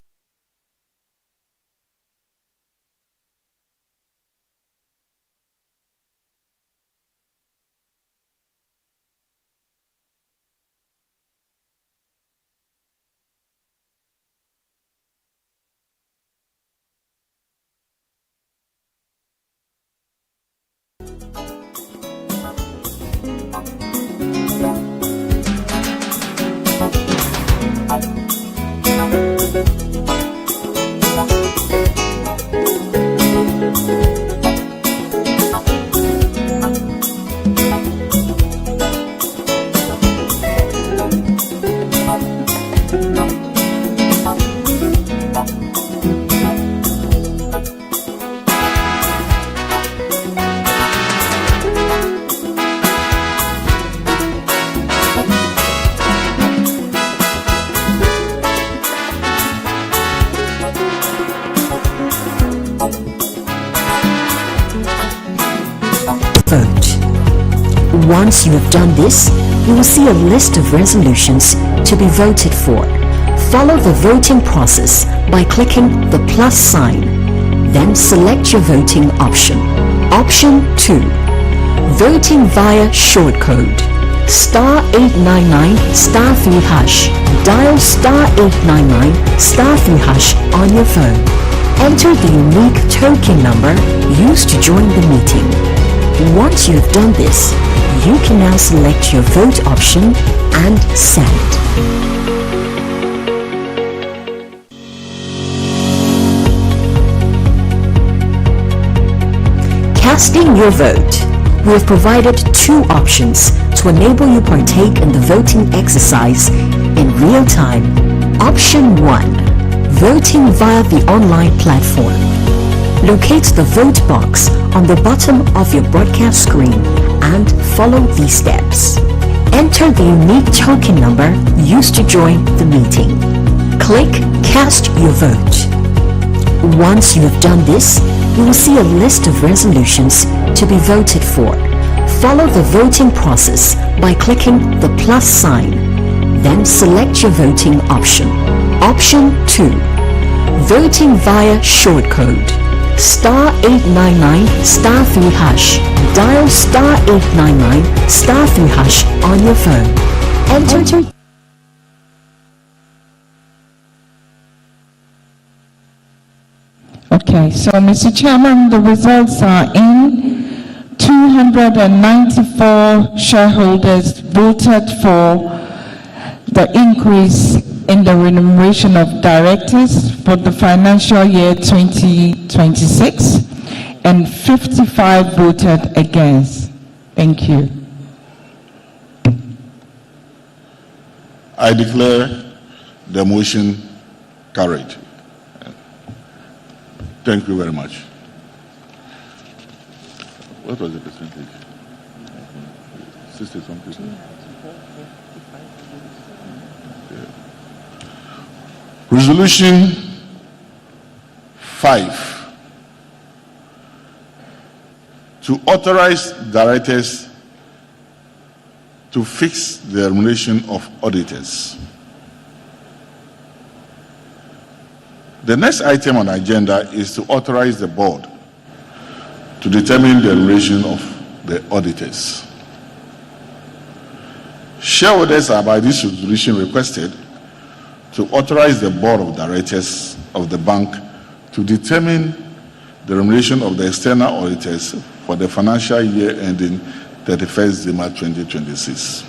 O: Once you have done this, you will see a list of resolutions to be voted for. Follow the voting process by clicking the plus sign. Then select your voting option. Option 2. Voting via shortcode. Star 899 star 3 hash. Dial star 899 star 3 hash on your phone. Enter the unique token number used to join the meeting. Once you have done this, you can now select your vote option and send. Casting your vote. We have provided two options to enable you partake in the voting exercise in real time. Option 1. Voting via the online platform. Locate the vote box on the bottom of your broadcast screen and follow these steps. Enter the unique token number used to join the meeting. Click Cast Your Vote. Once you have done this, you will see a list of resolutions to be voted for. Follow the voting process by clicking the plus sign. Then select your voting option. Option 2. Voting via shortcode. Star 899 star 3 hash. Dial star 899 star 3 hash on your phone. Enter.
D: Okay, so Mr. Chairman, the results are in. 294 shareholders voted for the increase in the remuneration of directors for the financial year 2026 and 55 voted against. Thank you.
C: I declare the motion carried. Thank you very much. What was the percentage? 60-something. Resolution 5 to authorize directors to fix the remuneration of auditors. The next item on the agenda is to authorize the board to determine the remuneration of the auditors. Shareholders are by this resolution requested to authorize the board of directors of the bank to determine the remuneration of the external auditors for the financial year ending 31st December 2026.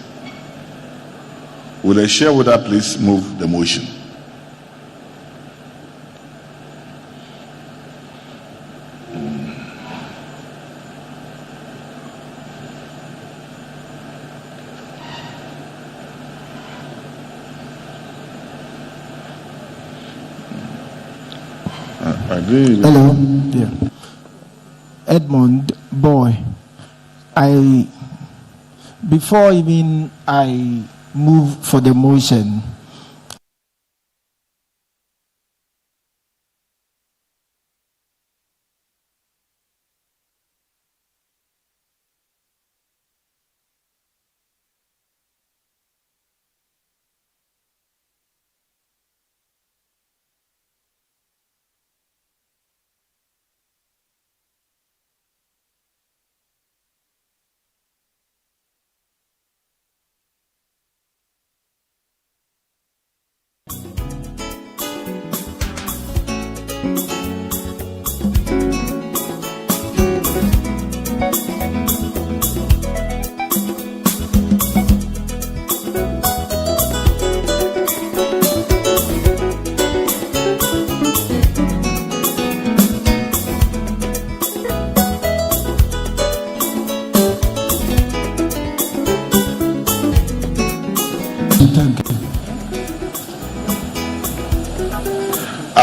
C: Will the shareholder please move the motion?
B: Hello. Yeah. Edmund, boy, before even I move for the motion,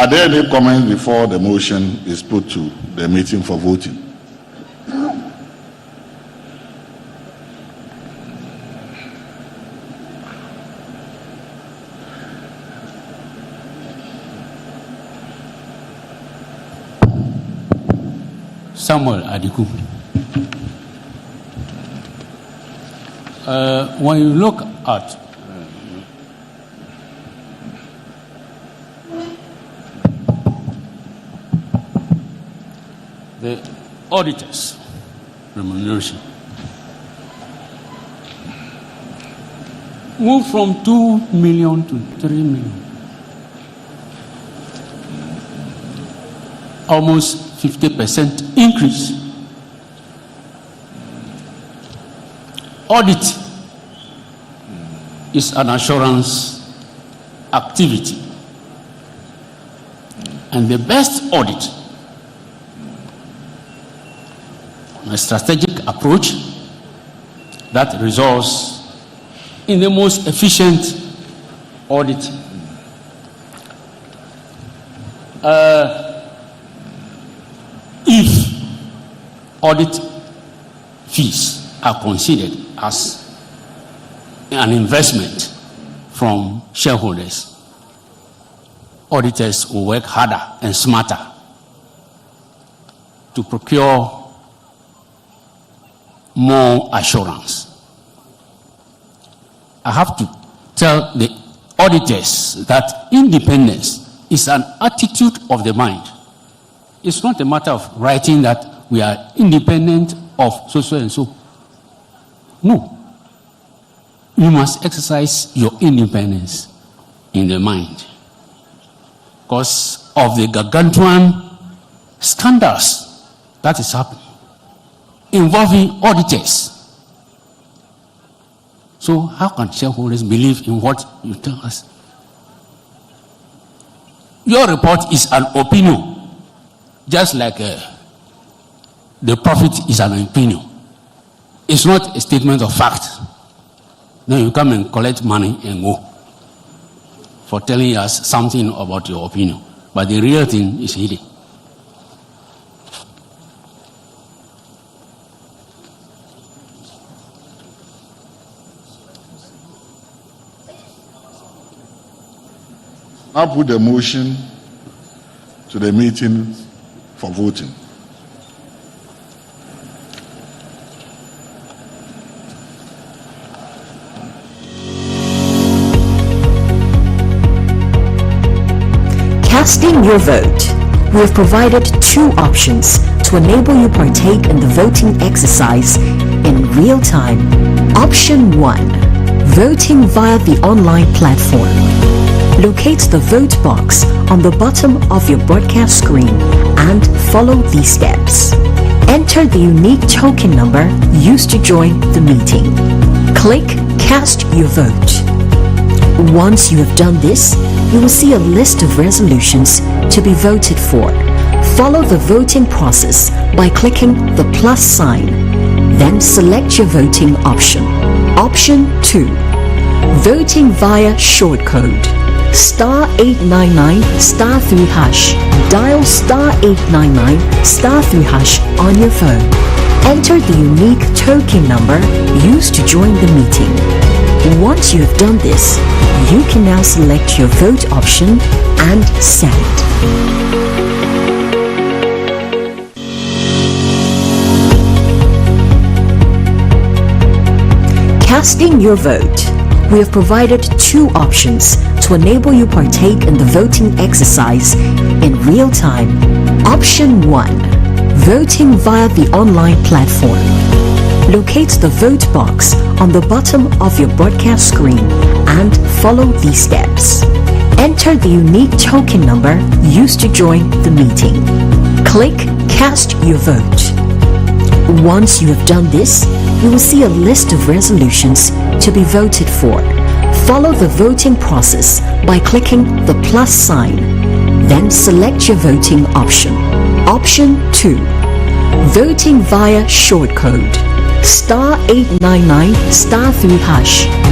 C: Are there any comments before the motion is put to the meeting for voting?
U: Samuel Adiku. When you look at the auditors' remuneration, move from 2 million to 3 million, almost 50% increase. Audit is an assurance activity, and the best audit, a strategic approach that results in the most efficient audit. If audit fees are considered as an investment from shareholders, auditors will work harder and smarter to procure more assurance. I have to tell the auditors that independence is an attitude of the mind. It's not a matter of writing that we are independent of so and so. No. You must exercise your independence in the mind because of the gargantuan scandals that is happening involving auditors. So how can shareholders believe in what you tell us? Your report is an opinion, just like the profit is an opinion. It's not a statement of fact. Then you come and collect money and go for telling us something about your opinion. But the real thing is hidden.
C: Now put the motion to the meeting for voting.
O: Casting your vote. We have provided two options to enable you partake in the voting exercise in real time. Option 1. Voting via the online platform. Locate the vote box on the bottom of your broadcast screen and follow these steps. Enter the unique token number used to join the meeting. Click Cast Your Vote. Once you have done this, you will see a list of resolutions to be voted for. Follow the voting process by clicking the plus sign. Then select your voting option. Option 2. Voting via shortcode. star 899 star 3 hash. Dial star 899 star 3 hash on your phone. Enter the unique token number used to join the meeting. Once you have done this, you can now select your vote option and send. Casting your vote. We have provided two options to enable you partake in the voting exercise in real time. Option 1. Voting via the online platform. Locate the vote box on the bottom of your broadcast screen and follow these steps. Enter the unique token number used to join the meeting. Click Cast Your Vote. Once you have done this, you will see a list of resolutions to be voted for. Follow the voting process by clicking the plus sign. Then select your voting option. Option 2. Voting via shortcode. Star 899 star 3 hash.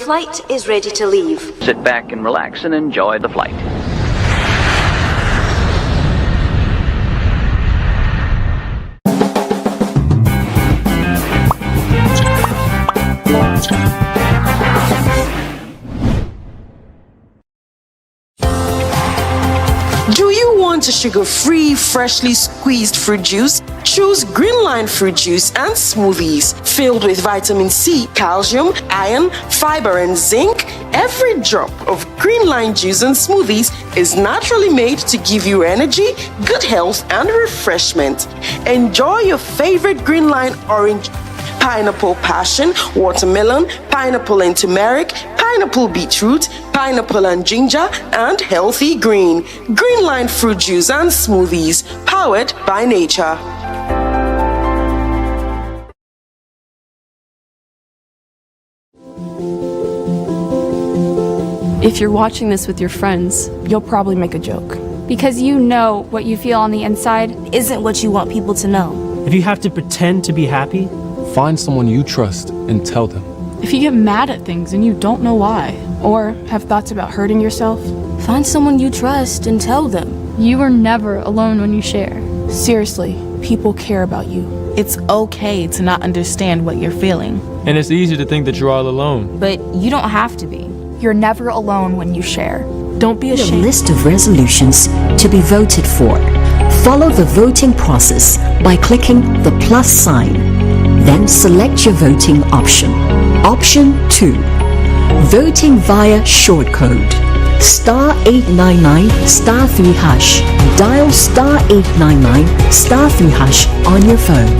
J: flight is ready to leave.
L: Sit back and relax and enjoy the flight.
V: Do you want a sugar-free, freshly squeezed fruit juice? Choose Greenline fruit juice and smoothies filled with vitamin C, calcium, iron, fiber, and zinc. Every drop of Greenline juice and smoothies is naturally made to give you energy, good health, and refreshment. Enjoy your favorite Greenline orange, pineapple passion, watermelon, pineapple and turmeric, pineapple beetroot, pineapple and ginger, and healthy green. Greenline fruit juice and smoothies, powered by nature.
W: If you're watching this with your friends, you'll probably make a joke. Because you know what you feel on the inside isn't what you want people to know.
X: If you have to pretend to be happy, find someone you trust and tell them.
W: If you get mad at things and you don't know why, or have thoughts about hurting yourself,
J: Find someone you trust and tell them.
W: You are never alone when you share. Seriously, people care about you.
Y: It's okay to not understand what you're feeling.
X: And it's easy to think that you're all alone.
Y: But you don't have to be.
W: You're never alone when you share. Don't be
O: A
W: ashamed.
O: list of resolutions to be voted for. Follow the voting process by clicking the plus sign. Then select your voting option. Option 2. Voting via shortcode. *899 *3#. Dial *899 *3# on your phone.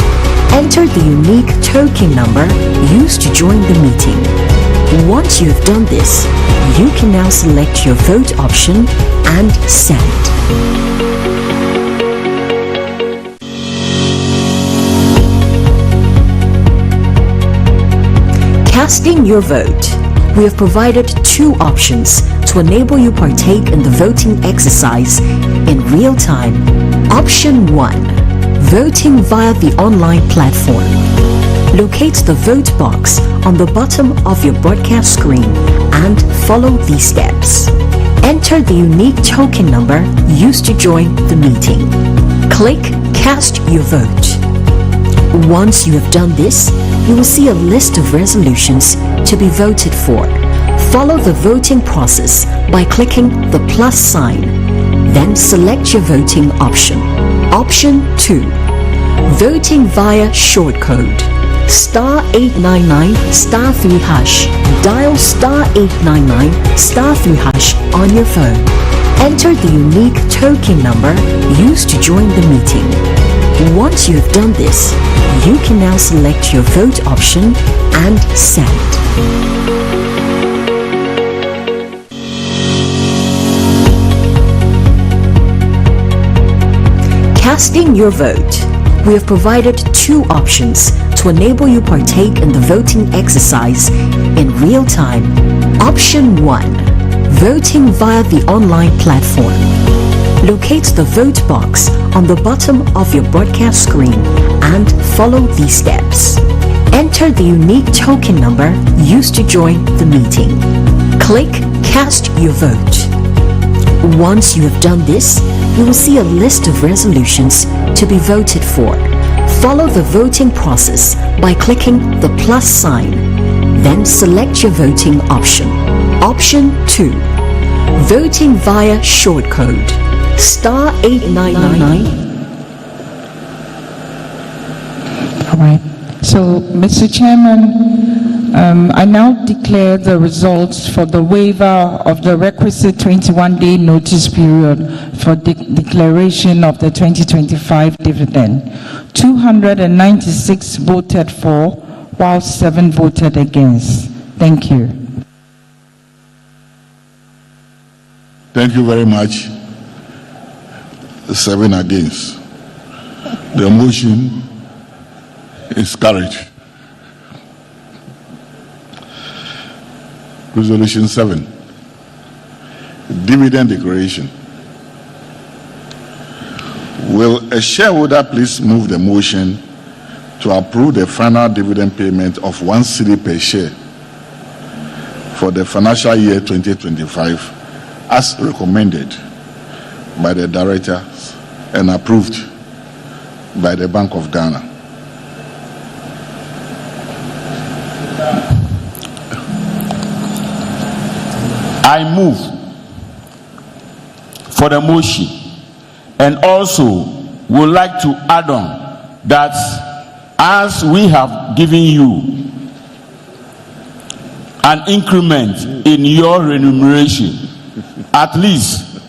O: Enter the unique token number used to join the meeting. Once you've done this, you can now select your vote option and send. Casting your vote. We have provided two options to enable you partake in the voting exercise in real time. Option 1. Voting via the online platform. Locate the vote box on the bottom of your broadcast screen and follow these steps. Enter the unique token number used to join the meeting. Click Cast Your Vote. Once you have done this, you will see a list of resolutions to be voted for. Follow the voting process by clicking the plus sign. Then select your voting option. Option 2. Voting via shortcode. *899 *3#. Dial *899 *3# on your phone. Enter the unique token number used to join the meeting. Once you have done this, you can now select your vote option and send. Casting your vote. We have provided two options to enable you partake in the voting exercise in real time. Option 1. Voting via the online platform. Locate the vote box on the bottom of your broadcast screen and follow these steps. Enter the unique token number used to join the meeting. Click Cast Your Vote. Once you have done this, you will see a list of resolutions to be voted for. Follow the voting process by clicking the plus sign. Then select your voting option. Option 2. Voting via shortcode. *899.
D: All right. So, Mr. Chairman, I now declare the results for the waiver of the requisite 21-day notice period for declaration of the 2025 dividend. 296 voted for, while 7 voted against. Thank you.
C: Thank you very much. 7 against. The motion is carried. Resolution 7. Dividend declaration. Will a shareholder please move the motion to approve the final dividend payment of 1 cedi per share for the financial year 2025 as recommended by the directors and approved by the Bank of Ghana.
B: I move for the motion, and also would like to add on that as we have given you an increment in your remuneration, at least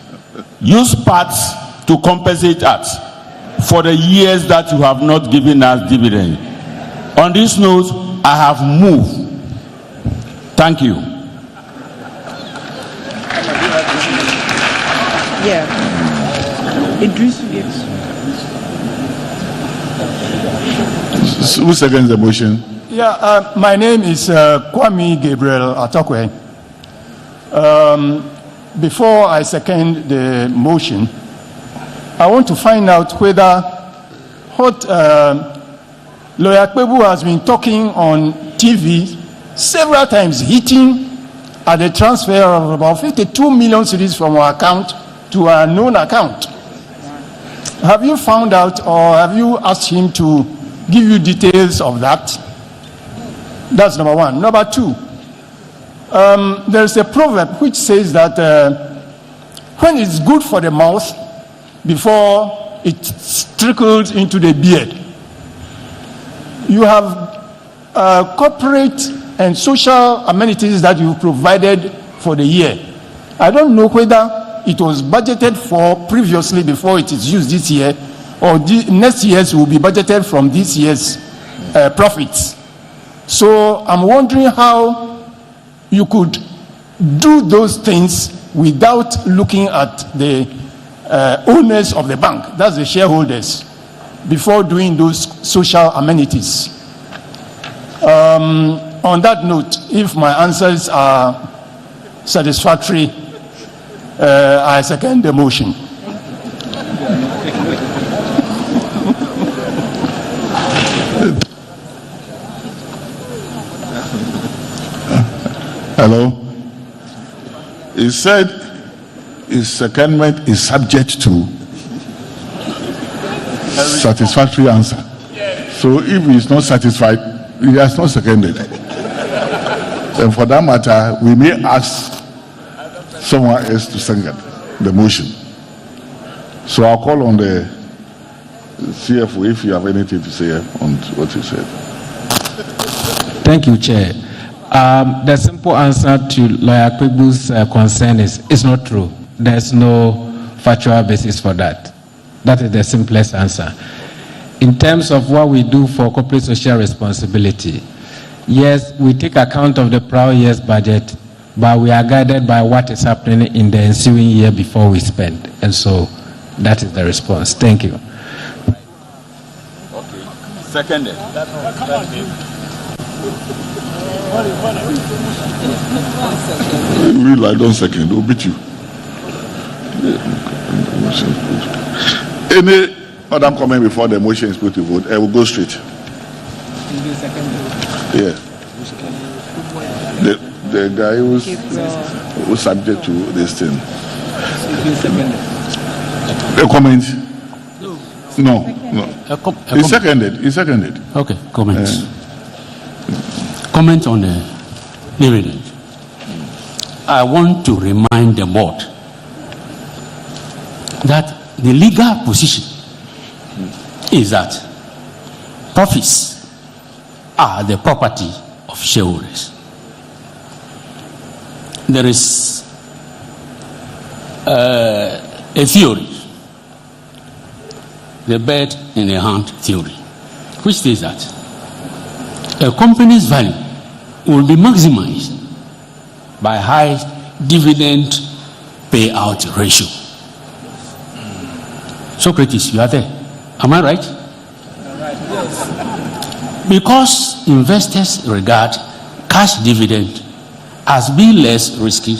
B: use parts to compensate us for the years that you have not given us dividend. On this note, I have moved. Thank you.
E: Yeah. Idris, yes.
C: Who seconds the motion?
H: Yeah, my name is Kwame Gabriel Atokwe. Before I second the motion, I want to find out whether what Lawyer Kpebu has been talking on TV several times, hitting at the transfer of about 52 million cedis from our account to our known account. Have you found out, or have you asked him to give you details of that? That's number one. Number two, there's a proverb which says that when it's good for the mouth, before it trickles into the beard. You have corporate and social amenities that you provided for the year. I don't know whether it was budgeted for previously before it is used this year, or next year's will be budgeted from this year's profits. So I'm wondering how you could do those things without looking at the owners of the bank, that's the shareholders, before doing those social amenities. On that note, if my answers are satisfactory, I second the motion.
C: Hello? He said his secondment is subject to satisfactory answer. So if he is not satisfied, he has not seconded. And for that matter, we may ask someone else to second the motion. So I'll call on the CFO if you have anything to say on what he said.
S: Thank you, Chair. The simple answer to Lawyer Kpebu's concern is it's not true. There's no factual basis for that. That is the simplest answer. In terms of what we do for corporate social responsibility, yes, we take account of the prior year's budget, but we are guided by what is happening in the ensuing year before we spend. And so that is the response. Thank you.
B: Okay. Seconded.
C: Real, I don't second, we'll beat you. Any other comment before the motion is put to vote? I will go straight. Yeah. The guy who's subject to this thing. A comment? No. He seconded.
U: Okay, comments. Comment on the dividend. I want to remind the board that the legal position is that profits are the property of shareholders. There is a theory, the bird in the hand theory, which says that a company's value will be maximized by high dividend payout ratio. Socrates, you are there. Am I right? Because investors regard cash dividend as being less risky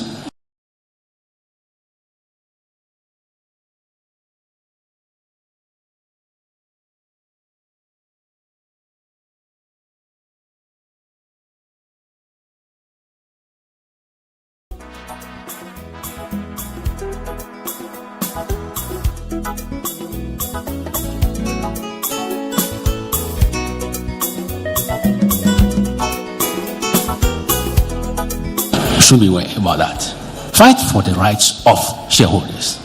U: should be worried about that. Fight for the rights of shareholders.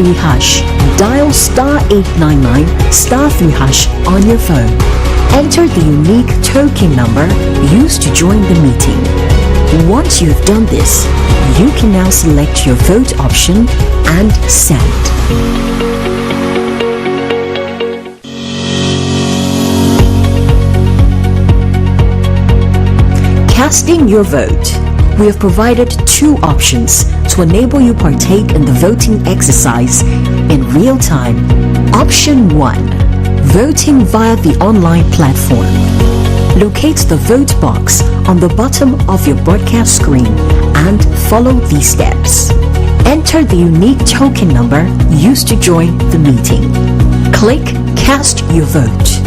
O: *3#, dial *899 *3# on your phone. Enter the unique token number used to join the meeting. Once you have done this, you can now select your vote option and send. Casting your vote. We have provided two options to enable you partake in the voting exercise in real time. Option 1. Voting via the online platform. Locate the vote box on the bottom of your broadcast screen and follow these steps. Enter the unique token number used to join the meeting. Click Cast Your Vote.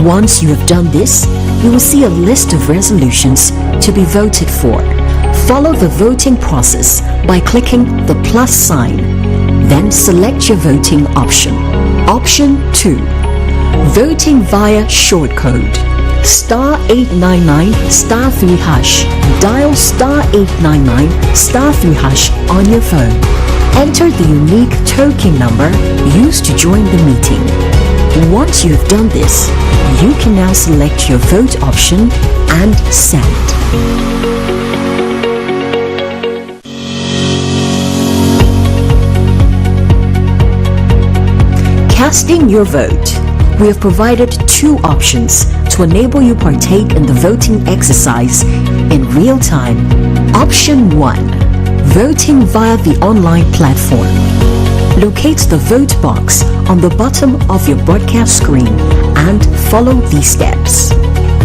O: Once you have done this, you will see a list of resolutions to be voted for. Follow the voting process by clicking the plus sign. Then select your voting option. Option 2. Voting via shortcode. *899 *3#. Dial *899 *3# on your phone. Enter the unique token number used to join the meeting. Once you have done this, you can now select your vote option and send. Casting your vote. We have provided two options to enable you partake in the voting exercise in real time. Option 1. Voting via the online platform. Locate the vote box on the bottom of your broadcast screen and follow these steps.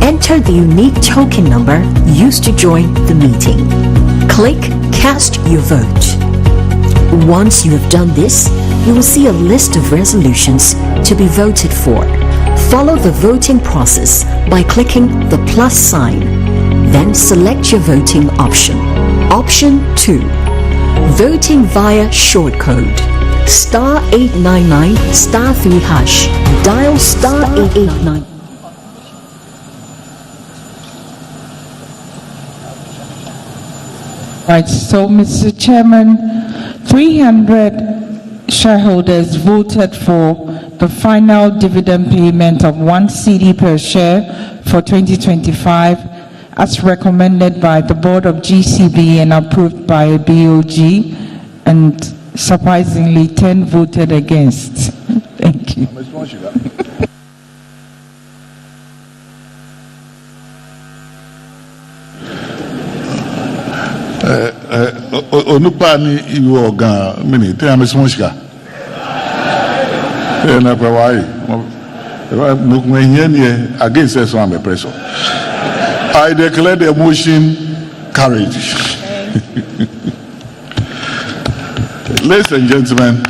O: Enter the unique token number used to join the meeting. Click Cast Your Vote. Once you have done this, you will see a list of resolutions to be voted for. Follow the voting process by clicking the plus sign. Then select your voting option. Option 2. Voting via shortcode. *899 *3#. Dial *889.
D: Right, so Mr. Chairman, 300 shareholders voted for the final dividend payment of 1 CD per share for 2025 as recommended by the board of GCB and approved by BOG, and surprisingly 10 voted against. Thank you.
C: Onupani iwo organ mini te am smonshika na prawai no here against us on the pressure. I declare the motion carried. Ladies and gentlemen,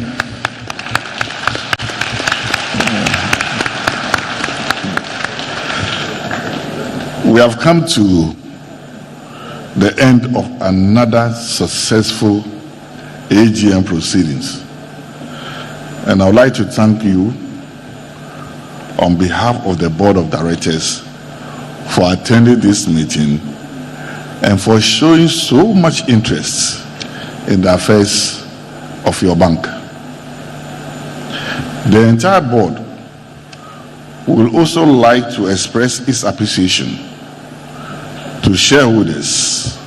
C: we have come to the end of another successful AGM proceedings, and I would like to thank you on behalf of the board of directors for attending this meeting and for showing so much interest in the affairs of your bank. The entire board will also like to express its appreciation to shareholders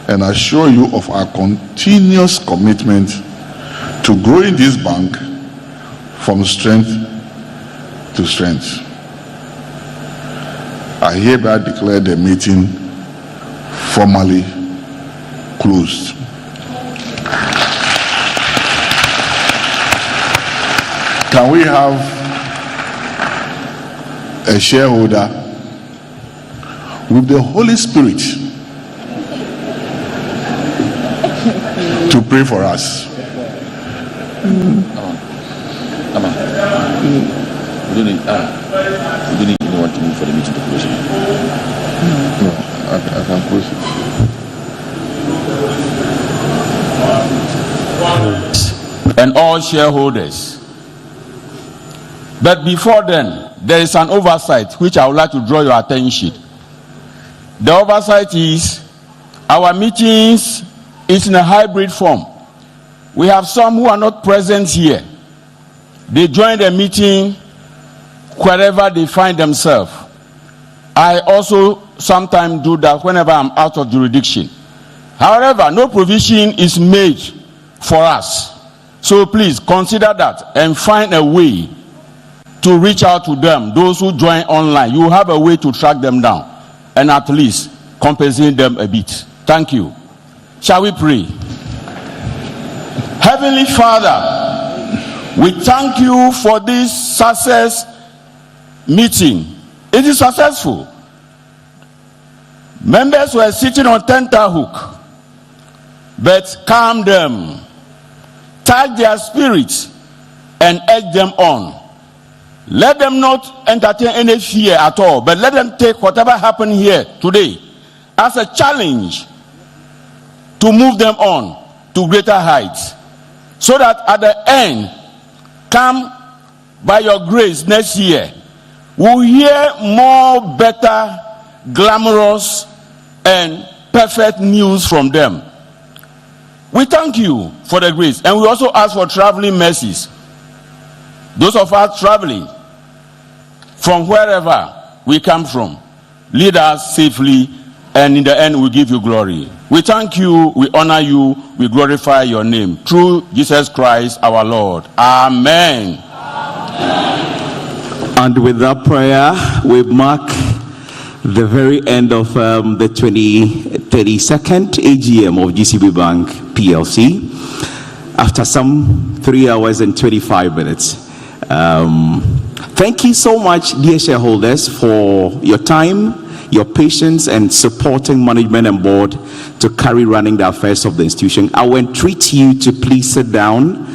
C: and assure you of our continuous commitment to growing this bank from strength to strength. I hereby declare the meeting formally closed. Can we have a shareholder with the Holy Spirit to pray for us?
N: We don't need anyone to move for the meeting to close.
C: No, I can close it.
Q: And all shareholders. But before then, there is an oversight which I would like to draw your attention. The oversight is our meetings is in a hybrid form. We have some who are not present here. They join the meeting wherever they find themselves. I also sometimes do that whenever I'm out of jurisdiction. However, no provision is made for us. So please consider that and find a way to reach out to them. Those who join online, you have a way to track them down and at least compensate them a bit. Thank you. Shall we pray? Heavenly Father, we thank you for this success meeting. It is successful. Members were sitting on tenterhook, but calm them, touch their spirits, and urge them on. Let them not entertain any fear at all, but let them take whatever happened here today as a challenge to move them on to greater heights, so that at the end, come by your grace next year, we'll hear more better, glamorous, and perfect news from them. We thank you for the grace, and we also ask for traveling mercies. Those of us traveling from wherever we come from, lead us safely, and in the end we give you glory. We thank you, we honor you, we glorify your name through Jesus Christ our Lord. Amen.
I: And with that prayer, we mark the very end of the 32nd AGM of GCB Bank PLC after some 3 hours and 25 minutes. Thank you so much, dear shareholders, for your time, your patience and supporting management and board to carry running the affairs of the institution. I will entreat you to please sit down.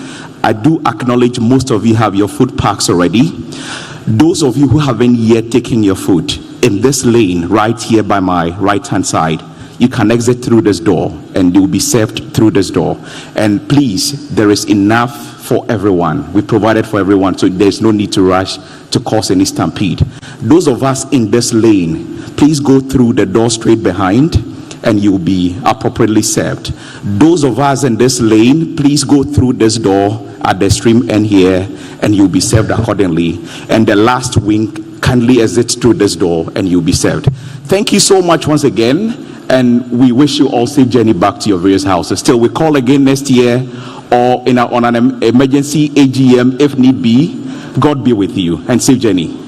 I: I do acknowledge most of you have your food packs already. Those of you who haven't yet taken your food, in this lane right here by my right hand side, you can exit through this door and you will be served through this door. And please, there is enough for everyone. We provided for everyone, so there's no need to rush to cause any stampede. Those of us in this lane, please go through the door straight behind and you'll be appropriately served. Those of us in this lane, please go through this door at the extreme end here and you'll be served accordingly. And the last wing, kindly exit through this door and you'll be served. Thank you so much once again, and we wish you all safe journey back to your various houses. Till we call again next year or on an emergency AGM if need be. God be with you and safe journey.